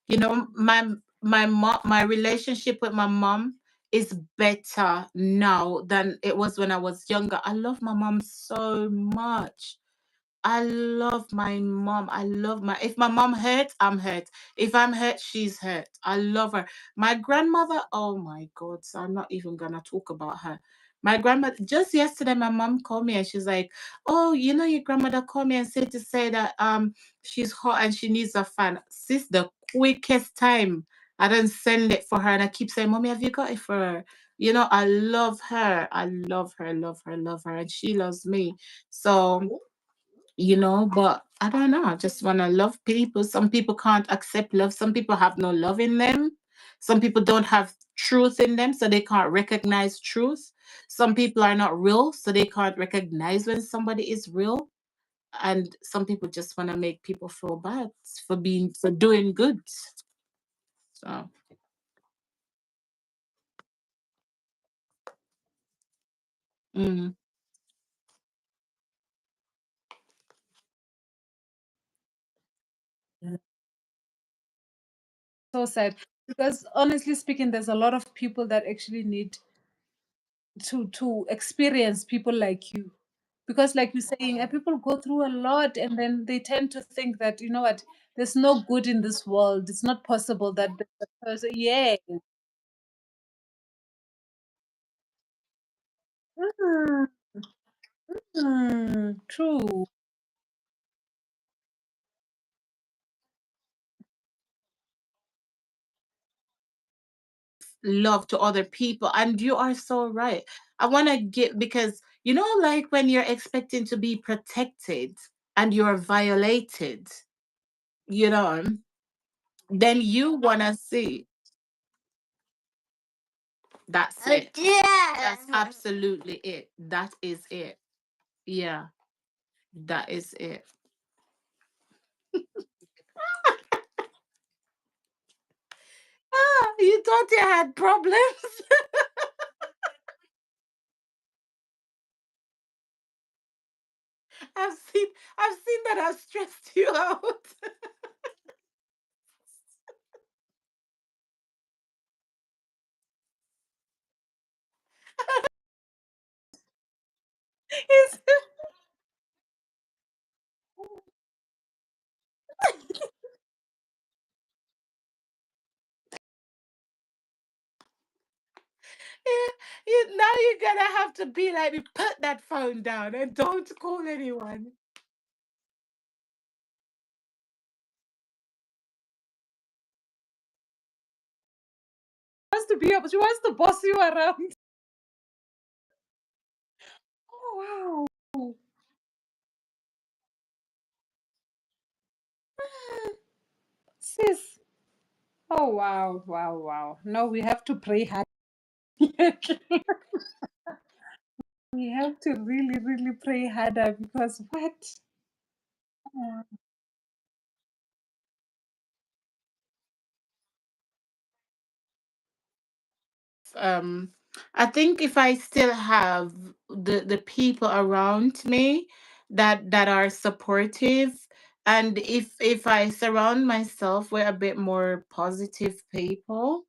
My relationship with my mom is better now than it was when I was younger. I love my mom so much. I love my mom. If my mom hurt, I'm hurt. If I'm hurt, she's hurt. I love her. My grandmother, oh my God, so I'm not even gonna talk about her. My grandmother, just yesterday, my mom called me and she's like, oh, your grandmother called me and said to say that she's hot and she needs a fan. Sis, the quickest time I don't send it for her. And I keep saying, Mommy, have you got it for her? I love her. I love her, love her, love her. And she loves me. So but I don't know. I just want to love people. Some people can't accept love. Some people have no love in them. Some people don't have truth in them, so they can't recognize truth. Some people are not real, so they can't recognize when somebody is real. And some people just want to make people feel bad for doing good. So, mm, so sad. Because honestly speaking, there's a lot of people that actually need to experience people like you. Because like you're saying, people go through a lot and then they tend to think that, you know what, there's no good in this world. It's not possible that the person, yeah. Mm, true. love to other people. And you are so right. I want to get, because like when you're expecting to be protected and you're violated, you know, then you want to see. That's it. That's absolutely it. That is it. Yeah, that is it. Ah, you thought you had problems? I've seen I've seen that I've stressed you out. It's- now you're gonna have to be like me, put that phone down and don't call anyone. She wants to boss you around. Oh wow. Sis. Oh wow, wow, wow. No, we have to pray hard. We have to really, really pray harder because what? um I think if I still have the people around me that are supportive, and if I surround myself with a bit more positive people,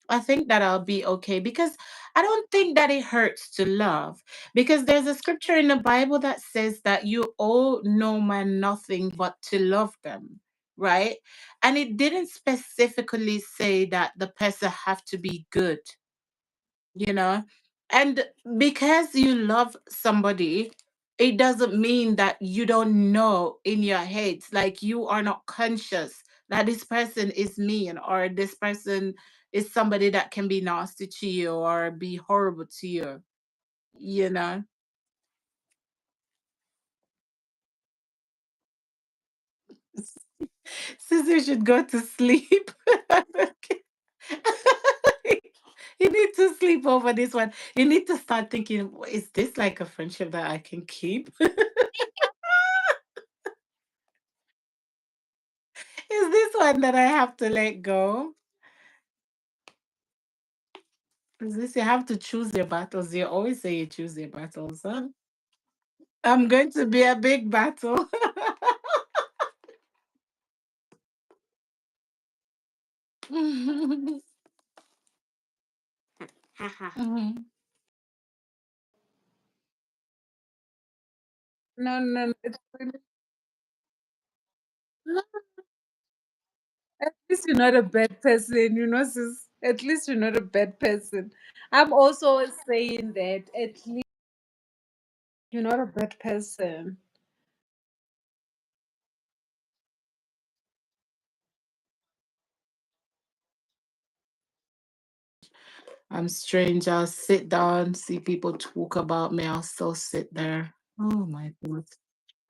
I think that I'll be okay, because I don't think that it hurts to love, because there's a scripture in the Bible that says that you owe no man nothing but to love them, right? And it didn't specifically say that the person have to be good, you know. And because you love somebody, it doesn't mean that you don't know in your head, like you are not conscious that this person is mean, or this person is somebody that can be nasty to you or be horrible to you, you know. Sister should go to sleep. You need to sleep over this one. You need to start thinking, is this like a friendship that I can keep? Is this one that I have to let go? Is this you have to choose your battles? You always say you choose your battles, huh? I'm going to be a big battle. Mhm. Mhm. No, no, no, no, at least you're not a bad person, sis. At least you're not a bad person. I'm also saying that at least you're not a bad person. I'm strange. I'll sit down, see people talk about me. I'll still sit there. Oh my God.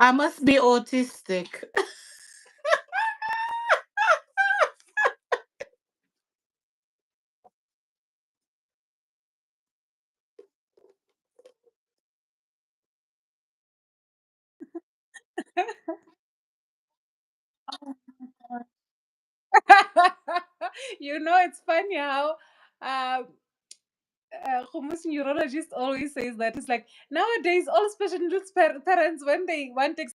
I must be autistic. It's funny how Homus neurologist always says that it's like nowadays all special needs parents when they want like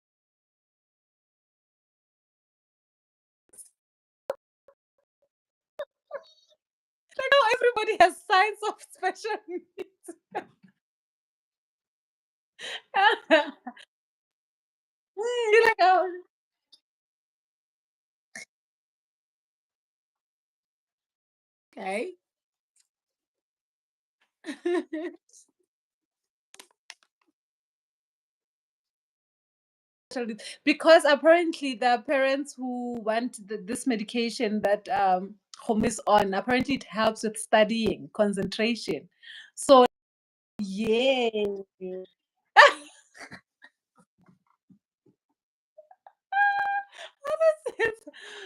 now everybody has signs of special needs. You're like, oh, Okay. special needs. Because apparently the parents who want this medication that home is on, apparently it helps with studying, concentration. So yeah.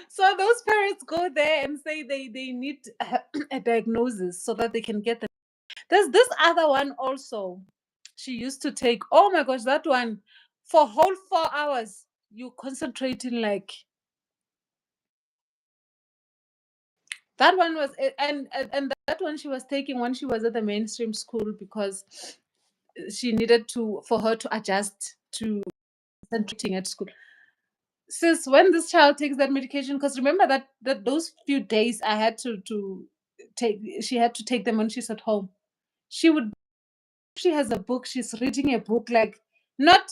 So those parents go there and say they need a diagnosis so that they can get the. There's this other one also. She used to take. Oh my gosh, that one for whole 4 hours. You concentrating like that one was, and that one she was taking when she was at the mainstream school because she needed to for her to adjust to concentrating at school. Sis, when this child takes that medication, because remember that those few days I had to take, she had to take them when she's at home. She would, she has a book, she's reading a book like not,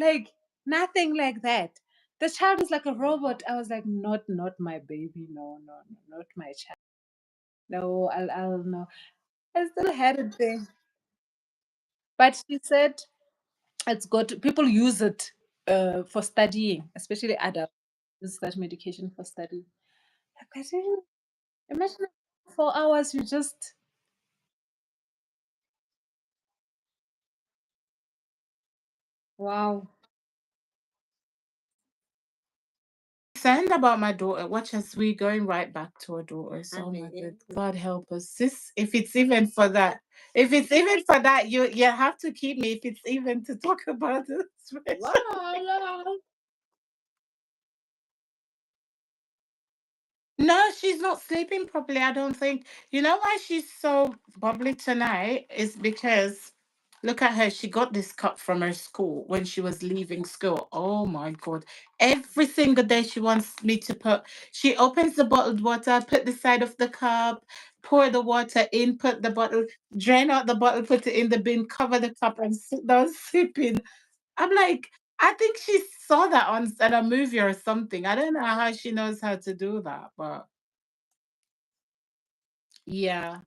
like nothing like that. The child is like a robot. I was like, not my baby. No, no, no, not my child. No, I'll no. I still had it there. But she said it's good. People use it for studying, especially adults use that medication for studying. Like, I didn't imagine 4 hours. You just wow. concerned about my daughter. Watch as we going right back to our daughters. Oh my good God help us. Sis, if it's even for that, if it's even for that, you have to keep me if it's even to talk about it. No, she's not sleeping properly, I don't think. You know why she's so bubbly tonight? Is because look at her. She got this cup from her school when she was leaving school. Oh my God. Every single day she wants me to she opens the bottled water, put the side of the cup, pour the water in, put the bottle, drain out the bottle, put it in the bin, cover the cup, and sit down sipping. I'm like, I think she saw that on a movie or something. I don't know how she knows how to do that, but yeah.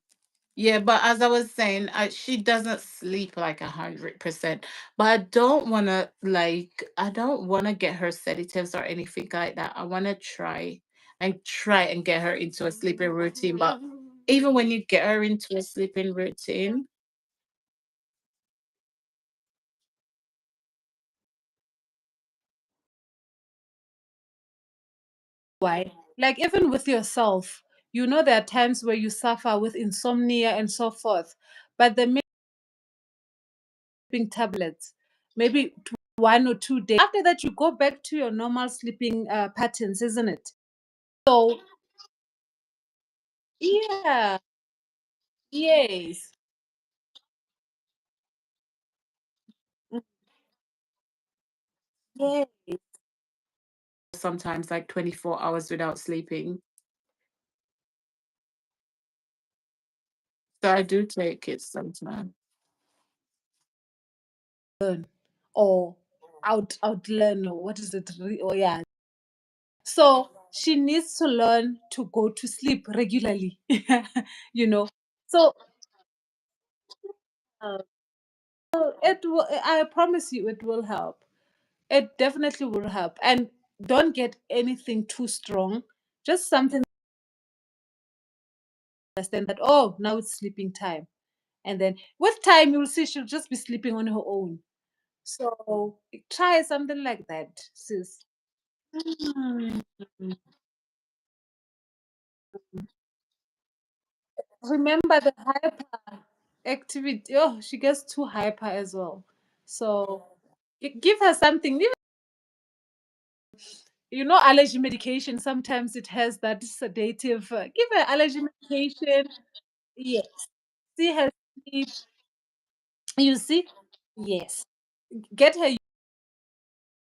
Yeah, but as I was saying, she doesn't sleep like 100%. But I don't want to get her sedatives or anything like that. I want to try and get her into a sleeping routine. But even when you get her into a sleeping routine, Why? Like even with yourself, there are times where you suffer with insomnia and so forth, but the sleeping tablets, maybe 1 or 2 days. After that, you go back to your normal sleeping patterns, isn't it? So, yeah, yes. Mm, yes. sometimes like 24 hours without sleeping. So I do take it sometimes. Learn or outlearn, or what is it? Oh, yeah. So she needs to learn to go to sleep regularly, you know. So uh, it will, I promise you, it will help. It definitely will help. And don't get anything too strong. Just something understand that, oh, now it's sleeping time. And then with time, you'll see she'll just be sleeping on her own. So try something like that, sis. Mm. Remember the hyper activity. Oh, she gets too hyper as well. So give her something. Allergy medication, sometimes it has that sedative. Give her allergy medication. Yes. See her sleep. You see? Yes. Get her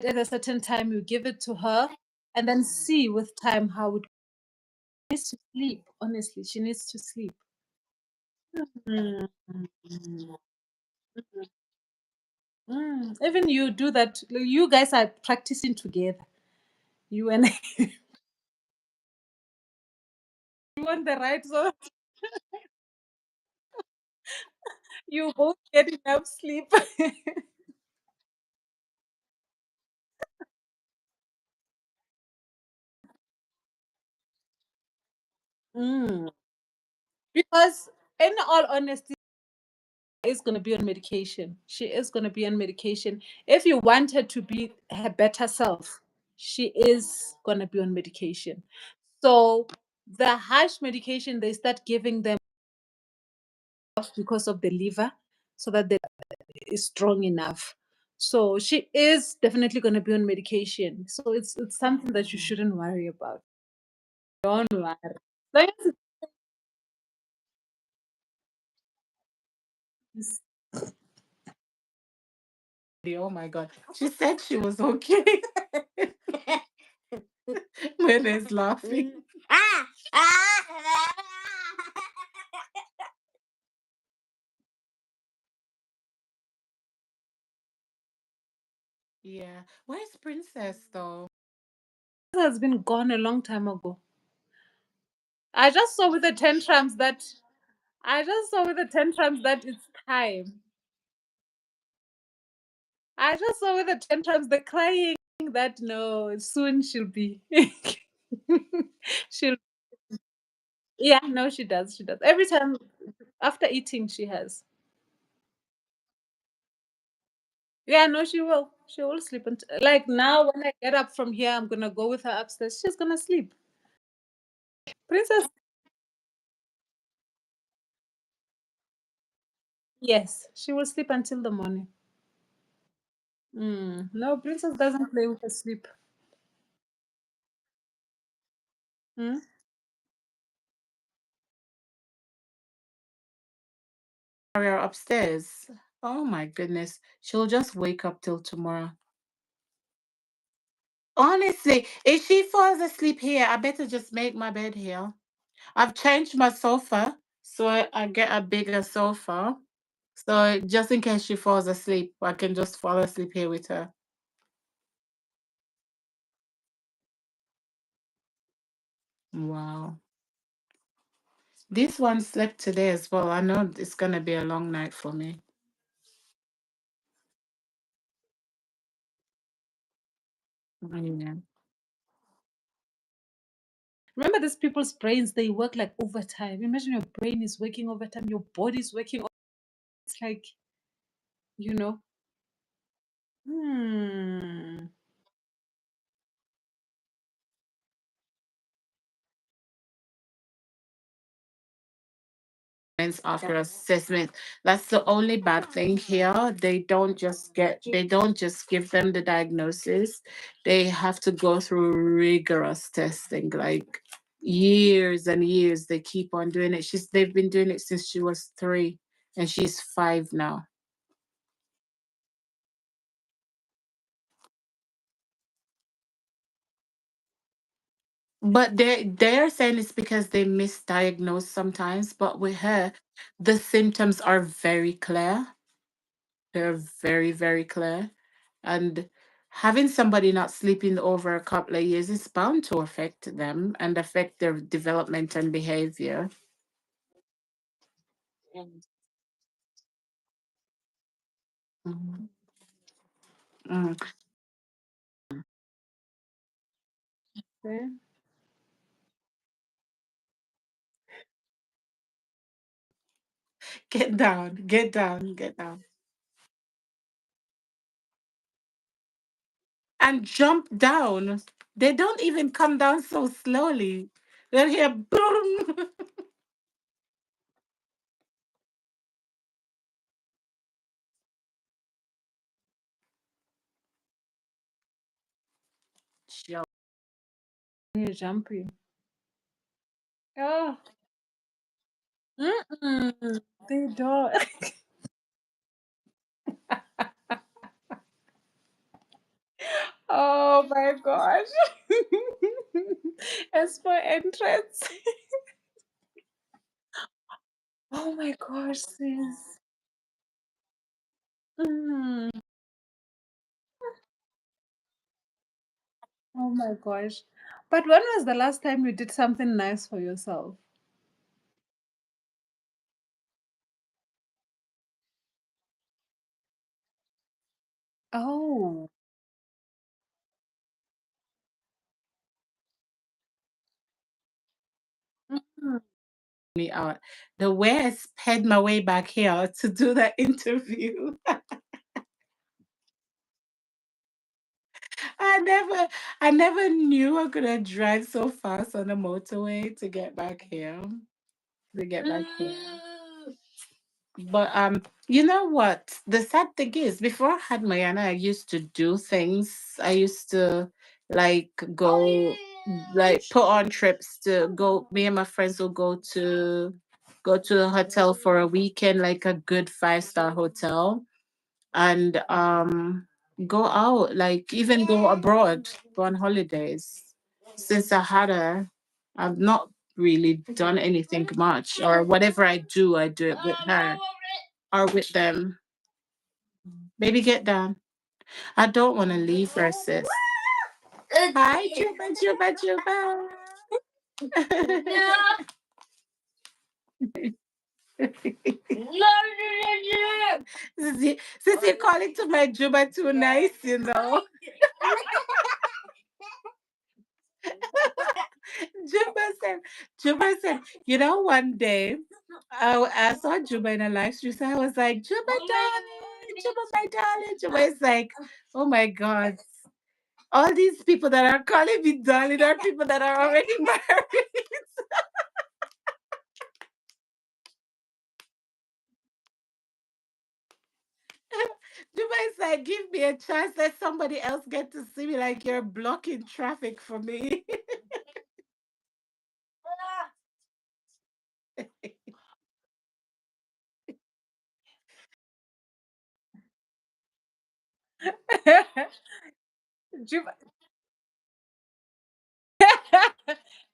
at a certain time, you give it to her, and then see with time how it needs to sleep. Honestly, she needs to sleep. Mm, mm, mm, Even you do that. You guys are practicing together. You and you want the right zone. You both get enough sleep. Mm. Because, in all honesty, is going to be on medication. She is going to be on medication. If you want her to be her better self, she is going to be on medication. So the harsh medication they start giving them because of the liver, so that they is strong enough. So she is definitely going to be on medication. So it's something that you shouldn't worry about. Don't worry. Long as it's Oh my God. She said she was okay. When is laughing. Ah! Ah! Yeah. Where's Princess though? has been gone a long time ago. I just saw with the tantrums that it's time. I just saw with the tantrums, the crying, that no, soon she'll be. she'll Yeah, no, she does. She does. Every time after eating, she has. Yeah, no, she will. She will sleep until, like, now when I get up from here, I'm gonna go with her upstairs. She's gonna sleep. Princess, yes, she will sleep until the morning. No, Princess doesn't play with her sleep. Mm? Her upstairs. Oh my goodness. She'll just wake up till tomorrow. Honestly, if she falls asleep here, I better just make my bed here. I've changed my sofa, so I get a bigger sofa. So just in case she falls asleep, I can just fall asleep here with her. Wow. This one slept today as well. I know it's gonna be a long night for me. Yeah. Remember, these people's brains, they work like overtime. Imagine your brain is working overtime, your body's working. It's like, you know. Hmm. After assessment. That's the only bad thing here. They don't just give them the diagnosis. They have to go through rigorous testing, like years and years. They keep on doing it. They've been doing it since she was 3 and she's 5 now. But they're saying it's because they misdiagnose sometimes, but with her, the symptoms are very clear. They're very, very clear. And having somebody not sleeping over a couple of years is bound to affect them and affect their development and behavior. Mhm. Mm. Okay. Get down, get down, get down. And jump down. They don't even come down so slowly. They're here, boom. Jump. You jump you. Oh. Mm-mm. They don't. Oh my gosh. As for entrance. Oh my gosh, sis. Mm. Oh my gosh. But when was the last time you did something nice for yourself? Oh. Mhm. Me out. The way I sped my way back here to do that interview. I never I never knew I could have drive so fast on the motorway to get back here. To get back here. But you know what? The sad thing is, before I had Mayana, I used to do things. I used to like go, like put on trips to go. Me and my friends will go to a hotel for a weekend, like a good 5-star hotel, and go out, like even go abroad, go on holidays. Since I had her, I've not really done anything much, or whatever I do it with her or with them. Baby, get down. I don't want to leave her, sis. Hi, Juba, Juba, Juba. Since you're calling to my Juba too nice, you know. Juba said, Juba said, you know, one day I saw Juba in a live stream. So I was like, Juba, darling. Juba, my darling. Juba is like, oh my God. All these people that are calling me darling are people that are already married. Juba is like, give me a chance, let somebody else get to see me, like you're blocking traffic for me. Juba,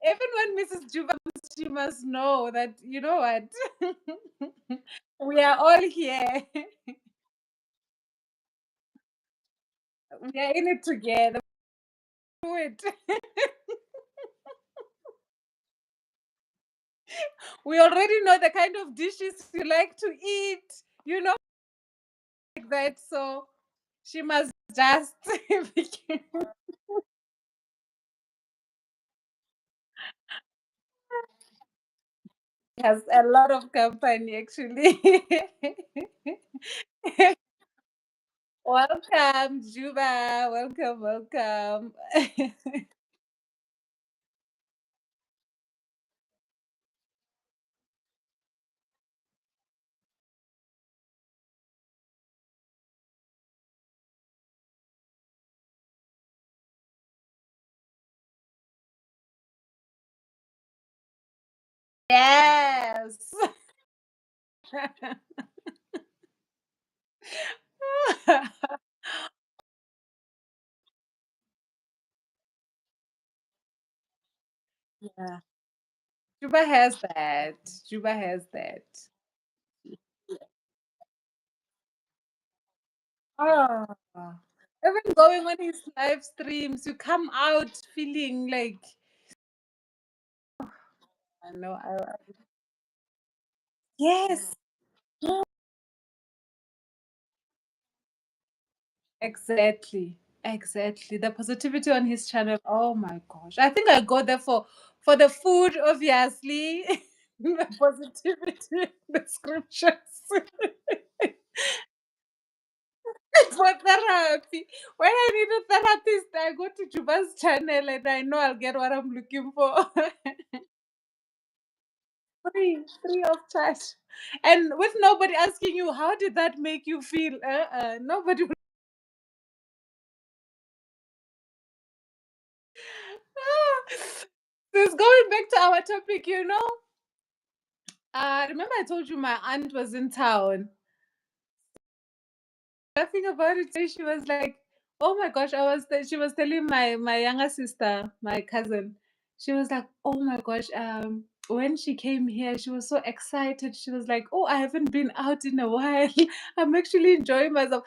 even when Mrs. Juba comes, she must know that, you know what? We are all here. We are in it together. Do it. We already know the kind of dishes you like to eat, you know, like that. So she must just has a lot of company actually. Welcome, Juba. Welcome, welcome. Yes. Yeah. Juba has that. Juba has that. Oh. Even going on his live streams, you come out feeling like, I know, yes, exactly. Exactly. The positivity on his channel. Oh my gosh. I think I go there for the food, obviously. The positivity, the scriptures. For therapy. When I need a therapist, I go to Juba's channel and I know I'll get what I'm looking for. Free of charge. And with nobody asking you, how did that make you feel? Nobody will. This going back to our topic, remember I told you my aunt was in town. Laughing about it, she was like, "Oh my gosh!" She was telling my younger sister, my cousin. She was like, "Oh my gosh!" When she came here, she was so excited. She was like, "Oh, I haven't been out in a while. I'm actually enjoying myself."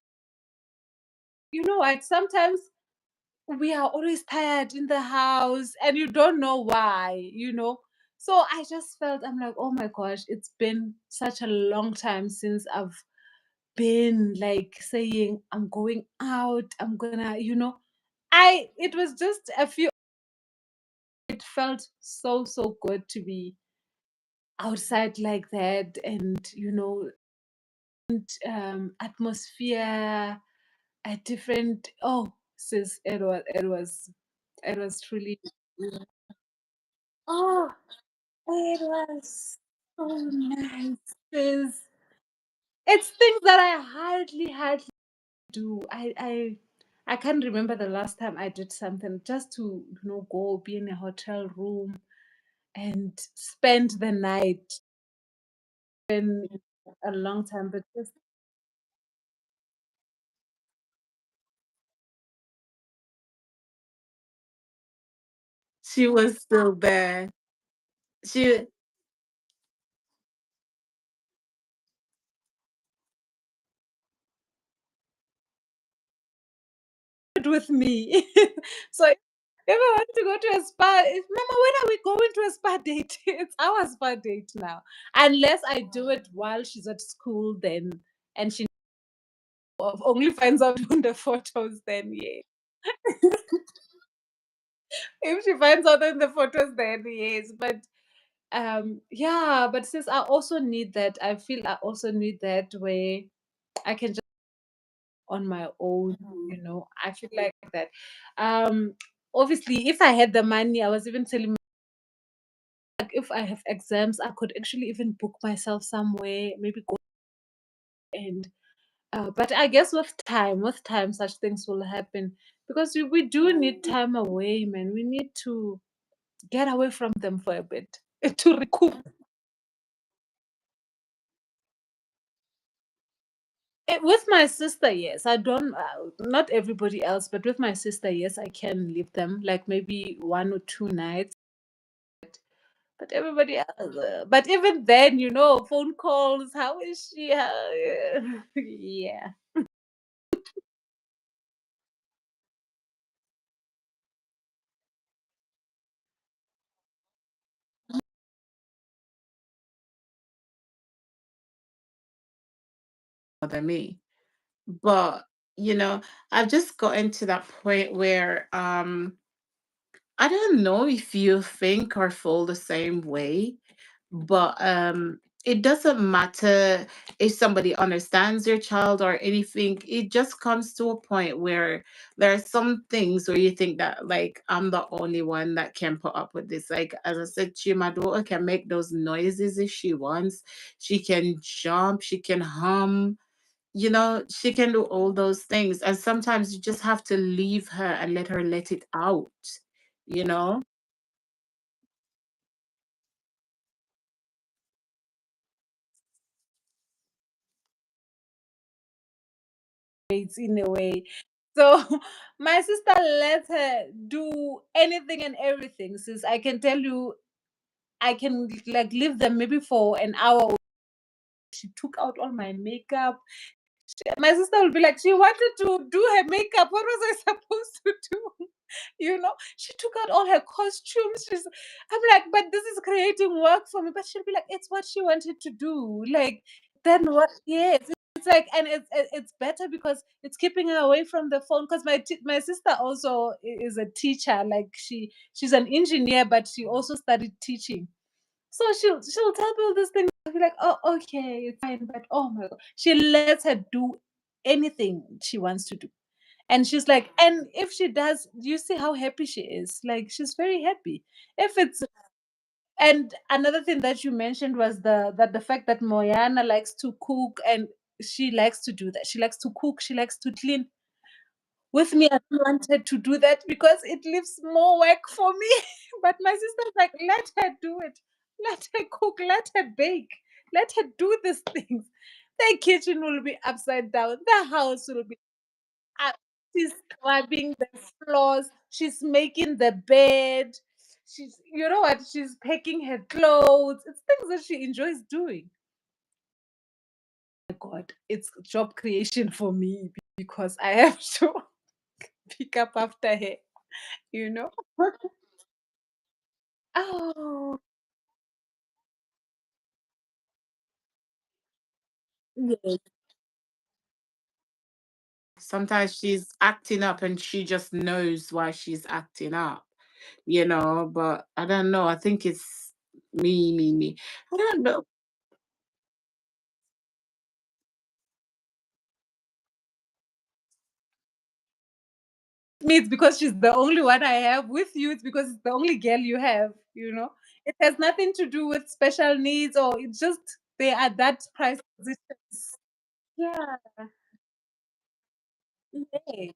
You know what? Sometimes we are always tired in the house, and you don't know why. So I just felt, I'm like, oh my gosh, it's been such a long time since I've been like saying I'm going out, I'm gonna, I it was just a few, it felt so so good to be outside like that, and atmosphere, a different, oh sis, it was truly, oh, it was so nice, sis. It's things that I hardly do. I can't remember the last time I did something just to, go be in a hotel room and spend the night. Been a long time, but just She was still there. She it with me. So if I want to go to a spa, Mama, when are we going to a spa date? It's our spa date now. Unless I do it while she's at school, then, and she only finds out on the photos, then yeah. If she finds out in the photos, then yes. But yeah, but since I also need that, I feel I also need that way I can just on my own, I feel like that. Um, Obviously, if I had the money, I was even telling like if I have exams, I could actually even book myself somewhere, maybe go and but I guess with time, such things will happen because we do need time away, man. We need to get away from them for a bit to recoup. With my sister, yes. I don't, not everybody else, but with my sister, yes, I can leave them like maybe 1 or 2 nights. But everybody else, but even then, phone calls. How is she? Yeah. Than me. But, you know, I've just gotten to that point where I don't know if you think or feel the same way, but it doesn't matter if somebody understands your child or anything. It just comes to a point where there are some things where you think that like I'm the only one that can put up with this. Like as I said to you, my daughter can make those noises if she wants. She can jump, she can hum, she can do all those things. And sometimes you just have to leave her and let her let it out, you know? It's in a way. So my sister lets her do anything and everything. Since I can tell you, I can like leave them maybe for an hour. She took out all my makeup. My sister will be like, she wanted to do her makeup. What was I supposed to do? She took out all her costumes. I'm like, but this is creating work for me. But she'll be like, it's what she wanted to do. Like, then what? Yes, it's like, and it's better because it's keeping her away from the phone. Because my sister also is a teacher. Like she's an engineer, but she also studied teaching. So she'll tell me all these things. I'll be like, oh, okay, it's fine. But oh my god, she lets her do anything she wants to do. And she's like, and if she does, you see how happy she is. Like she's very happy. If it's and another thing that you mentioned was the fact that Moyana likes to cook and she likes to do that. She likes to cook, she likes to clean. With me, I don't wanted to do that because it leaves more work for me. But my sister's like, let her do it. Let her cook, let her bake, let her do these things. The kitchen will be upside down, the house will be up. She's scrubbing the floors, she's making the bed, you know what, she's packing her clothes. It's things that she enjoys doing. My God, it's job creation for me because I have to pick up after her, you know? Oh, yes. Sometimes she's acting up and she just knows why she's acting up, but I don't know. I think it's me. I don't know. Me, it's because she's the only one I have. With you, it's because it's the only girl you have. It has nothing to do with special needs or it's just they are that price positions. Yeah. Yes.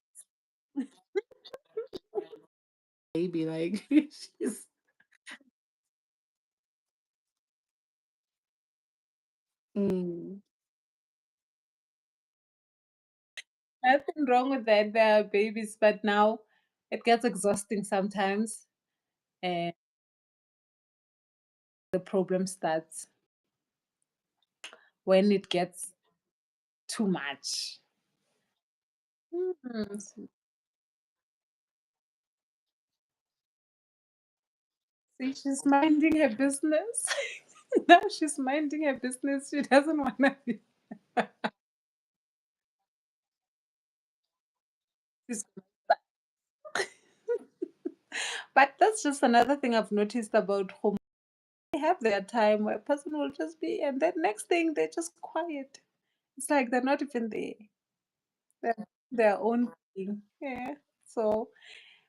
Maybe like she's mm. Nothing wrong with that. They're babies, but now it gets exhausting sometimes and the problem starts when it gets too much. Mhm. See, she's minding her business. Now she's minding her business. She doesn't want to be. She's But that's just another thing I've noticed about home. They have their time where a person will just be, and then next thing they're just quiet. It's like they're not even there. their own thing. Yeah. So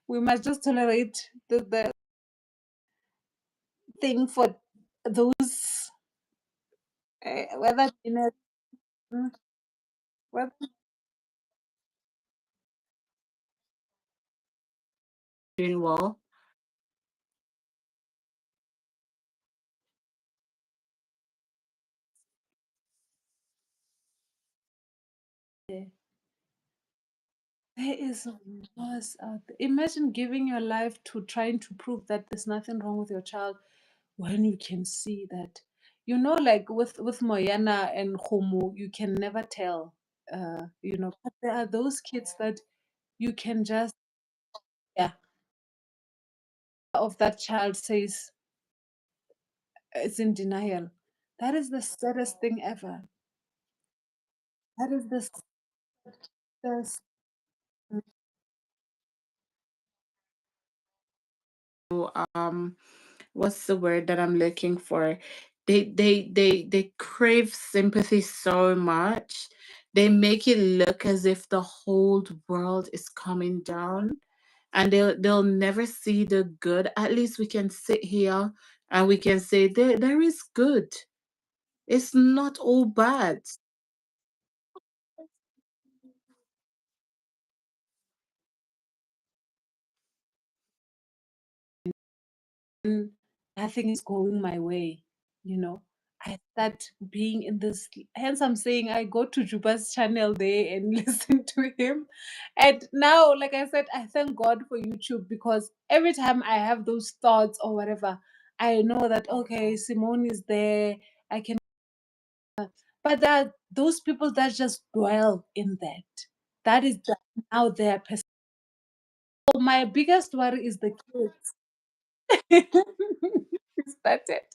we must just tolerate the thing for those, whether mm, whether Doing well. there is worse out there. Imagine giving your life to trying to prove that there's nothing wrong with your child when you can see that. Like with Moyana and Homo, you can never tell. But there are those kids that you can just, yeah, of that child says it's in denial. That is the saddest thing ever. That is the saddest. um what's the word that I'm looking for? They crave sympathy so much. They make it look as if the whole world is coming down, and they'll never see the good. At least we can sit here and we can say there is good. It's not all bad. And nothing is going my way, you know. I start being in this, hence I'm saying I go to Juba's channel there and listen to him. And now, like I said, I thank God for YouTube, because every time I have those thoughts or whatever, I know that okay, Simone is there. I can, but there are those people that just dwell in that. That is now their person. So my biggest worry is the kids. Is that it?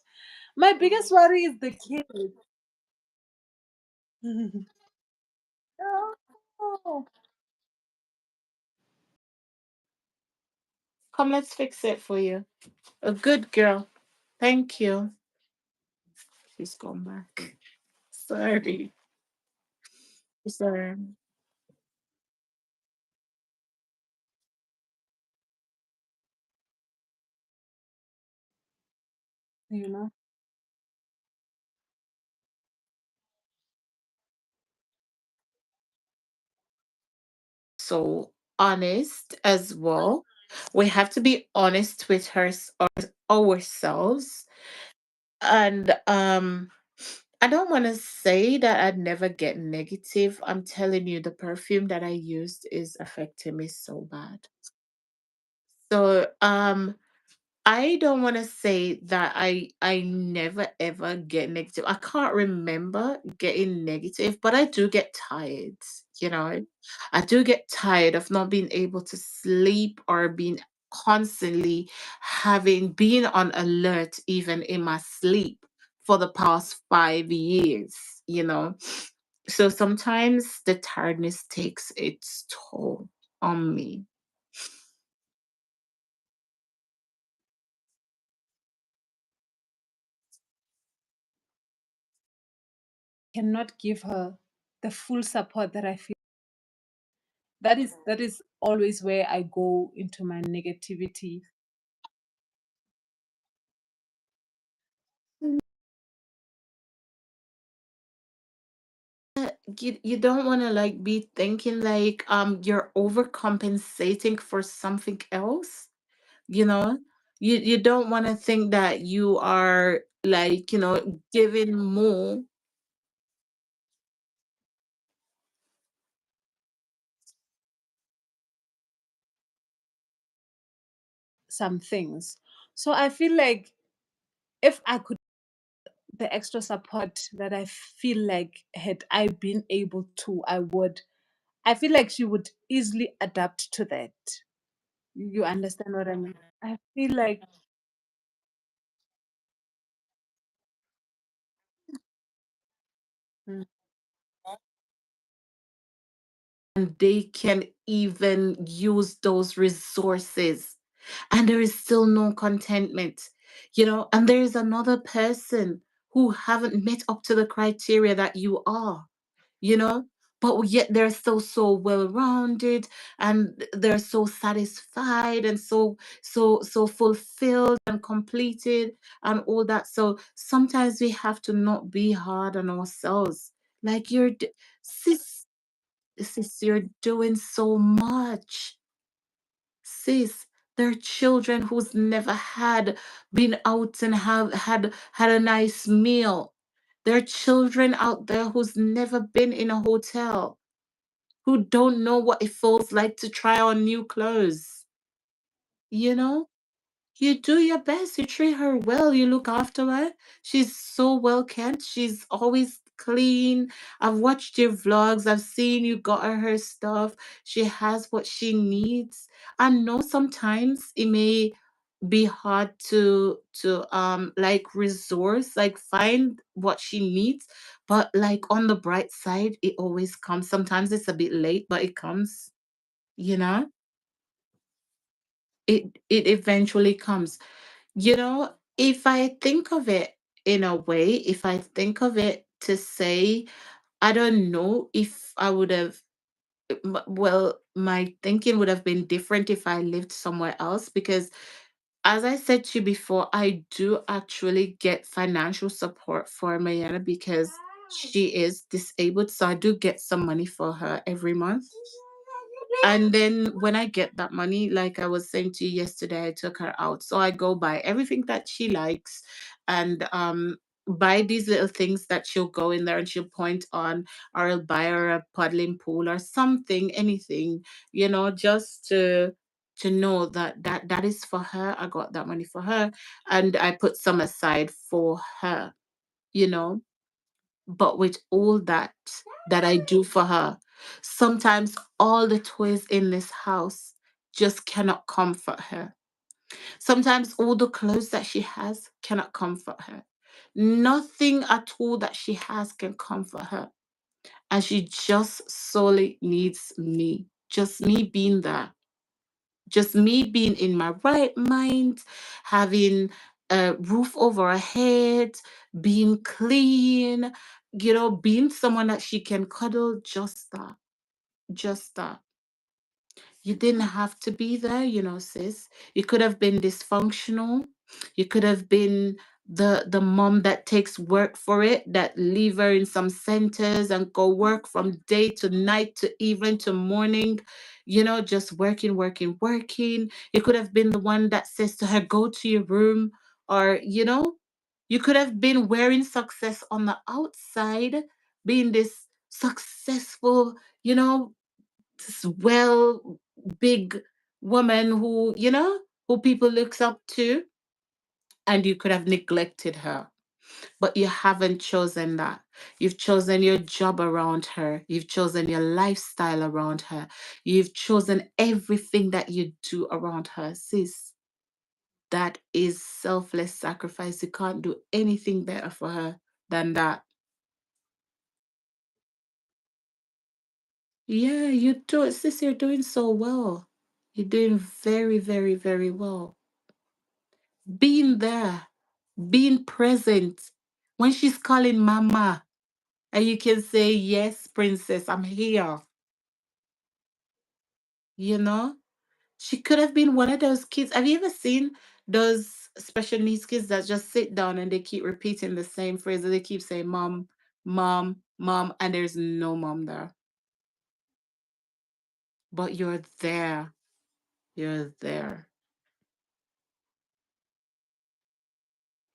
My biggest worry is the kids. Oh, Come, let's fix it for you. A good girl. Thank you. She's gone back. Sorry. Sorry. you know, So honest as well. We have to be honest with ourselves. And I don't want to say that I'd never get negative. I'm telling you, the perfume that I used is affecting me so bad. So I don't want to say that I never ever get negative. I can't remember getting negative, but I do get tired, you know. I do get tired of not being able to sleep, or being constantly being on alert even in my sleep for the past 5 years, you know. So sometimes the tiredness takes its toll on me. cannot give her the full support that I feel. That is always where I go into my negativity. You don't want to like be thinking like you're overcompensating for something else, you know. You don't want to think that you are like, giving more. Some things. So I feel like if I could, the extra support that I feel like had I been able to, I would. I feel like she would easily adapt to that. You understand what I mean? I feel like mm, And they can even use those resources, and there is still no contentment, and there is another person who haven't met up to the criteria that you are, you know but yet they're so well rounded, and they're so satisfied, and so fulfilled and completed, and all that. So sometimes we have to not be hard on ourselves. Like sis, you're doing so much, sis. There are children who's never had been out and have had a nice meal. There are children out there who's never been in a hotel, who don't know what it feels like to try on new clothes. You know, you do your best, you treat her well, you look after her. She's so well kept, she's always clean. I've watched your vlogs, I've seen you got her stuff. She has what she needs. I know sometimes it may be hard to like resource, like find what she needs, but like on the bright side, it always comes. Sometimes it's a bit late, but it comes, you know. It eventually comes. You know, if I think of it in a way, if I think of it to say, I don't know if I would have, well, my thinking would have been different if I lived somewhere else, because as I said to you before, I do actually get financial support for Mayana because she is disabled. So I do get some money for her every month. And then when I get that money, like I was saying to you yesterday, I took her out. So I go buy everything that she likes, and buy these little things that she'll go in there and she'll point on, or I'll buy her a paddling pool or something, anything, just to know that is for her. I got that money for her, and I put some aside for her, you know. But with all that I do for her, sometimes all the toys in this house just cannot comfort her. Sometimes all the clothes that she has cannot comfort her. Nothing at all that she has can comfort her. And she just solely needs me. Just me being there, just me being in my right mind, having a roof over her head, being clean, being someone that she can cuddle, just that, just that. You didn't have to be there, sis. You could have been dysfunctional. You could have been the mom that takes work for it, that leave her in some centers and go work from day to night to evening to morning, just working, working, working. You could have been the one that says to her, go to your room, or, you could have been wearing success on the outside, being this successful, this well big woman who people looks up to, and you could have neglected her, but you haven't chosen that. You've chosen your job around her, you've chosen your lifestyle around her, you've chosen everything that you do around her, sis. That is selfless sacrifice. You can't do anything better for her than that. Yeah, you do it, sis. You're doing so well. You're doing very, very, very well. Being there, being present when she's calling mama, and you can say, yes, princess, I'm here. You know, she could have been one of those kids. Have you ever seen those special needs kids that just sit down and they keep repeating the same phrase? They keep saying, mom, mom, mom, and there's no mom there. But you're there. You're there.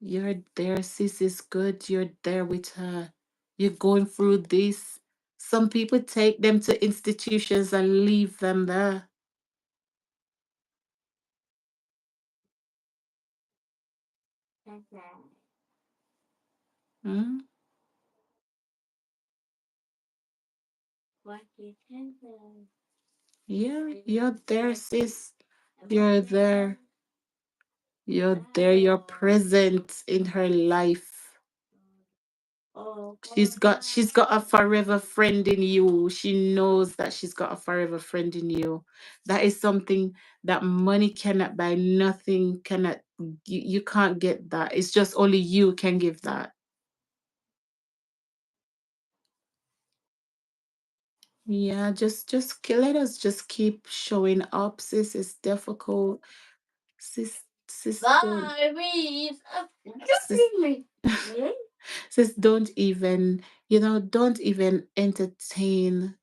You're there, sis is good. You're there with her. You're going through this. Some people take them to institutions and leave them there. Hmm? Yeah, you're there, sis. You're there. You're there. You're present in her life. She's got a forever friend in you. She knows that she's got a forever friend in you. That is something that money cannot buy. Nothing cannot. You can't get that. It's just only you can give that. Yeah, let us just keep showing up, sis. It's difficult. Sis, sis, Bye, please. sis, sis, don't even, don't even entertain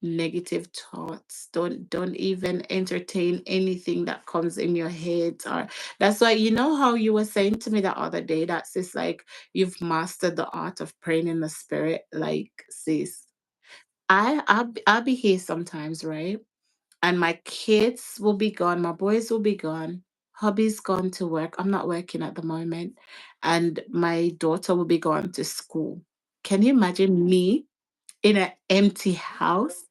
negative thoughts. Don't even entertain anything that comes in your head. Or that's why, how you were saying to me the other day that, sis, like, you've mastered the art of praying in the spirit. Like, sis, I'll be here sometimes, right? And my kids will be gone, my boys will be gone, hubby's gone to work. I'm not working at the moment. And my daughter will be gone to school. Can you imagine me in an empty house,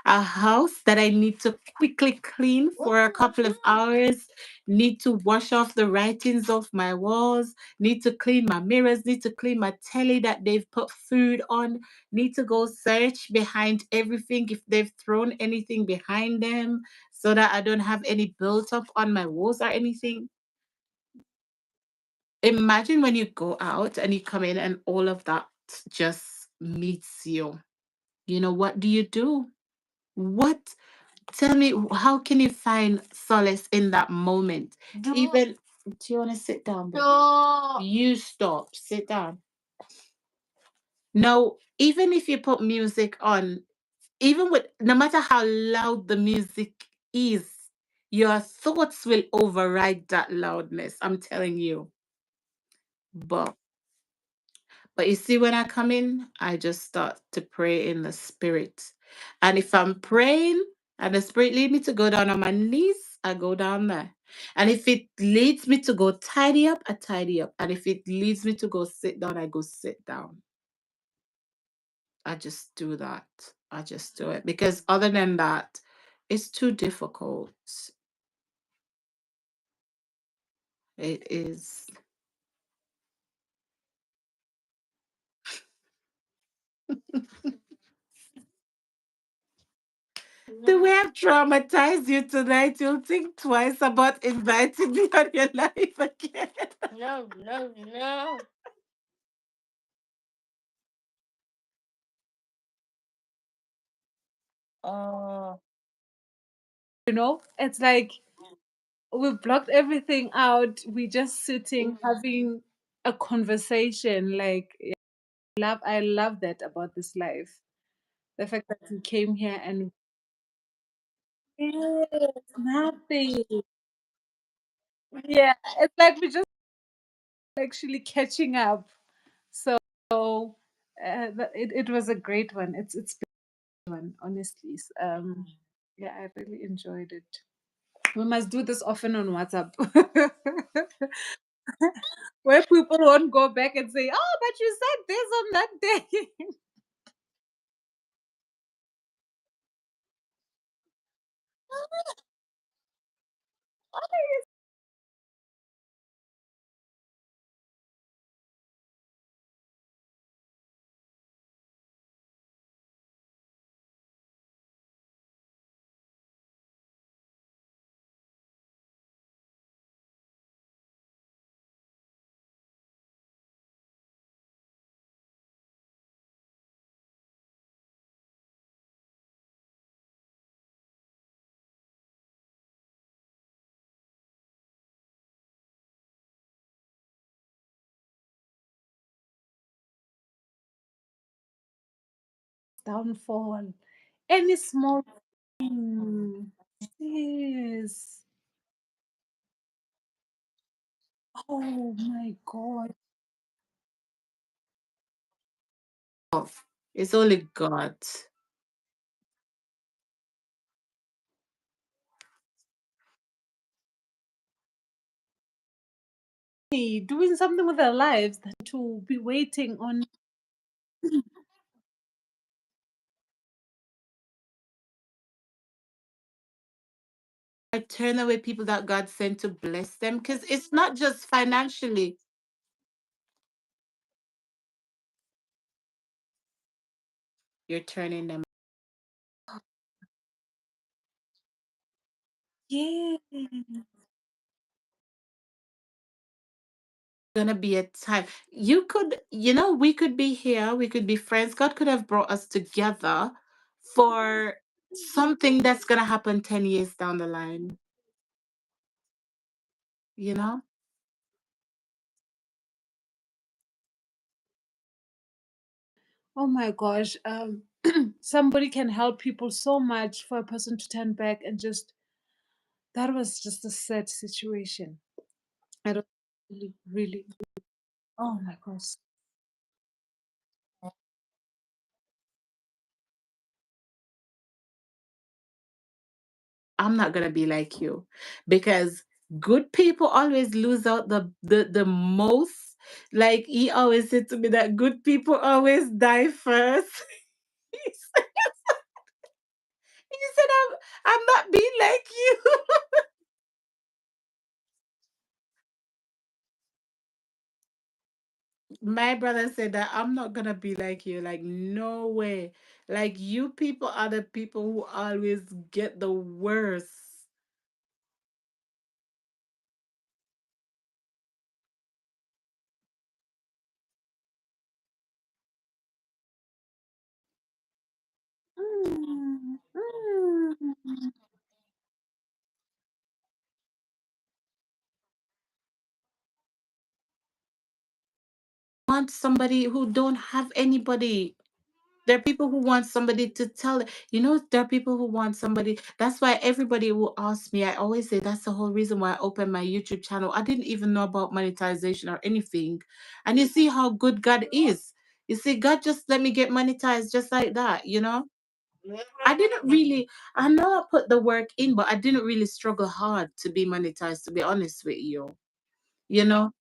a house that I need to quickly clean for a couple of hours, need to wash off the writings off my walls, need to clean my mirrors, need to clean my telly that they've put food on, need to go search behind everything if they've thrown anything behind them so that I don't have any built up on my walls or anything. Imagine when you go out and you come in and all of that just meets you. What do you do? What? Tell me, how can you find solace in that moment? Even, do you want to sit down, baby? Stop. You stop, sit down. No, even if you put music on, even with, no matter how loud the music is, your thoughts will override that loudness. I'm telling you. But But you see, when I come in, I just start to pray in the spirit. And if I'm praying and the spirit lead me to go down on my knees, I go down there. And if it leads me to go tidy up, I tidy up. And if it leads me to go sit down, I go sit down. I just do that. I just do it. Because other than that, it's too difficult. It is. The way I've traumatized you tonight, you'll think twice about inviting me on your life again. No, no, no. Oh. It's like we've blocked everything out. We're just sitting having a conversation. Like, yeah, I love that about this life. The fact that we came here and yes, nothing. Yeah, it's like we're just actually catching up. So it was a great one. It's been one, honestly. Yeah, I really enjoyed it. We must do this often on WhatsApp. Where people won't go back and say, "Oh, but you said this on that day." Downfall. Any small thing. Yes. Oh my God. It's only God. Doing something with their lives than to be waiting on. I turn away people that God sent to bless them because it's not just financially. You're turning them. Yeah. Gonna be a time we could be here, we could be friends. God could have brought us together for something that's gonna happen 10 years down the line, you know? Oh my gosh. Somebody can help people so much for a person to turn back and just that was just a sad situation. I don't really, really. Oh my gosh. I'm not gonna be like you because good people always lose out the most. Like he always said to me that good people always die first. he said he said, I'm not being like you. My brother said that I'm not gonna be like you. Like, no way. Like you people are the people who always get the worst. Mm, mm. Want somebody who don't have anybody. There are people who want somebody to tell, there are people who want somebody. That's why everybody will ask me. I always say that's the whole reason why I opened my YouTube channel. I didn't even know about monetization or anything. And you see how good God is. You see, God just let me get monetized just like that. I didn't really, I know I put the work in, but I didn't really struggle hard to be monetized, to be honest with you. You know,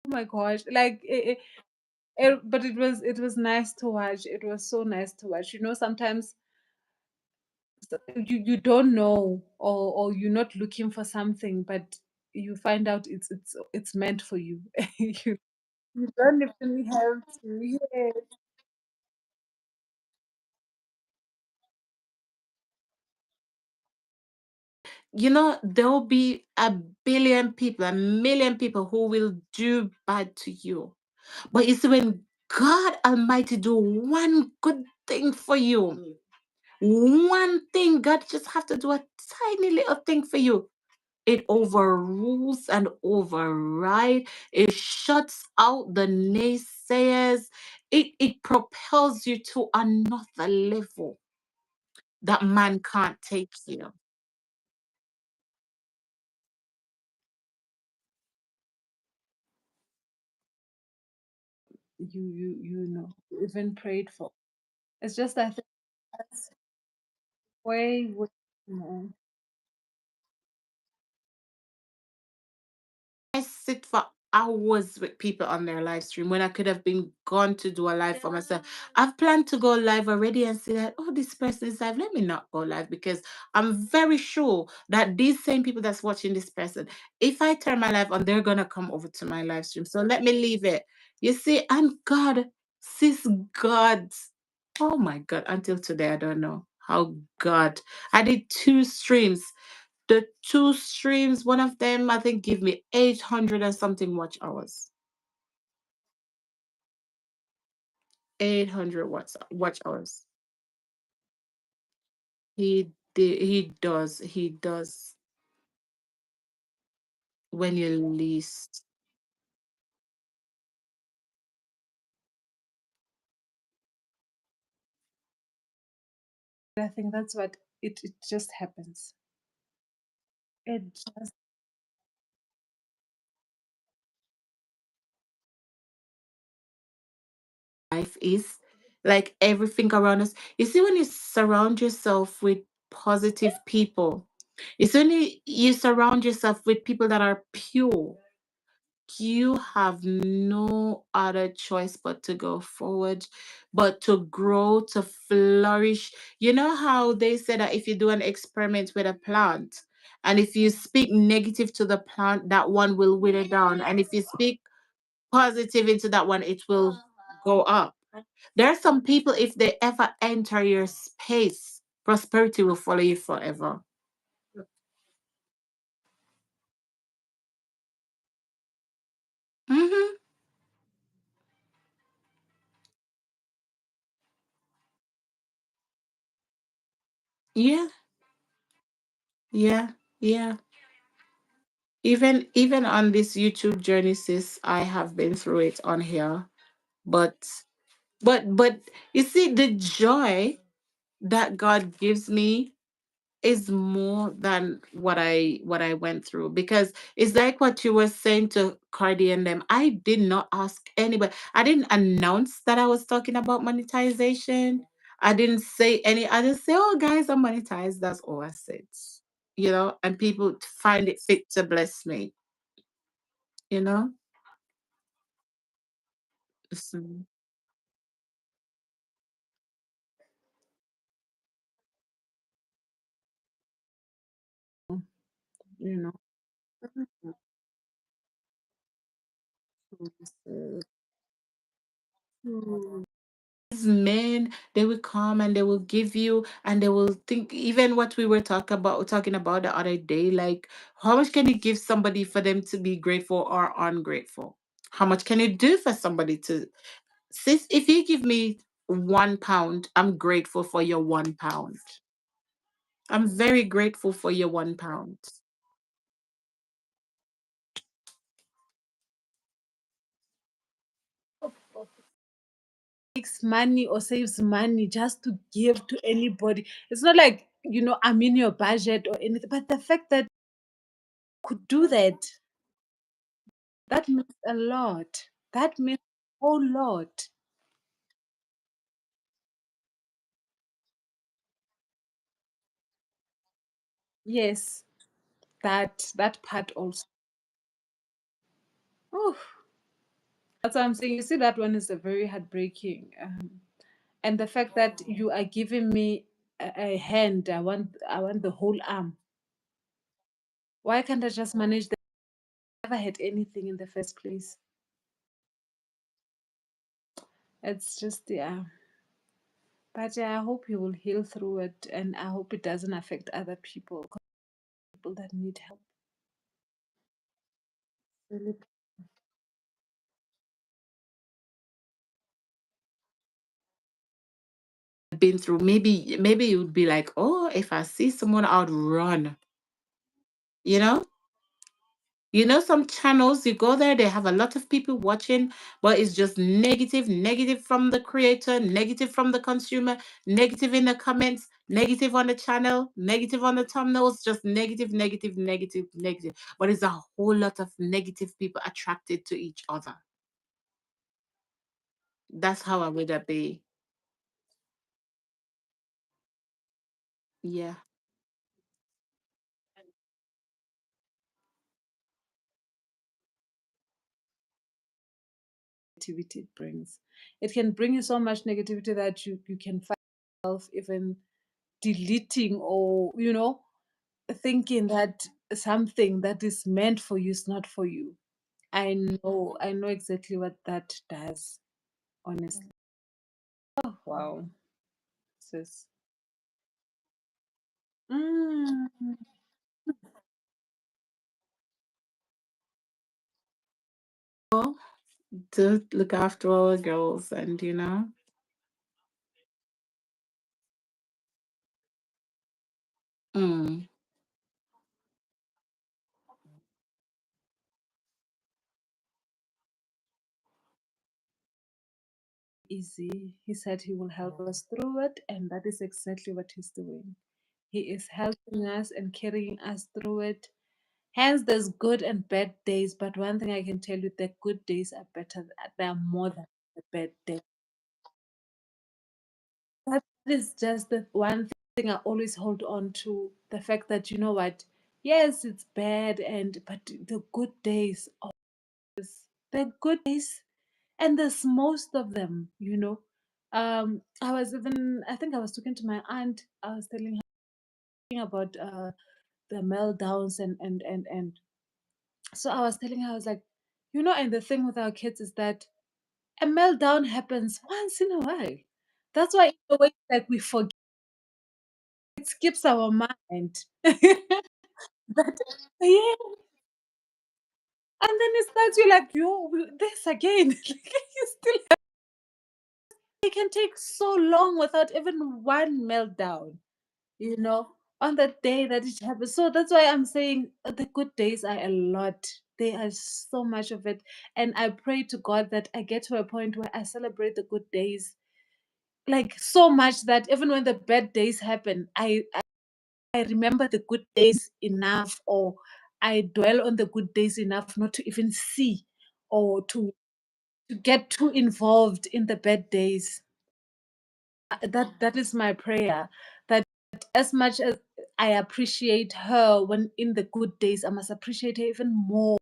Oh my gosh. Like but it was nice to watch. It was so nice to watch. Sometimes you don't know or you're not looking for something, but you find out it's meant for you. you, you don't even have to. Yeah. there'll be a billion people, a million people who will do bad to you. But you see, when God Almighty do one good thing for you, one thing, God just have to do a tiny little thing for you. It overrules and override. It shuts out the naysayers. It propels you to another level that man can't take you. Even prayed for. It's just I think that's way more. I sit for hours with people on their live stream when I could have been gone to do a live for myself. I've planned to go live already and say that, oh, this person is live. Let me not go live because I'm very sure that these same people that's watching this person, if I turn my live on, they're gonna come over to my live stream. So let me leave it. You see, and God, sis, God, oh my God, until today, I don't know how God. I did 2 streams. The 2 streams, one of them, I think, give me 800 and something watch hours. 800 watch hours. He does when you least. I think that's what it just happens. It just Life is like everything around us. You see, when you surround yourself with positive people, it's only you surround yourself with people that are pure. You have no other choice but to go forward, but to grow, to flourish. You know how they say that if you do an experiment with a plant, and if you speak negative to the plant, that one will wither down. And if you speak positive into that one, it will go up. There are some people, if they ever enter your space, prosperity will follow you forever. Mm-hmm. Yeah. Yeah. Yeah. Even on this YouTube journey, sis, I have been through it on here. But but you see, the joy that God gives me is more than what I went through, because it's like what you were saying to Cardi and them. I did not ask anybody. I didn't announce that I was talking about monetization. I didn't say any. I just say, "Oh, guys, I'm monetized." That's all I said. And people find it fit to bless me. You know. So, You know. Mm. these men, they will come and they will give you, and they will think, even what we were talking about the other day, like, how much can you give somebody for them to be grateful or ungrateful? How much can you do for somebody to, sis, if you give me 1 pound, I'm grateful for your 1 pound. I'm very grateful for your 1 pound. Makes money or saves money just to give to anybody. It's not like, I'm in your budget or anything, but the fact that could do that, that means a lot. That means a whole lot. Yes, that part also. Oh, that's what I'm saying. You see, that one is a very heartbreaking. And the fact that you are giving me a hand, I want the whole arm. Why can't I just manage that? I never had anything in the first place. It's just, yeah. But yeah, I hope you will heal through it, and I hope it doesn't affect other people, people that need help. Really. Been through, maybe you'd be like, oh, if I see someone, I'd run. You know. Some channels, you go there, they have a lot of people watching, but it's just negative, negative from the creator, negative from the consumer, negative in the comments, negative on the channel, negative on the thumbnails, just negative, negative, negative, negative. But it's a whole lot of negative people attracted to each other. That's how I would be. Yeah. Negativity it brings. It can bring you so much negativity that you can find yourself even deleting, or thinking that something that is meant for you is not for you. I know exactly what that does, honestly. Oh, wow, sis. Mm. Well, to look after all the girls, and mm, Easy. He said he will help us through it, and that is exactly what he's doing. He is helping us and carrying us through it. Hence, there's good and bad days, but one thing I can tell you, the good days are better, they are more than the bad days. That is just the one thing I always hold on to, the fact that, you know what, yes, it's bad, but the good days, the good days, and there's most of them. I think I was talking to my aunt. I was telling her about the meltdowns, and so I was telling her, I was like, and the thing with our kids is that a meltdown happens once in a while. That's why, in a way, like, we forget, it skips our mind. But yeah, And then it starts, you're like, yo, this again. You still, it can take so long without even one meltdown, you know, on the day that it happens. So that's why I'm saying the good days are a lot. There are so much of it. And I pray to God that I get to a point where I celebrate the good days like so much that even when the bad days happen, I remember the good days enough, or I dwell on the good days enough not to even see or to get too involved in the bad days. That is my prayer. That as much as I appreciate her when in the good days, I must appreciate her even more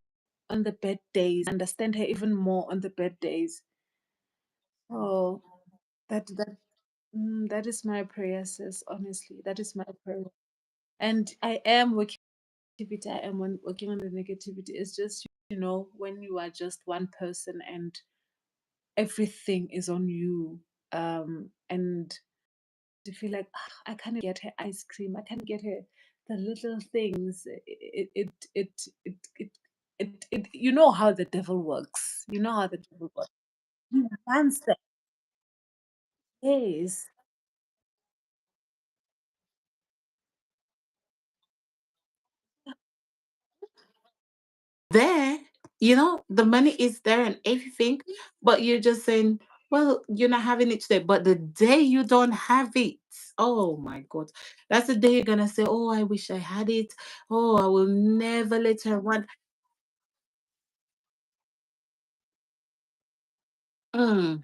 on the bad days, understand her even more on the bad days. Oh, that that is my prayer, sis. Honestly, that is my prayer. And I am working negativity. I am working on the negativity. It's just when you are just one person and everything is on you, and to feel like, "Ah, I can't get her ice cream. I can't get her the little things." You know how the devil works. You know how the devil works. He wants the days. There, the money is there and everything, but you're just saying, well, you're not having it today. But the day you don't have it, oh my God, that's the day you're gonna say, oh, I wish I had it. Oh, I will never let her want. Mm.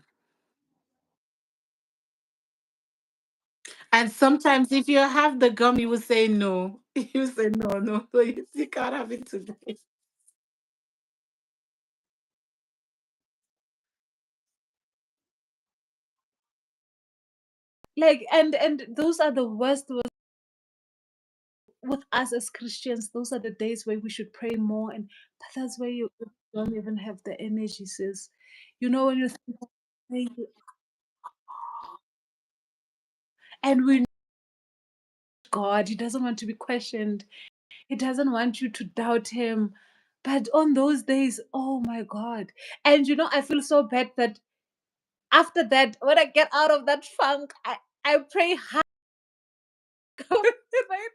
And sometimes if you have the gum, you will say no. You say no, no, please, you can't have it today. Like, and those are the worst with us as Christians. Those are the days where we should pray more, and but that's where you don't even have the energy, sis. When you think of praying, and we know God, He doesn't want to be questioned. He doesn't want you to doubt Him. But on those days, oh my God. And I feel so bad that after that, when I get out of that funk, I pray hard. Right?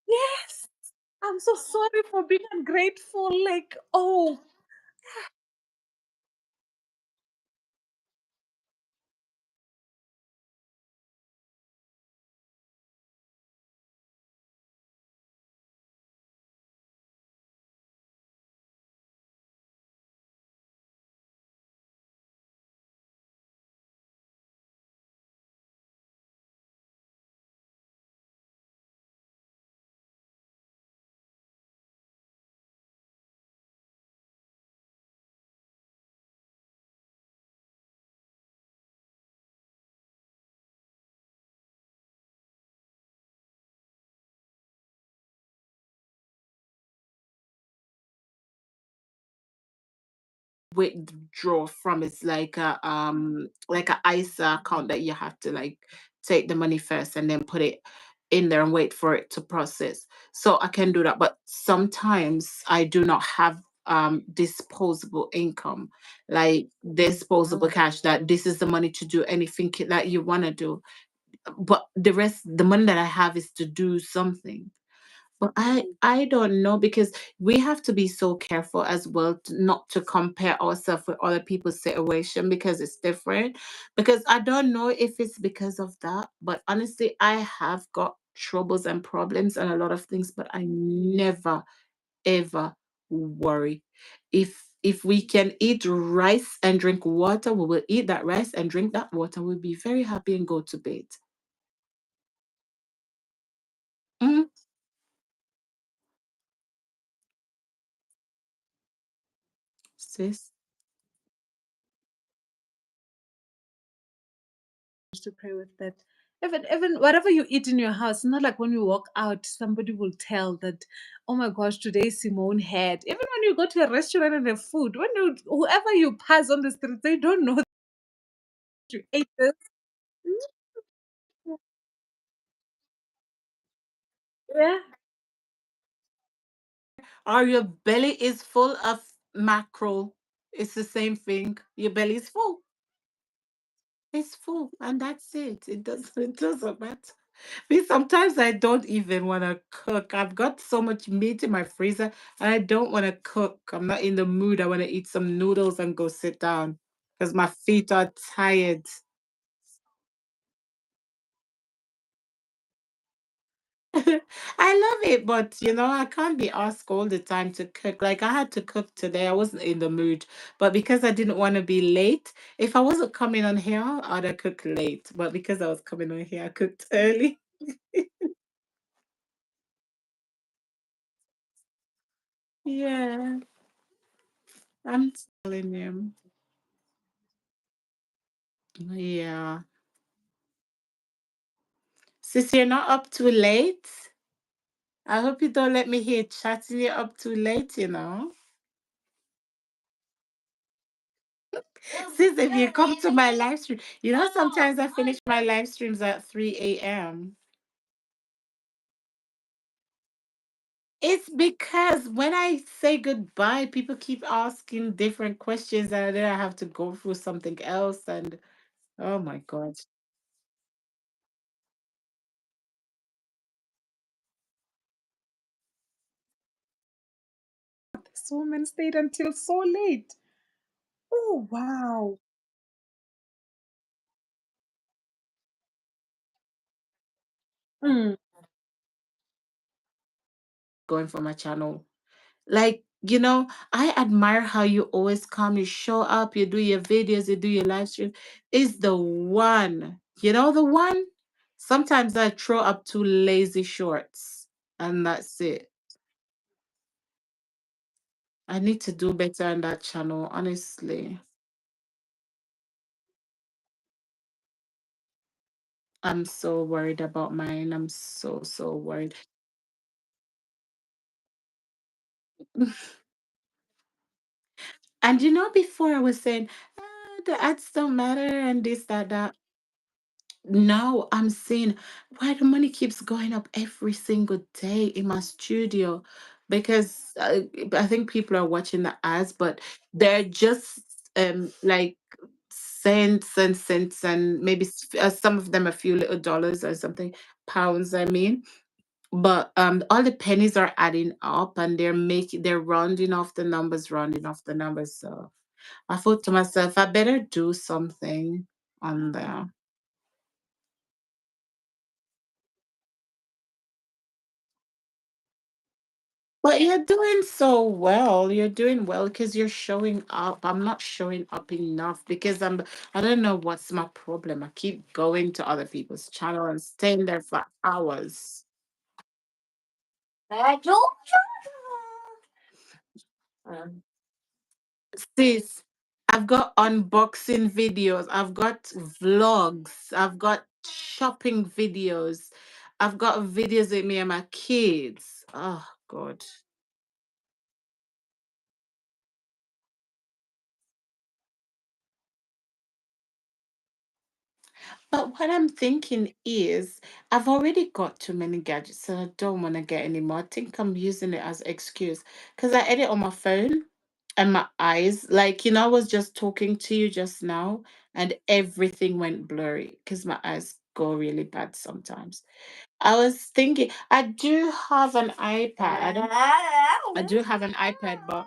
Yes. I'm so sorry for being ungrateful. Like, oh, Withdraw from. It's like a ISA account that you have to like take the money first and then put it in there and wait for it to process. So I can do that, but sometimes I do not have disposable income, like disposable cash, that this is the money to do anything that you want to do, but the money that I have is to do something. Well, I don't know, because we have to be so careful as well not to compare ourselves with other people's situation because it's different. Because I don't know if it's because of that, but honestly, I have got troubles and problems and a lot of things, but I never ever worry. If we can eat rice and drink water, we will eat that rice and drink that water. We'll be very happy and go to bed. Mhm. Sis. to pray with that. Even whatever you eat in your house, it's not like when you walk out, somebody will tell that, oh my gosh, today Simone had. Even when you go to a restaurant and have food, whoever you pass on the street, they don't know that you ate this. All or your belly is full of mackerel. It's the same thing. Your belly is full. It's full, and that's it. It doesn't matter. Me, sometimes I don't even want to cook. I've got so much meat in my freezer, and I don't want to cook. I'm not in the mood. I want to eat some noodles and go sit down because my feet are tired. I love it, but I can't be asked all the time to cook. Like I had to cook today. I wasn't in the mood, but because I didn't want to be late, if I wasn't coming on here, I'd have cooked late. But because I was coming on here, I cooked early. Yeah, I'm telling you. Yeah. Since you're not up too late, I hope you don't let me hear chatting you up too late. Since if you come to my live stream, sometimes I finish my live streams at 3 a.m. It's because when I say goodbye, people keep asking different questions, and then I have to go through something else. And oh my God. This woman stayed until so late. Oh, wow. Mm. Going for my channel. Like, I admire how you always come, you show up, you do your videos, you do your live stream. Is the one, the one? Sometimes I throw up two lazy shorts and that's it. I need to do better on that channel, honestly. I'm so worried about mine. I'm so, so worried. And before I was saying, the ads don't matter and this, that. Now I'm seeing why the money keeps going up every single day in my studio because I think people are watching the ads, but they're just like cents and cents and maybe some of them a few little dollars or something, pounds, I mean. But all the pennies are adding up and they're rounding off the numbers. So I thought to myself, I better do something on there. But you're doing so well. You're doing well because you're showing up. I'm not showing up enough because I don't know what's my problem. I keep going to other people's channel and staying there for hours. Um, Sis, I've got unboxing videos, I've got vlogs, I've got shopping videos, I've got videos with me and my kids. Oh God. But what I'm thinking is, I've already got too many gadgets and I don't want to get any more. I think I'm using it as excuse because I edit on my phone and my eyes. Like, I was just talking to you just now and everything went blurry because my eyes go really bad sometimes. I was thinking, I do have an iPad. I do have an iPad, but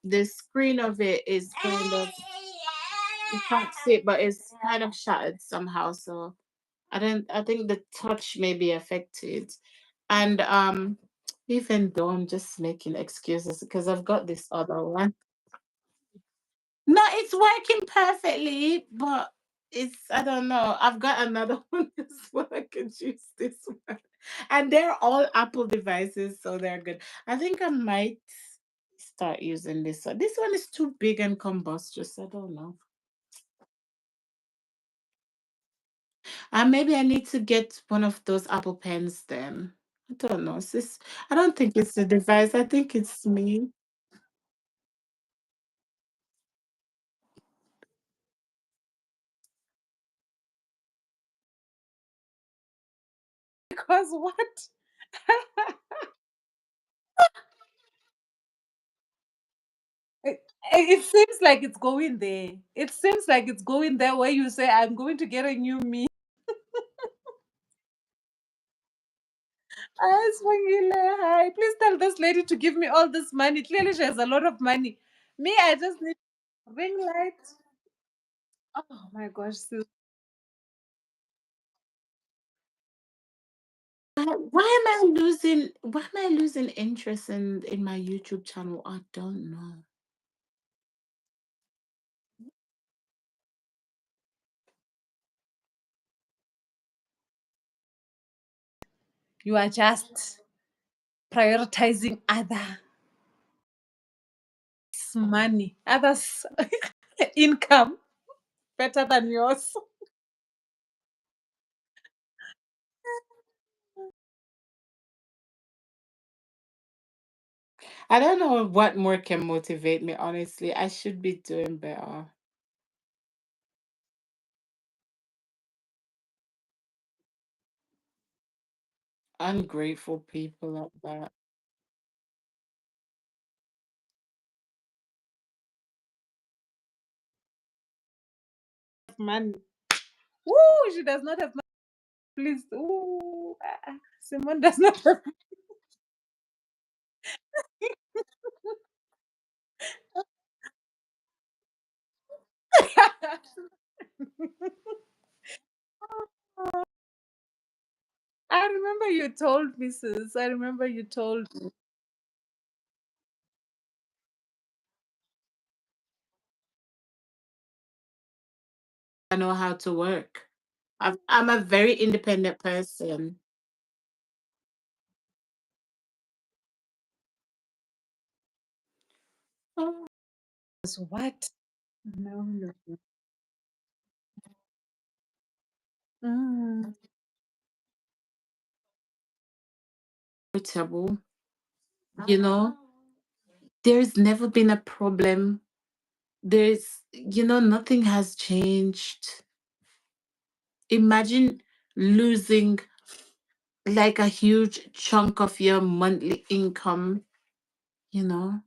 the screen of it is kind of, you can't see it, but it's kind of shattered somehow. So I think the touch may be affected. And even though I'm just making excuses because I've got this other one. No, it's working perfectly, but I don't know. I've got another one as well. I can choose this one. And they're all Apple devices, so they're good. I think I might start using this one. This one is too big and combustious. I don't know. And maybe I need to get one of those Apple pens then. I don't know. I don't think it's the device. I think it's me. Because what? It seems like it's going there. It seems like it's going there where you say, I'm going to get a new me. Hi, Swangile. Hi. Please tell this lady to give me all this money. Clearly, she has a lot of money. Me, I just need ring light. Oh my gosh, sis. Why am I losing interest in my YouTube channel? I don't know. You are just prioritizing others' money, others' income better than yours. I don't know what more can motivate me, honestly. I should be doing better. Ungrateful people like that. Money. Woo, she does not have money. Please. Ooh, Simone does not have I remember you told me, sis. I remember you told me. I know how to work. I'm a very independent person. Oh, So what? No, no, no. Mm. Irritable. You know, there's never been a problem. Nothing has changed. Imagine losing like a huge chunk of your monthly income, you know.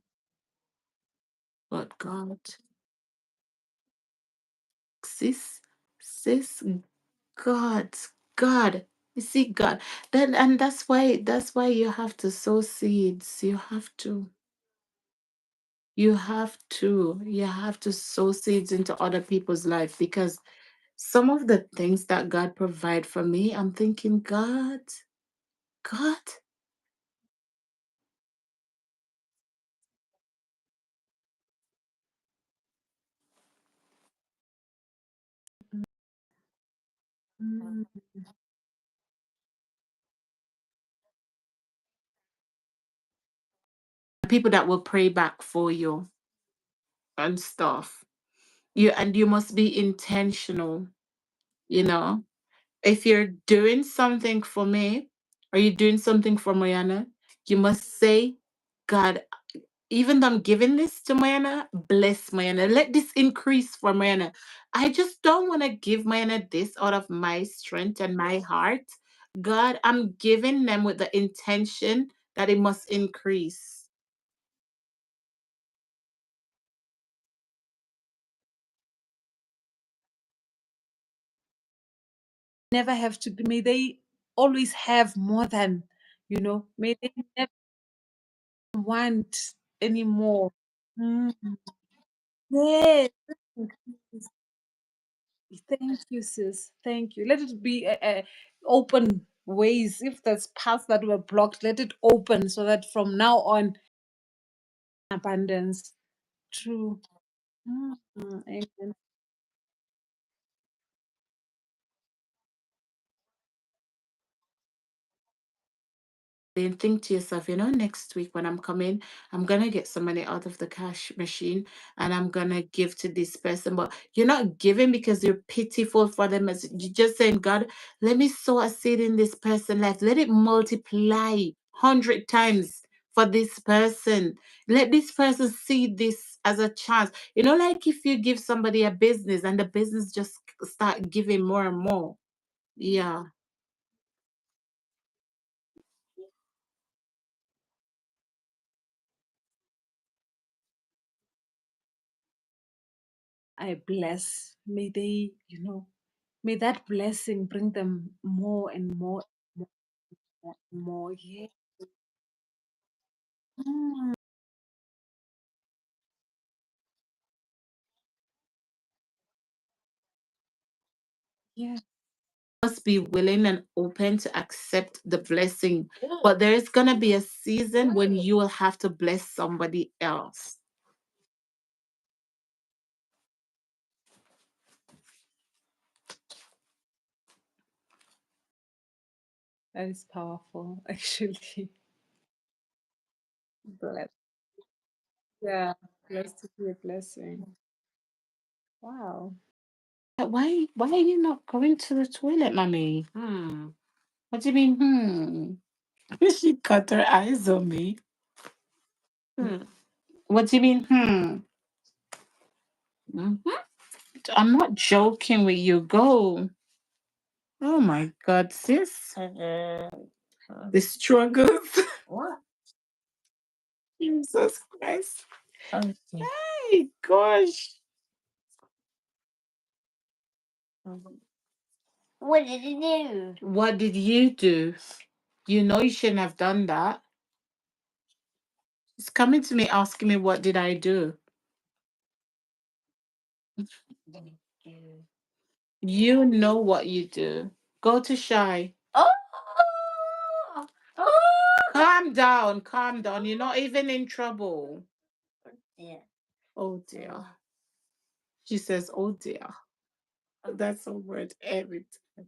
But God, sis, sis, God, God, you see, God. And that's why you have to sow seeds. You have to sow seeds into other people's life, because some of the things that God provide for me, I'm thinking, God, Mm. people that will pray back for you and stuff. You must be intentional, you know. If you're doing something for me, or you're doing something for Mariana, you must say, God, even though I'm giving this to Mariana, bless Mariana. Let this increase for Mariana. I just don't want to give Mariana this out of my strength and my heart. God, I'm giving them with the intention that it must increase. Never have to be, may they always have more than, may they never want any more. Mm. Yes. Thank you, sis. Thank you. Let it be open ways. If there's paths that were blocked, let it open so that from now on, abundance. True. Mm, amen. Then think to yourself, next week when I'm coming, I'm gonna get some money out of the cash machine and I'm gonna give to this person. But you're not giving because you're pitiful for them. As you're just saying, God, let me sow a seed in this person's life. Let it multiply 100 times for this person. Let this person see this as a chance. Like if you give somebody a business and the business just start giving more and more. Yeah. I bless. May they, may that blessing bring them more and more, more, and more. Yeah. Mm, yeah. Must be willing and open to accept the blessing. But there is going to be a season when you will have to bless somebody else. That is powerful, actually. Bless. Yeah. Blessed to be a blessing. Wow. Why are you not going to the toilet, mommy? What do you mean? She cut her eyes on me. Hmm. What do you mean? Mhm. I'm not joking with you. Go. Oh my God, sis. The struggles. What? Jesus Christ. Okay. Hey, gosh. What did you do? What did you do? You know you shouldn't have done that. It's coming to me asking me what did I do. You know what you do. Go to Shy. Oh, oh. Calm down, calm down. You're not even in trouble. Yeah. Oh dear. She says, oh dear. That's a word every time.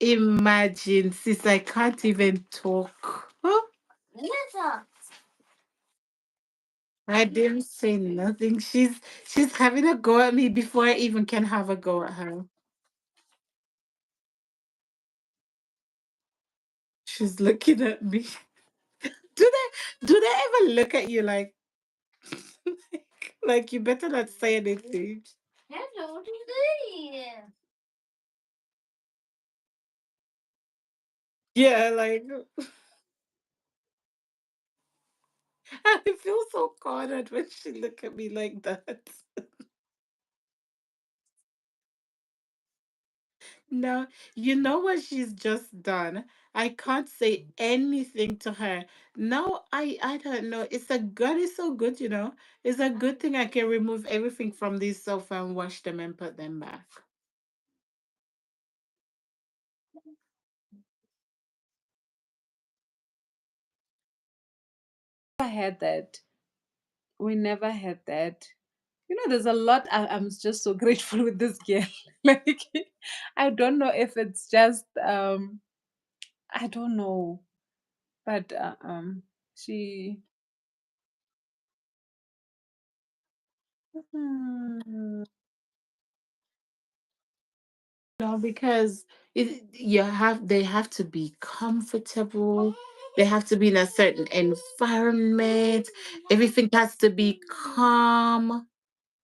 Imagine, sis, I can't even talk. Huh? Yes, I didn't say nothing. She's having a go at me before I even can have a go at her. She's looking at me. Do they ever look at you like like you better not say anything? Hello, today. Yeah, like I feel so cornered when she look at me like that. No, you know what she's just done? I can't say anything to her. No, I don't know. It's a God is so good, you know. It's a good thing I can remove everything from this sofa and wash them and put them back. Never had that. We never had that. There's a lot. I'm just so grateful with this girl. Like, I don't know if it's just I don't know, but she. Hmm. No, because they have to be comfortable. They have to be in a certain environment. Everything has to be calm.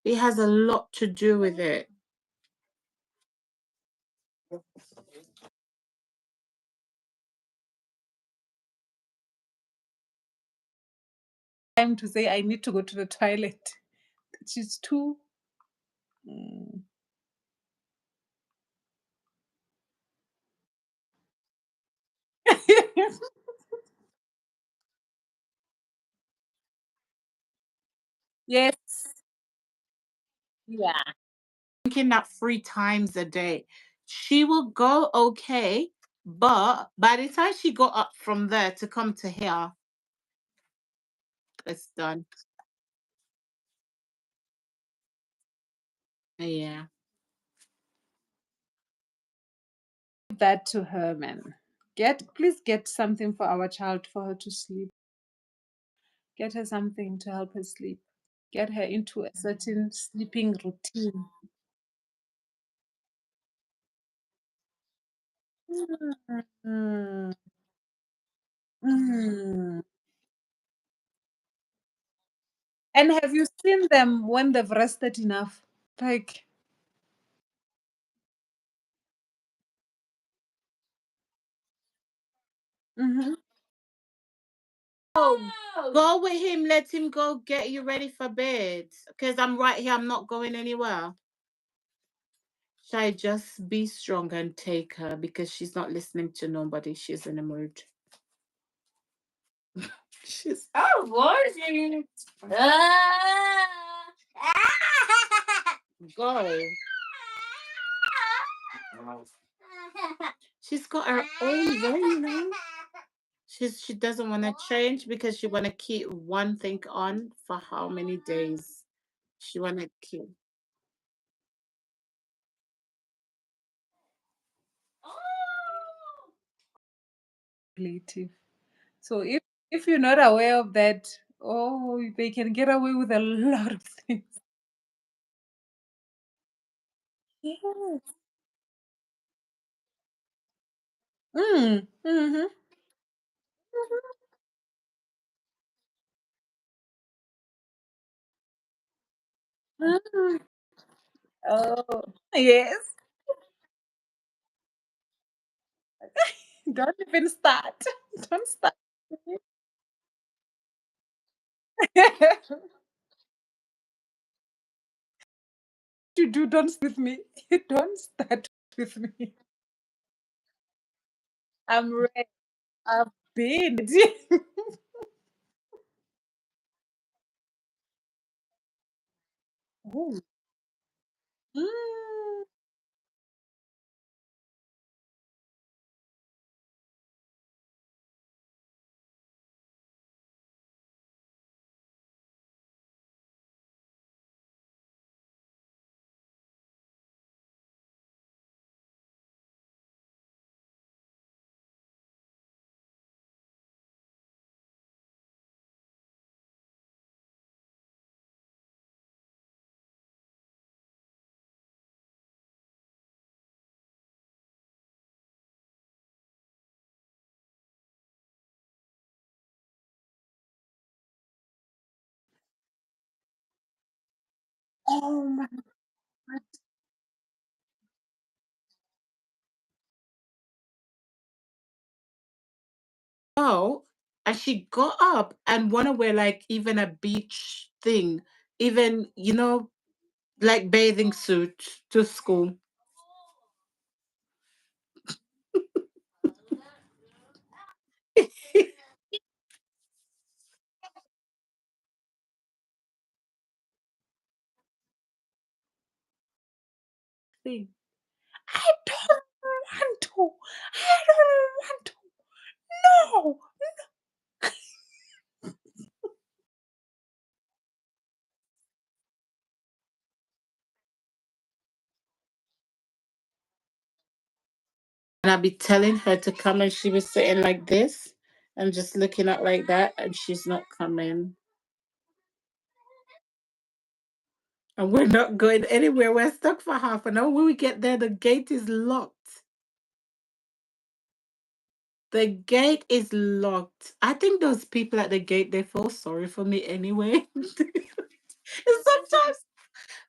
It has a lot to do with it. Time to say I need to go to the toilet. She's too. Mm. Yes. Yeah. Thinking that 3 times a day. She will go okay, but by the time she got up from there to come to here, it's done. Yeah. That to her, man. Please get something for our child for her to sleep. Get her something to help her sleep. Get her into a certain sleeping routine. Mm, mm, And have you seen them when they've rested enough? Like, mhm. Oh, go with him. Let him go get you ready for bed. Because I'm right here. I'm not going anywhere. Should I just be strong and take her because she's not listening to nobody? She's in a mood. She's oh, morning. Go. She's got her own way, you know. She doesn't want to change because she want to keep one thing on for how many days? She want to keep. Relative. So if you're not aware of that, oh, they can get away with a lot of things. Yes. Mm. Mhm. Mhm. Oh, yes. Don't even start. Don't start. You do, don't start with me. Don't start with me. I'm ready. I've been. Oh. Mm. Oh my God. Oh, and she got up and wanna wear like even a beach thing, even like bathing suit to school. Thing. I don't want to. I don't want to. No. And I'd be telling her to come, and she was sitting like this and just looking up like that, and she's not coming. And we're not going anywhere. We're stuck for half an hour. When we get there, the gate is locked. The gate is locked. I think those people at the gate, they feel sorry for me anyway. Sometimes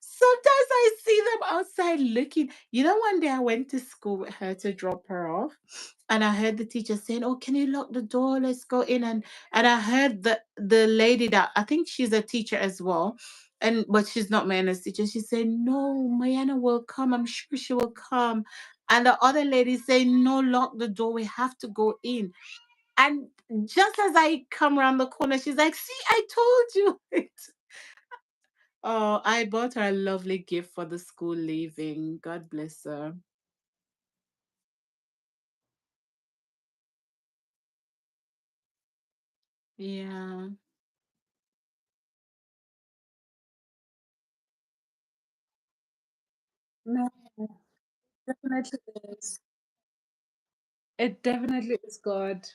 Sometimes I see them outside looking. One day I went to school with her to drop her off, and I heard the teacher saying, "Oh, can you lock the door? Let's go in." And I heard the lady that I think she's a teacher as well, but she's not my Anna's teacher. She said, "No, Mayana will come. I'm sure she will come." And the other lady said, "No, lock the door. We have to go in." And just as I come around the corner, she's like, "See, I told you." Oh, I bought her a lovely gift for the school leaving. God bless her. Yeah. No, definitely is. It definitely is God.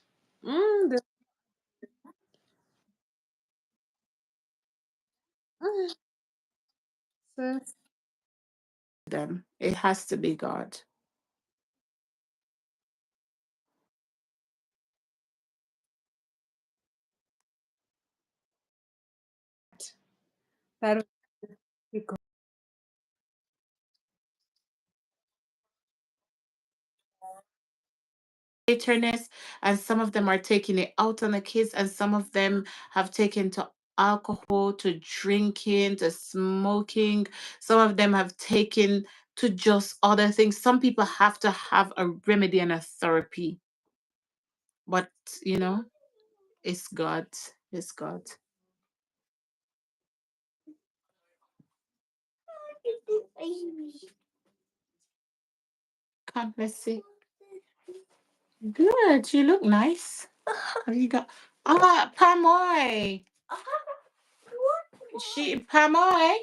The mm, sis. Them. It has to be God. That was difficult. Bitterness, and some of them are taking it out on the kids, and some of them have taken to alcohol, to drinking, to smoking. Some of them have taken to just other things. Some people have to have a remedy and a therapy, but you know, it's God. It's God. Come, let's see. Good. You look nice. You got Pamoy. Pamoy.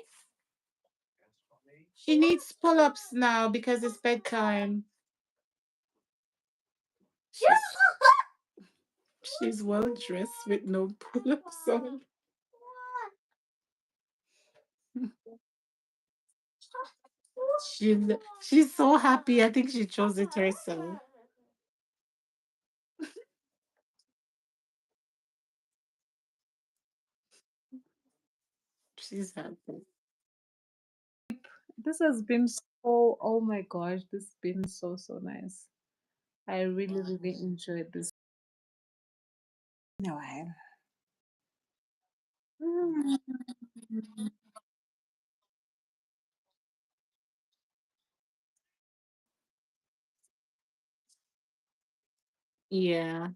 She needs pull-ups now because it's bedtime. She's, she's well dressed with no pull-ups on. She's she's so happy. I think she chose it herself. She's happy. This has been so, oh my gosh, this has been so, so nice. I really, really enjoyed this in a while. Mm. Yeah.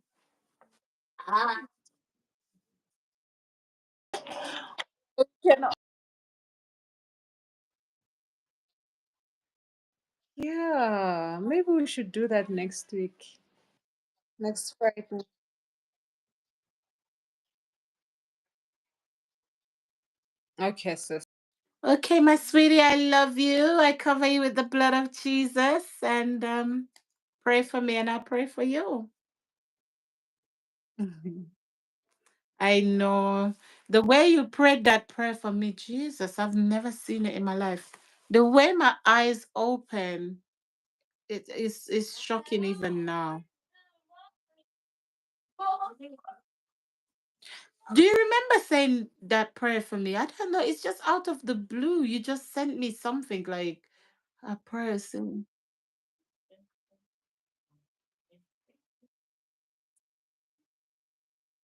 Cannot- Yeah, maybe we should do that next week. Next Friday. Okay, sis. Okay, my sweetie, I love you. I cover you with the blood of Jesus, and pray for me and I'll pray for you. Mhm. I know the way you prayed that prayer for me, Jesus, I've never seen it in my life. The way my eyes open, it's shocking even now. Do you remember saying that prayer for me? I don't know. It's just out of the blue. You just sent me something like a prayer saying,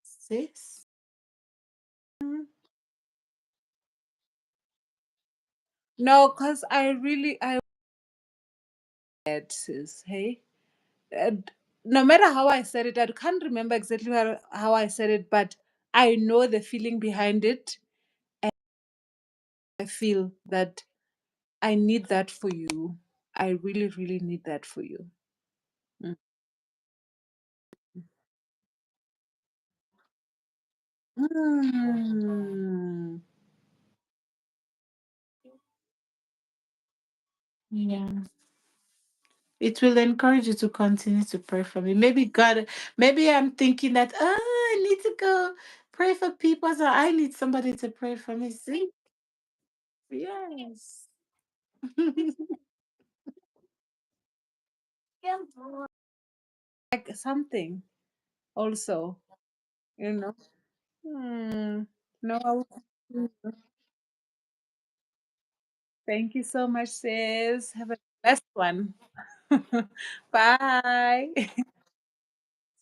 sis. No, because I had sis, hey? And no matter how I said it, I can't remember exactly how I said it, but I know the feeling behind it. I feel that I need that for you. I really, really need that for you. Mm. Mm. Yeah. It will encourage you to continue to pray for me. Maybe God, maybe I'm thinking that, oh, I need to go pray for people. So I need somebody to pray for me. See? Yes. Like something also, you know. Hmm. No, mm, thank you so much, sis. Have a blessed one. Bye.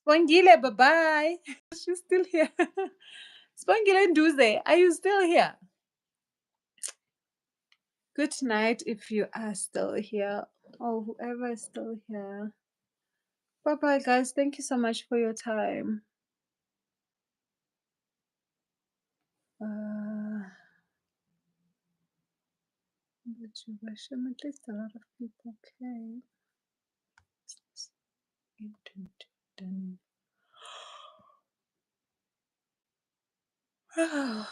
Spongile, bye-bye. She's still here. Spongile and Duze, are you still here? Good night if you are still here. Oh, whoever is still here. Bye-bye, guys. Thank you so much for your time. But you wish at least a lot of people. Okay.